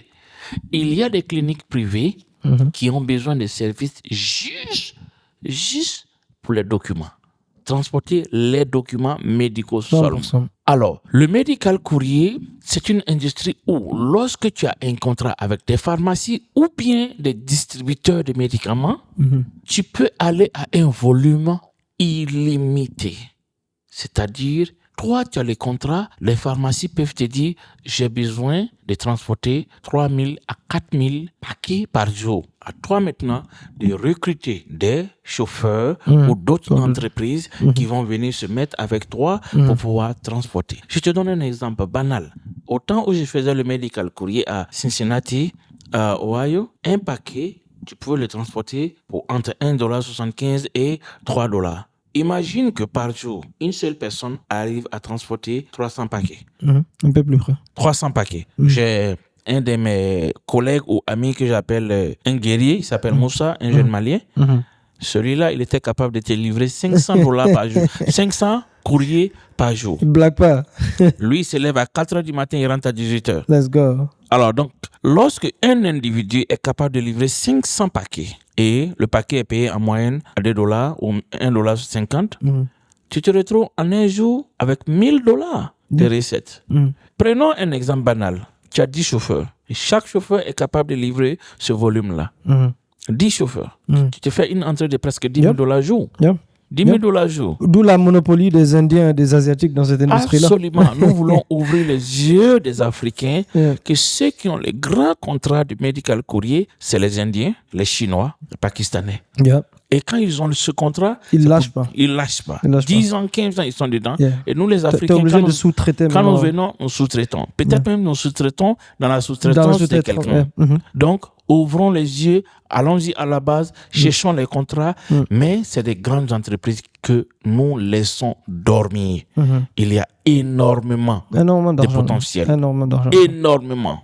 il y a des cliniques privées qui ont besoin de services juste pour les documents. Transporter les documents médicaux seulement. Alors, le medical courier, c'est une industrie où lorsque tu as un contrat avec des pharmacies ou bien des distributeurs de médicaments, tu peux aller à un volume illimité. C'est-à-dire, Toi, tu as les contrats, les pharmacies peuvent te dire, j'ai besoin de transporter 3 000 à 4 000 paquets par jour. À toi maintenant de recruter des chauffeurs ou d'autres entreprises qui vont venir se mettre avec toi pour pouvoir transporter. Je te donne un exemple banal. Au temps où je faisais le medical courrier à Cincinnati, Ohio, un paquet, tu pouvais le transporter pour entre $1,75 et $3. Imagine que par jour, une seule personne arrive à transporter 300 paquets. Un peu plus près. 300 paquets. J'ai un de mes collègues ou amis que j'appelle un guerrier, il s'appelle Moussa, un jeune malien. Celui-là, il était capable de te livrer $500 par jour. 500 courriers par jour. Il blague pas. Lui, il se lève à 4h du matin, il rentre à 18h. Let's go. Alors donc, lorsque un individu est capable de livrer 500 paquets et le paquet est payé en moyenne à $2 ou $1,50, tu te retrouves en un jour avec $1,000 de recettes. Prenons un exemple banal. Tu as 10 chauffeurs et chaque chauffeur est capable de livrer ce volume-là. 10 chauffeurs. Tu te fais une entrée de presque $10,000 jour. 10 000 jours. D'où la monopolie des Indiens et des Asiatiques dans cette industrie-là. Absolument. Nous voulons ouvrir les yeux des Africains que ceux qui ont les grands contrats de medical courrier, c'est les Indiens, les Chinois, les Pakistanais. Et quand ils ont ce contrat, ils ne lâchent pas. Ils lâchent pas. 10 ans, 15 ans, ils sont dedans. Et nous, les Africains, t'es obligé de sous-traiter quand nous venons, nous sous-traitons. Peut-être même nous sous-traitons dans la sous-traitance de quelqu'un. Donc, ouvrons les yeux, allons-y à la base, cherchons les contrats, mais c'est des grandes entreprises que nous laissons dormir. Il y a énormément de potentiel. Énormément.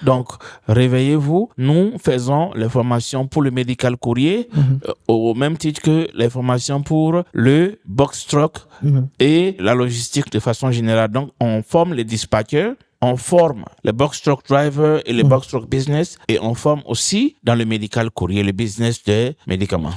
Donc, réveillez-vous. Nous faisons les formations pour le medical courrier au même titre que les formations pour le box truck et la logistique de façon générale. Donc, on forme les dispatchers, on forme les box truck drivers et les box truck business et on forme aussi dans le medical courrier, le business des médicaments.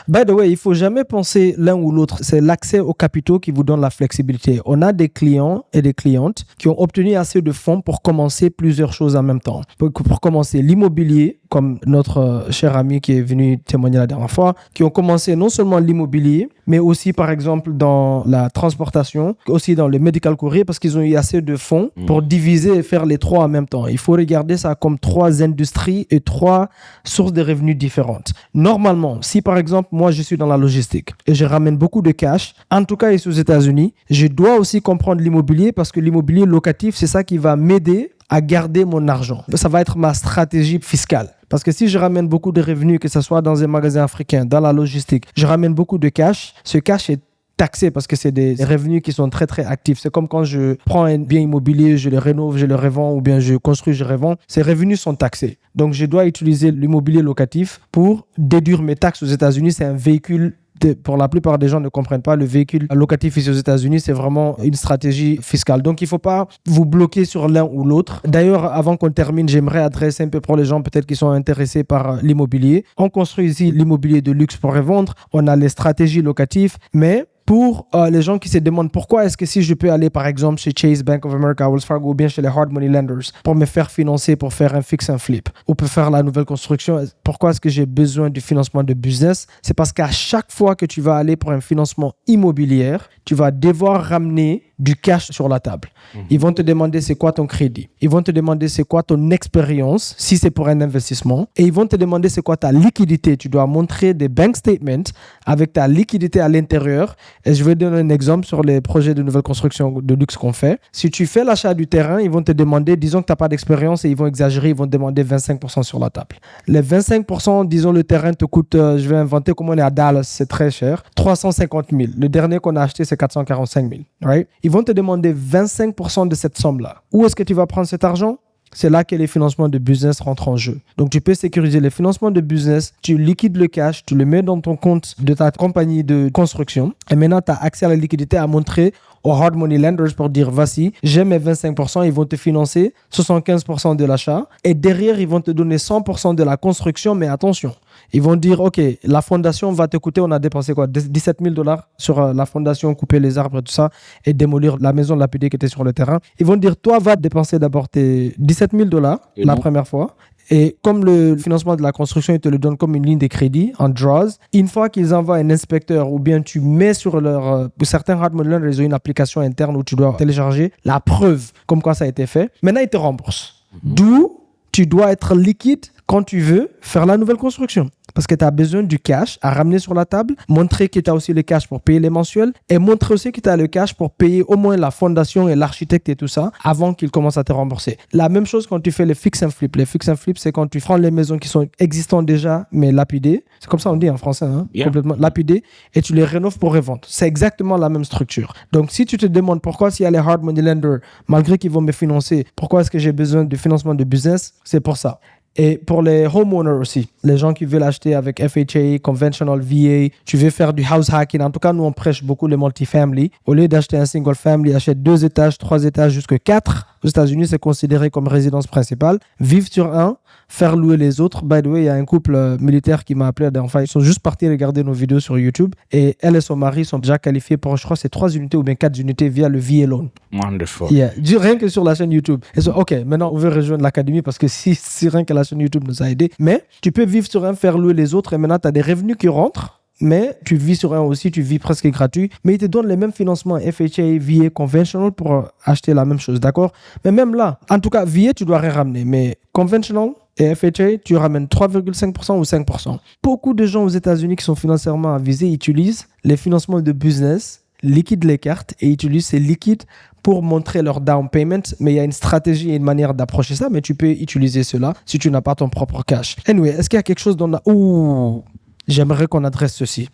By the way, il faut jamais penser l'un ou l'autre. C'est l'accès aux capitaux qui vous donne la flexibilité. On a des clients et des clientes qui ont obtenu assez de fonds pour commencer plusieurs choses en même temps. Pour commencer l'immobilier, comme notre cher ami qui est venu témoigner la dernière fois, qui ont commencé non seulement l'immobilier, mais aussi par exemple dans la transportation, aussi dans le medical courrier, parce qu'ils ont eu assez de fonds pour diviser et faire les trois en même temps. Il faut regarder ça comme 3 industries et 3 sources de revenus différentes. Normalement, si par exemple, moi je suis dans la logistique et je ramène beaucoup de cash, en tout cas ici aux États-Unis, je dois aussi comprendre l'immobilier parce que l'immobilier locatif, c'est ça qui va m'aider à garder mon argent. Ça va être ma stratégie fiscale. Parce que si je ramène beaucoup de revenus, que ce soit dans un magasin africain, dans la logistique, je ramène beaucoup de cash, ce cash est taxé parce que c'est des revenus qui sont très très actifs. C'est comme quand je prends un bien immobilier, je le rénove, je le revends ou bien je construis, je revends. Ces revenus sont taxés. Donc je dois utiliser l'immobilier locatif pour déduire mes taxes aux États-Unis. C'est un véhicule pour la plupart des gens ne comprennent pas, le véhicule locatif ici aux États-Unis, c'est vraiment une stratégie fiscale. Donc, il ne faut pas vous bloquer sur l'un ou l'autre. D'ailleurs, avant qu'on termine, j'aimerais adresser un peu pour les gens peut-être qui sont intéressés par l'immobilier. On construit ici l'immobilier de luxe pour revendre. On a les stratégies locatives, mais pour les gens qui se demandent pourquoi est-ce que si je peux aller par exemple chez Chase, Bank of America, Wells Fargo ou bien chez les hard money lenders pour me faire financer pour faire un fix and flip ou pour faire la nouvelle construction, pourquoi est-ce que j'ai besoin du financement de business? C'est parce qu'à chaque fois que tu vas aller pour un financement immobilier, tu vas devoir ramener du cash sur la table. Ils vont te demander c'est quoi ton crédit. Ils vont te demander c'est quoi ton expérience si c'est pour un investissement. Et ils vont te demander c'est quoi ta liquidité. Tu dois montrer des bank statements avec ta liquidité à l'intérieur. Et je vais donner un exemple sur les projets de nouvelle construction de luxe qu'on fait. Si tu fais l'achat du terrain, ils vont te demander, disons que tu n'as pas d'expérience et ils vont exagérer, ils vont te demander 25% sur la table. Les 25%, disons le terrain te coûte, je vais inventer comme on est à Dallas, c'est très cher, 350 000. Le dernier qu'on a acheté, c'est 445 000. Right? Ils vont te demander 25% de cette somme-là. Où est-ce que tu vas prendre cet argent? C'est là que les financements de business rentrent en jeu. Donc, tu peux sécuriser les financements de business, tu liquides le cash, tu le mets dans ton compte de ta compagnie de construction et maintenant, tu as accès à la liquidité à montrer aux hard money lenders pour dire, voici, j'ai mes 25%, ils vont te financer 75% de l'achat et derrière, ils vont te donner 100% de la construction, mais attention, ils vont dire, OK, la fondation va te coûter, on a dépensé quoi, $17 000 sur la fondation, couper les arbres et tout ça et démolir la maison lapidée qui était sur le terrain. Ils vont dire, toi, va dépenser d'abord tes $17 000 la première fois Et comme le financement de la construction, ils te le donnent comme une ligne de crédit en draws. Une fois qu'ils envoient un inspecteur ou bien tu mets sur leur... certains hard money lenders, ils ont une application interne où tu dois télécharger la preuve comme quoi ça a été fait. Maintenant, ils te remboursent. D'où tu dois être liquide quand tu veux faire la nouvelle construction. Parce que tu as besoin du cash à ramener sur la table, montrer que tu as aussi le cash pour payer les mensuels et montrer aussi que tu as le cash pour payer au moins la fondation et l'architecte et tout ça avant qu'ils commencent à te rembourser. La même chose quand tu fais les fix and flip. Les fix and flip, c'est quand tu prends les maisons qui sont existantes déjà, mais lapidées. C'est comme ça on dit en français, hein? Yeah. Complètement lapidées, et tu les rénoves pour revendre. C'est exactement la même structure. Donc si tu te demandes pourquoi s'il y a les hard money lenders, malgré qu'ils vont me financer, pourquoi est-ce que j'ai besoin de financement de business, c'est pour ça. Et pour les homeowners aussi, les gens qui veulent acheter avec FHA, conventional VA, tu veux faire du house hacking. En tout cas, nous, on prêche beaucoup les multifamily. Au lieu d'acheter un single family, achète 2 étages, 3 étages, jusqu'à 4. Aux États-Unis, c'est considéré comme résidence principale. Vivre sur un, faire louer les autres. By the way, il y a un couple militaire qui m'a appelé. Enfin, ils sont juste partis regarder nos vidéos sur YouTube. Et elle et son mari sont déjà qualifiés pour, je crois, c'est 3 unités ou bien 4 unités via le VA loan. Wonderful. Yeah. Rien que sur la chaîne YouTube. Ils sont, OK, maintenant, on veut rejoindre l'académie parce que si rien que la chaîne YouTube nous a aidés. Mais tu peux vivre sur un, faire louer les autres et maintenant, tu as des revenus qui rentrent. Mais tu vis sur un aussi, tu vis presque gratuit. Mais ils te donnent les mêmes financements FHA, VA, conventional pour acheter la même chose, d'accord? Mais même là, en tout cas, VA, tu dois rien ramener. Mais conventional et FHA, tu ramènes 3,5% ou 5%. Beaucoup de gens aux États-Unis qui sont financièrement avisés utilisent les financements de business, liquident les cartes et utilisent ces liquides pour montrer leur down payment. Mais il y a une stratégie et une manière d'approcher ça. Mais tu peux utiliser cela si tu n'as pas ton propre cash. Anyway, est-ce qu'il y a quelque chose dans la... Ouh, j'aimerais qu'on adresse ceci.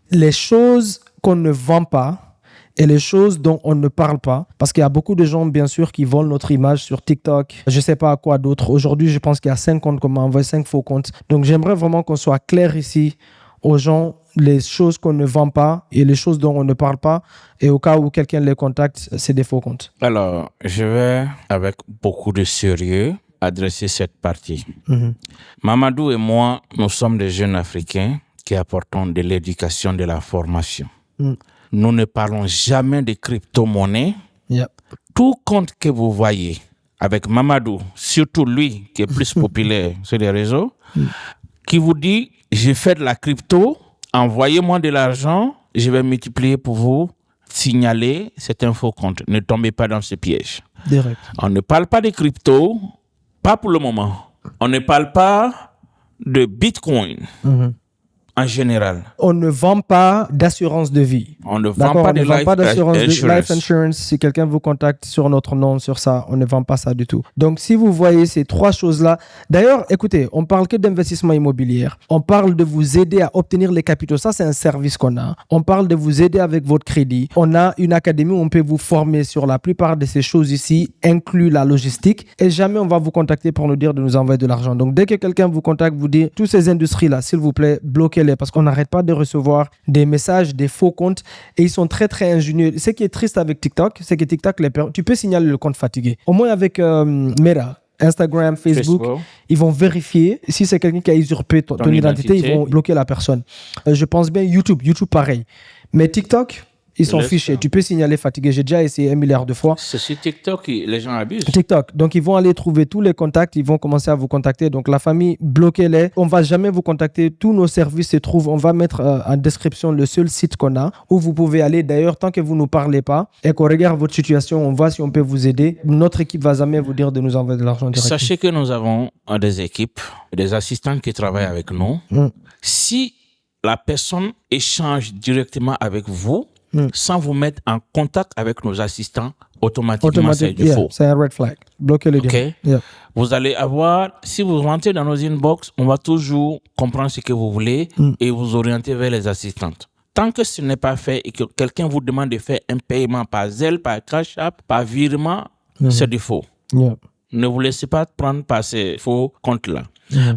Les choses qu'on ne vend pas et les choses dont on ne parle pas. Parce qu'il y a beaucoup de gens, bien sûr, qui volent notre image sur TikTok. Je ne sais pas à quoi d'autre. Aujourd'hui, je pense qu'il y a 5 comptes qu'on m'a envoyé, 5 faux comptes. Donc, j'aimerais vraiment qu'on soit clair ici aux gens, les choses qu'on ne vend pas et les choses dont on ne parle pas. Et au cas où quelqu'un les contacte, c'est des faux comptes. Alors, je vais, avec beaucoup de sérieux, adresser cette partie. Mamadou et moi, nous sommes des jeunes Africains qui apportons de l'éducation, de la formation. Nous ne parlons jamais de crypto-monnaie. Yep. Tout compte que vous voyez avec Mamadou, surtout lui qui est plus populaire sur les réseaux, qui vous dit « je fais de la crypto, envoyez-moi de l'argent, je vais multiplier pour vous, signaler, c'est un faux compte. Ne tombez pas dans ce piège. » Direct. On ne parle pas de crypto, pas pour le moment. On ne parle pas de Bitcoin en général. On ne vend pas d'assurance de vie. On ne vend D'accord, pas on de ne vend pas d'assurance life life insurance. Si quelqu'un vous contacte sur notre nom, sur ça, on ne vend pas ça du tout. Donc, si vous voyez ces 3 choses-là, d'ailleurs, écoutez, on parle que d'investissement immobilier. On parle de vous aider à obtenir les capitaux. Ça, c'est un service qu'on a. On parle de vous aider avec votre crédit. On a une académie où on peut vous former sur la plupart de ces choses ici, inclus la logistique. Et jamais on va vous contacter pour nous dire de nous envoyer de l'argent. Donc, dès que quelqu'un vous contacte, vous dit, toutes ces industries-là, s'il vous plaît, bloquez-les parce qu'on n'arrête pas de recevoir des messages, des faux comptes et ils sont très très ingénieux. Ce qui est triste avec TikTok, c'est que TikTok, tu peux signaler le compte fatigué. Au moins avec Meta, Instagram, Facebook, ils vont vérifier si c'est quelqu'un qui a usurpé ton identité, ils vont bloquer la personne. Je pense bien YouTube pareil. Mais TikTok, ils sont fichés. Tu peux signaler fatigué. J'ai déjà essayé 1 milliard de fois. C'est sur TikTok que les gens abusent. TikTok. Donc, ils vont aller trouver tous les contacts. Ils vont commencer à vous contacter. Donc, la famille, bloquez-les. On ne va jamais vous contacter. Tous nos services se trouvent. On va mettre en description le seul site qu'on a où vous pouvez aller. D'ailleurs, tant que vous ne nous parlez pas et qu'on regarde votre situation, on voit si on peut vous aider. Notre équipe va jamais vous dire de nous envoyer de l'argent directement. Sachez que nous avons des équipes, des assistants qui travaillent avec nous. Si la personne échange directement avec vous, sans vous mettre en contact avec nos assistants, automatiquement c'est du faux. C'est un red flag. Bloquez-le direct. Okay. Vous allez avoir, si vous rentrez dans nos inbox, on va toujours comprendre ce que vous voulez et vous orienter vers les assistantes. Tant que ce n'est pas fait et que quelqu'un vous demande de faire un paiement par Zelle, par Cash App, par virement, c'est du faux. Ne vous laissez pas prendre par ces faux comptes-là.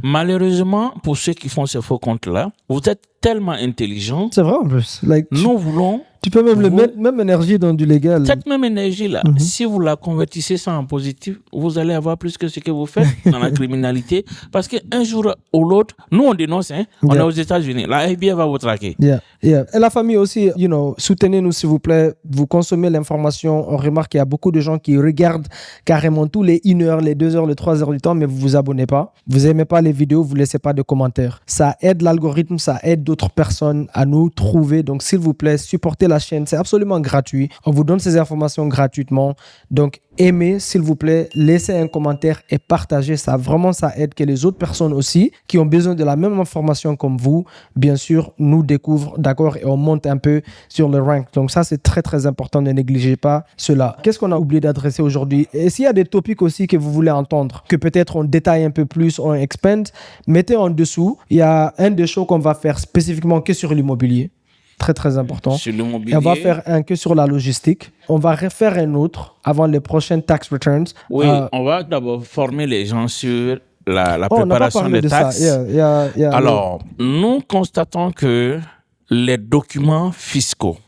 Malheureusement, pour ceux qui font ces faux comptes-là, vous êtes tellement intelligent. C'est vrai en plus. Like, Nous voulons tu peux même le vous- mettre, même énergie dans du légal. cette même énergie-là. Si vous la convertissez ça en positif, vous allez avoir plus que ce que vous faites dans la criminalité. Parce qu'un jour ou l'autre, nous on dénonce, hein, on Yeah. est aux États-Unis. La FBI va vous traquer. Yeah, yeah. Et la famille aussi, soutenez-nous s'il vous plaît. Vous consommez l'information. On remarque qu'il y a beaucoup de gens qui regardent carrément tous les 1 heure, les 2 heures, les 3 heures du temps, mais vous vous abonnez pas. Vous aimez pas les vidéos, vous laissez pas de commentaires. Ça aide l'algorithme, ça aide d'autres personnes à nous trouver. Donc, s'il vous plaît, supportez la chaîne. C'est absolument gratuit. On vous donne ces informations gratuitement. Donc, aimez, s'il vous plaît, laissez un commentaire et partagez ça. Vraiment, ça aide que les autres personnes aussi qui ont besoin de la même information comme vous, bien sûr, nous découvrent, d'accord, et on monte un peu sur le rank. Donc ça, c'est très, très important. Ne négligez pas cela. Qu'est-ce qu'on a oublié d'adresser aujourd'hui? Et s'il y a des topics aussi que vous voulez entendre, que peut-être on détaille un peu plus, on expand, mettez en dessous. Il y a un des shows qu'on va faire spécifiquement que sur l'immobilier. Très, très important. Sur l'immobilier. Et on va faire un que sur la logistique. On va refaire un autre avant les prochaines tax returns. Oui, on va d'abord former les gens sur la on n'a pas préparation parlé des de ça. taxes. Yeah. Alors, nous constatons que les documents fiscaux,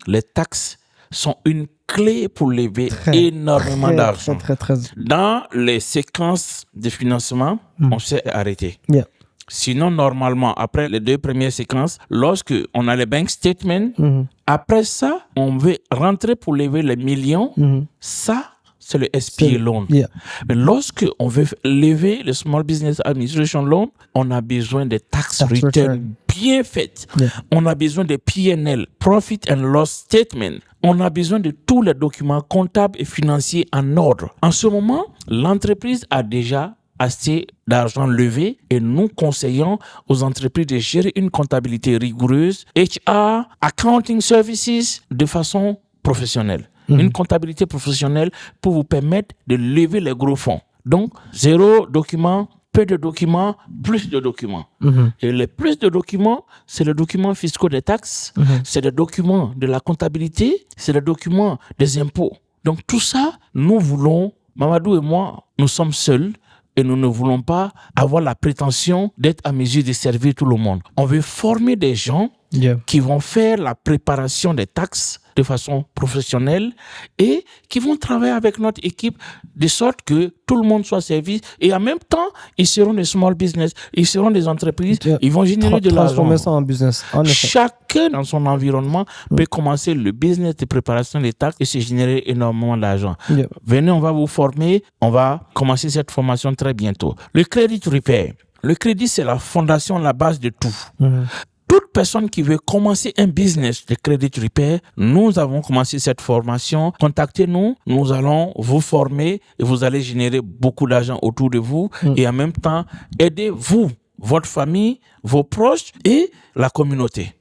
les taxes, sont une clé pour lever énormément d'argent. Très. Dans les séquences de financement, on s'est arrêté. Yeah. Sinon, normalement, après les 2 premières séquences, lorsque on a les bank statements, après ça, on veut rentrer pour lever les millions. Ça, c'est le SPA loan. Yeah. Mais lorsque on veut lever le Small Business Administration Loan, on a besoin de tax return return. bien faites. Yeah. On a besoin de P&L, Profit and Loss Statement. On a besoin de tous les documents comptables et financiers en ordre. En ce moment, l'entreprise a déjà assez d'argent levé et nous conseillons aux entreprises de gérer une comptabilité rigoureuse, HR, accounting services, de façon professionnelle. Une comptabilité professionnelle pour vous permettre de lever les gros fonds. Donc, 0 document, peu de documents, plus de documents. Et le plus de documents, c'est les documents fiscaux des taxes, c'est les documents de la comptabilité, c'est les documents des impôts. Donc, tout ça, nous voulons, Mamadou et moi, nous sommes seuls. Et nous ne voulons pas avoir la prétention d'être à mesure de servir tout le monde. On veut former des gens qui vont faire la préparation des taxes de façon professionnelle et qui vont travailler avec notre équipe de sorte que tout le monde soit servi. Et en même temps, ils seront des small business, ils seront des entreprises, ils vont générer de l'argent. Transformer ça en business. En effet. Chacun dans son environnement peut commencer le business de préparation des taxes et se générer énormément d'argent. Yeah. Venez, on va vous former. On va commencer cette formation très bientôt. Le credit repair. Le crédit, c'est la fondation, la base de tout. Toute personne qui veut commencer un business de credit repair, nous avons commencé cette formation. Contactez-nous, nous allons vous former et vous allez générer beaucoup d'argent autour de vous et en même temps, aidez-vous, votre famille, vos proches et la communauté.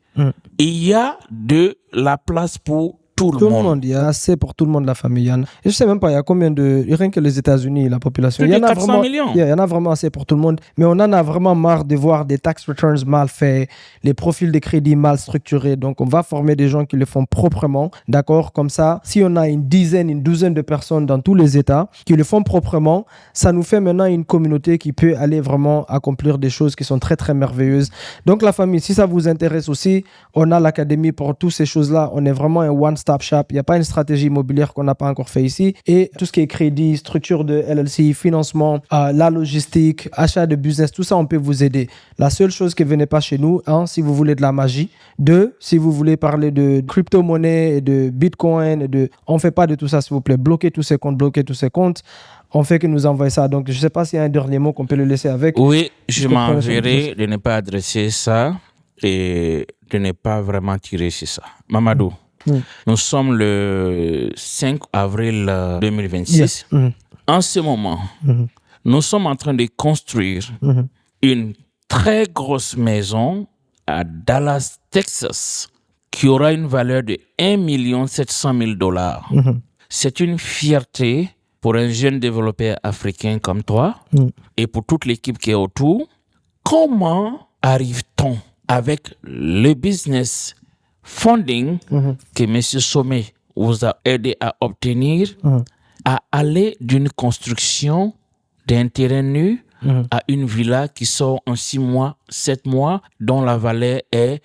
Il y a de la place pour tout le monde. Il y a assez pour tout le monde, la famille. Et je sais même pas, il y a combien de... Rien que les États-Unis, la population. Plus Il y de en a 400 vraiment, millions. il y en a vraiment assez pour tout le monde. Mais on en a vraiment marre de voir des tax returns mal faits, les profils de crédit mal structurés. Donc, on va former des gens qui le font proprement. D'accord? Comme ça, si on a une douzaine de personnes dans tous les États qui le font proprement, ça nous fait maintenant une communauté qui peut aller vraiment accomplir des choses qui sont très, très merveilleuses. Donc, la famille, si ça vous intéresse aussi, on a l'académie pour toutes ces choses-là. On est vraiment un one-stop shop. Il n'y a pas une stratégie immobilière qu'on n'a pas encore fait ici. Et tout ce qui est crédit, structure de LLC, financement, la logistique, achat de business, tout ça, on peut vous aider. La seule chose que venez pas chez nous, si vous voulez de la magie. 2, si vous voulez parler de crypto-monnaie et de bitcoin, on ne fait pas de tout ça, s'il vous plaît. Bloquez tous ces comptes. On fait que nous envoyer ça. Donc, je ne sais pas s'il y a un dernier mot qu'on peut le laisser avec. Oui, je m'enverrai de ne pas adresser ça et de ne pas vraiment tirer sur ça. Mamadou. Nous sommes le 5 avril 2026. Yes. En ce moment, nous sommes en train de construire une très grosse maison à Dallas, Texas, qui aura une valeur de $1,700,000. C'est une fierté pour un jeune développeur africain comme toi et pour toute l'équipe qui est autour. Comment arrive-t-on avec le business funding que M. Sommet vous a aidé à obtenir à aller d'une construction d'un terrain nu à une villa qui sort en 6 mois, 7 mois, dont la valeur est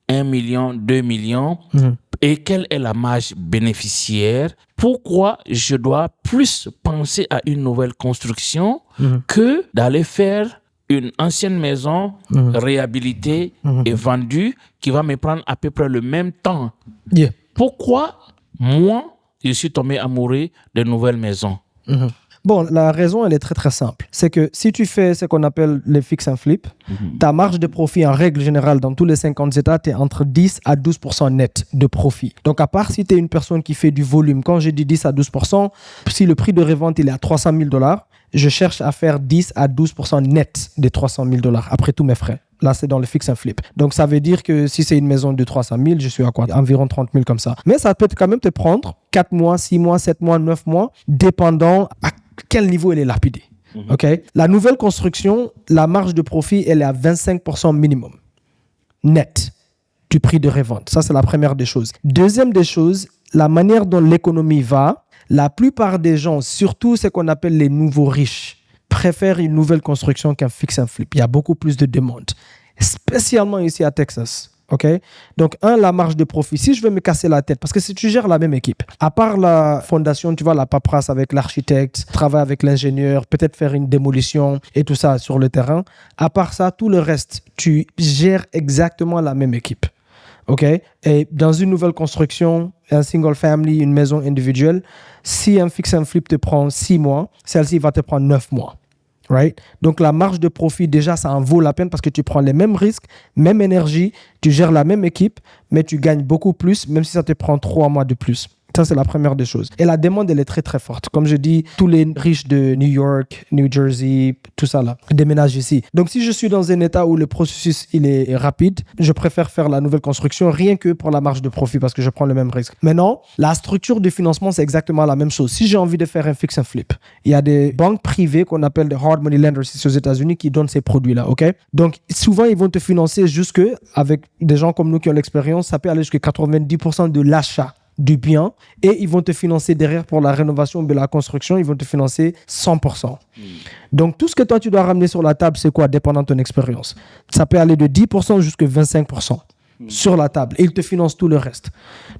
1 million, 2 millions, et quelle est la marge bénéficiaire? Pourquoi je dois plus penser à une nouvelle construction que d'aller faire une ancienne maison réhabilitée et vendue qui va me prendre à peu près le même temps? Yeah. Pourquoi moi, je suis tombé amoureux de nouvelles maisons? Bon, la raison, elle est très, très simple. C'est que si tu fais ce qu'on appelle les fix and flip, ta marge de profit, en règle générale, dans tous les 50 États, tu es entre 10 à 12% net de profit. Donc, à part si tu es une personne qui fait du volume, quand je dis 10 à 12%, si le prix de revente il est à 300 000 $, je cherche à faire 10 à 12% net des 300 000 $, après tous mes frais. Là, c'est dans le fix and flip. Donc, ça veut dire que si c'est une maison de 300 000, je suis à quoi? Environ 30 000 comme ça. Mais ça peut quand même te prendre 4 mois, 6 mois, 7 mois, 9 mois, dépendant à quel niveau elle est lapidée. Okay? La nouvelle construction, la marge de profit, elle est à 25% minimum, net, du prix de revente. Ça, c'est la première des choses. Deuxième des choses, la manière dont l'économie va, la plupart des gens, surtout ce qu'on appelle les nouveaux riches, préfèrent une nouvelle construction qu'un fix and flip. Il y a beaucoup plus de demandes, spécialement ici à Texas. Okay? Donc, la marge de profit. Si je veux me casser la tête, parce que si tu gères la même équipe, à part la fondation, tu vois, la paperasse avec l'architecte, travailler avec l'ingénieur, peut-être faire une démolition et tout ça sur le terrain, à part ça, tout le reste, tu gères exactement la même équipe. OK? Et dans une nouvelle construction, un single family, une maison individuelle, si un fix and flip te prend 6 mois, celle-ci va te prendre 9 mois. Right? Donc, la marge de profit, déjà, ça en vaut la peine parce que tu prends les mêmes risques, même énergie, tu gères la même équipe, mais tu gagnes beaucoup plus, même si ça te prend 3 mois de plus. Ça, c'est la première des choses. Et la demande, elle est très, très forte. Comme je dis, tous les riches de New York, New Jersey, tout ça là, déménagent ici. Donc, si je suis dans un état où le processus, il est rapide, je préfère faire la nouvelle construction rien que pour la marge de profit parce que je prends le même risque. Maintenant, la structure de financement, c'est exactement la même chose. Si j'ai envie de faire un fix and flip, il y a des banques privées qu'on appelle des hard money lenders ici aux États-Unis qui donnent ces produits-là, OK? Donc, souvent, ils vont te financer jusque, avec des gens comme nous qui ont l'expérience, ça peut aller jusqu'à 90% de l'achat du bien et ils vont te financer derrière pour la rénovation de la construction, ils vont te financer 100%. Donc, tout ce que toi, tu dois ramener sur la table, c'est quoi, dépendant de ton expérience? Ça peut aller de 10% jusqu'à 25% sur la table et ils te financent tout le reste.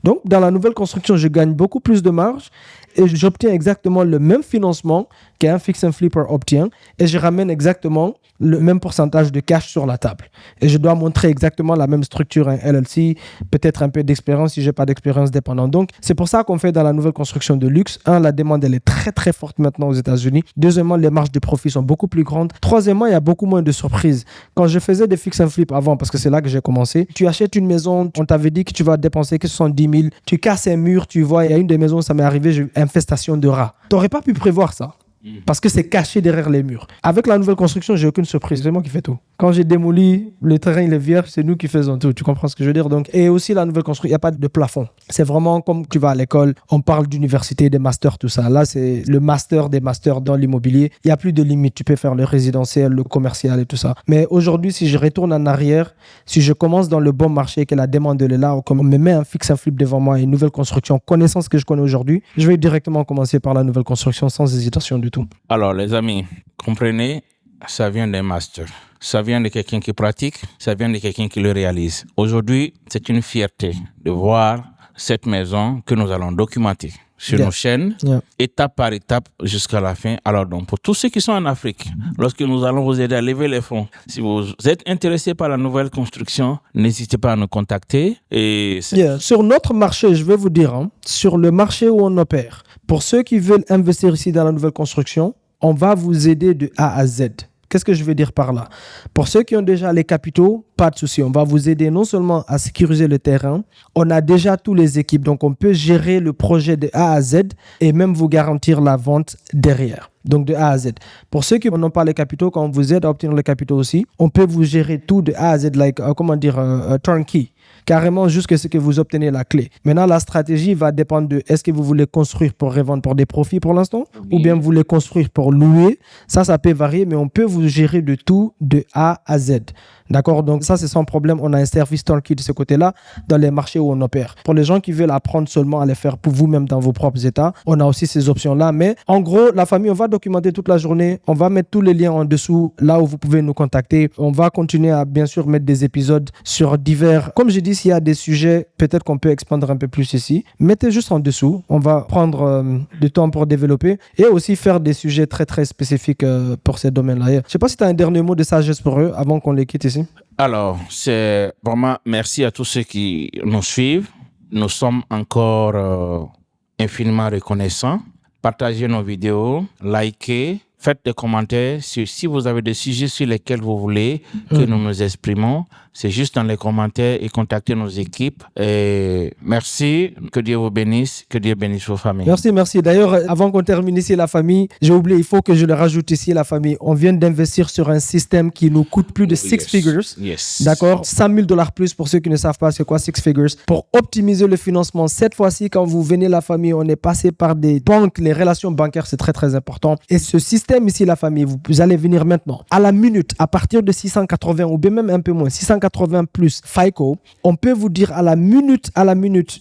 Donc, dans la nouvelle construction, je gagne beaucoup plus de marge et j'obtiens exactement le même financement qu'un fix and flipper obtient et je ramène exactement le même pourcentage de cash sur la table. Et je dois montrer exactement la même structure, un LLC, peut-être un peu d'expérience si je n'ai pas d'expérience dépendante. Donc, c'est pour ça qu'on fait dans la nouvelle construction de luxe. La demande, elle est très, très forte maintenant aux États-Unis. Deuxièmement, les marges de profit sont beaucoup plus grandes. Troisièmement, il y a beaucoup moins de surprises. Quand je faisais des fix and flip avant, parce que c'est là que j'ai commencé, tu achètes une maison, on t'avait dit que tu vas dépenser que 70 000, tu casses un mur, tu vois, il y a une des maisons, ça m'est arrivé, j'ai eu infestation de rats. Tu n'aurais pas pu prévoir ça. Parce que c'est caché derrière les murs. Avec la nouvelle construction, j'ai aucune surprise. C'est moi qui fais tout. Quand j'ai démoli, le terrain il est vierge, c'est nous qui faisons tout. Tu comprends ce que je veux dire? Donc, et aussi la nouvelle construction, il n'y a pas de plafond. C'est vraiment comme tu vas à l'école, on parle d'université, des masters, tout ça. Là, c'est le master des masters dans l'immobilier. Il n'y a plus de limite. Tu peux faire le résidentiel, le commercial et tout ça. Mais aujourd'hui, si je retourne en arrière, si je commence dans le bon marché, que la demande est là, comme on me met un fix and flip devant moi et une nouvelle construction, connaissant ce que je connais aujourd'hui, je vais directement commencer par la nouvelle construction sans hésitation du tout. Alors, les amis, comprenez, ça vient d'un master. Ça vient de quelqu'un qui pratique, ça vient de quelqu'un qui le réalise. Aujourd'hui, c'est une fierté de voir cette maison que nous allons documenter sur nos chaînes, étape par étape jusqu'à la fin. Alors donc, pour tous ceux qui sont en Afrique, lorsque nous allons vous aider à lever les fonds, si vous êtes intéressé par la nouvelle construction, n'hésitez pas à nous contacter. Et sur notre marché, je vais vous dire, sur le marché où on opère, pour ceux qui veulent investir ici dans la nouvelle construction, on va vous aider de A à Z. Qu'est-ce que je veux dire par là? Pour ceux qui ont déjà les capitaux, pas de souci. On va vous aider non seulement à sécuriser le terrain, on a déjà toutes les équipes. Donc, on peut gérer le projet de A à Z et même vous garantir la vente derrière. Donc, de A à Z. Pour ceux qui n'ont pas les capitaux, quand on vous aide à obtenir les capitaux aussi, on peut vous gérer tout de A à Z, turnkey. Carrément jusqu'à ce que vous obtenez la clé. Maintenant, la stratégie va dépendre de est-ce que vous voulez construire pour revendre pour des profits pour l'instant ou bien vous voulez construire pour louer. Ça peut varier, mais on peut vous gérer de tout de A à Z. D'accord? Donc ça, c'est sans problème. On a un service turnkey de ce côté-là dans les marchés où on opère. Pour les gens qui veulent apprendre seulement à les faire pour vous-même dans vos propres États, on a aussi ces options-là. Mais en gros, la famille, on va documenter toute la journée. On va mettre tous les liens en dessous, là où vous pouvez nous contacter. On va continuer à, bien sûr, mettre des épisodes sur divers. Comme j'ai dit, s'il y a des sujets, peut-être qu'on peut expandre un peu plus ici. Mettez juste en dessous. On va prendre du temps pour développer et aussi faire des sujets très, très spécifiques pour ces domaines-là. Je ne sais pas si tu as un dernier mot de sagesse pour eux avant qu'on les quitte ici. Alors, c'est vraiment merci à tous ceux qui nous suivent. Nous sommes encore infiniment reconnaissants. Partagez nos vidéos, likez, faites des commentaires. Si vous avez des sujets sur lesquels vous voulez que nous nous exprimons, c'est juste dans les commentaires et contactez nos équipes. Et merci, que Dieu vous bénisse, que Dieu bénisse vos familles. Merci. D'ailleurs, avant qu'on termine ici la famille, j'ai oublié, il faut que je le rajoute ici la famille. On vient d'investir sur un système qui nous coûte plus de six figures. Yes. D'accord? $100,000 plus pour ceux qui ne savent pas c'est quoi six figures. Pour optimiser le financement, cette fois-ci, quand vous venez la famille, on est passé par des banques. Les relations bancaires, c'est très, très important. Et ce système ici, la famille, vous allez venir maintenant. À la minute, à partir de 680 ou bien même un peu moins, 680 plus FICO, on peut vous dire à la minute,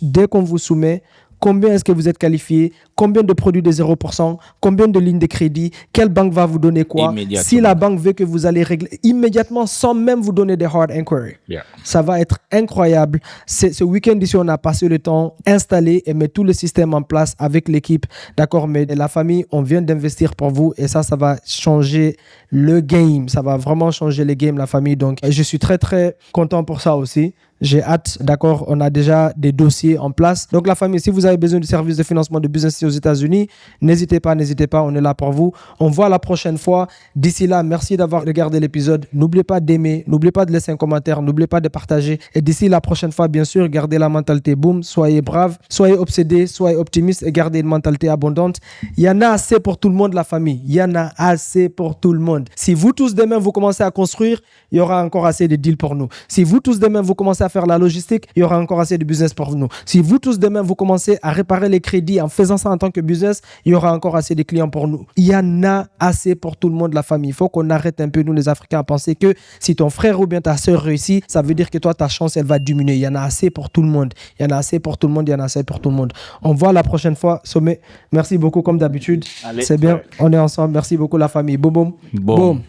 dès qu'on vous soumet, combien est-ce que vous êtes qualifié, combien de produits de 0%, combien de lignes de crédit, quelle banque va vous donner quoi. Si la banque veut que vous allez régler immédiatement sans même vous donner des hard inquiries. Yeah. Ça va être incroyable. Ce week-end ici, on a passé le temps installé et mettre tout le système en place avec l'équipe. D'accord, mais la famille, on vient d'investir pour vous et ça va changer le game. Ça va vraiment changer le game, la famille. Donc, je suis très, très content pour ça aussi. J'ai hâte, d'accord, on a déjà des dossiers en place. Donc la famille, si vous avez besoin du service de financement de business aux États-Unis, n'hésitez pas, on est là pour vous. On voit la prochaine fois. D'ici là, merci d'avoir regardé l'épisode. N'oubliez pas d'aimer, n'oubliez pas de laisser un commentaire, n'oubliez pas de partager. Et d'ici la prochaine fois, bien sûr, gardez la mentalité boom, soyez braves, soyez obsédés, soyez optimistes et gardez une mentalité abondante. Il y en a assez pour tout le monde, la famille. Il y en a assez pour tout le monde. Si vous tous demain, vous commencez à construire, il y aura encore assez de deals pour nous. Si vous tous demain, vous commencez à faire la logistique, il y aura encore assez de business pour nous. Si vous tous demain, vous commencez à réparer les crédits en faisant ça en tant que business, il y aura encore assez de clients pour nous. Il y en a assez pour tout le monde, la famille. Il faut qu'on arrête un peu, nous les Africains, à penser que si ton frère ou bien ta soeur réussit, ça veut dire que toi, ta chance, elle va diminuer. Il y en a assez pour tout le monde. Il y en a assez pour tout le monde. Il y en a assez pour tout le monde. On voit la prochaine fois. Sommet, merci beaucoup comme d'habitude. C'est bien. On est ensemble. Merci beaucoup, la famille. Boum, boum. Boum.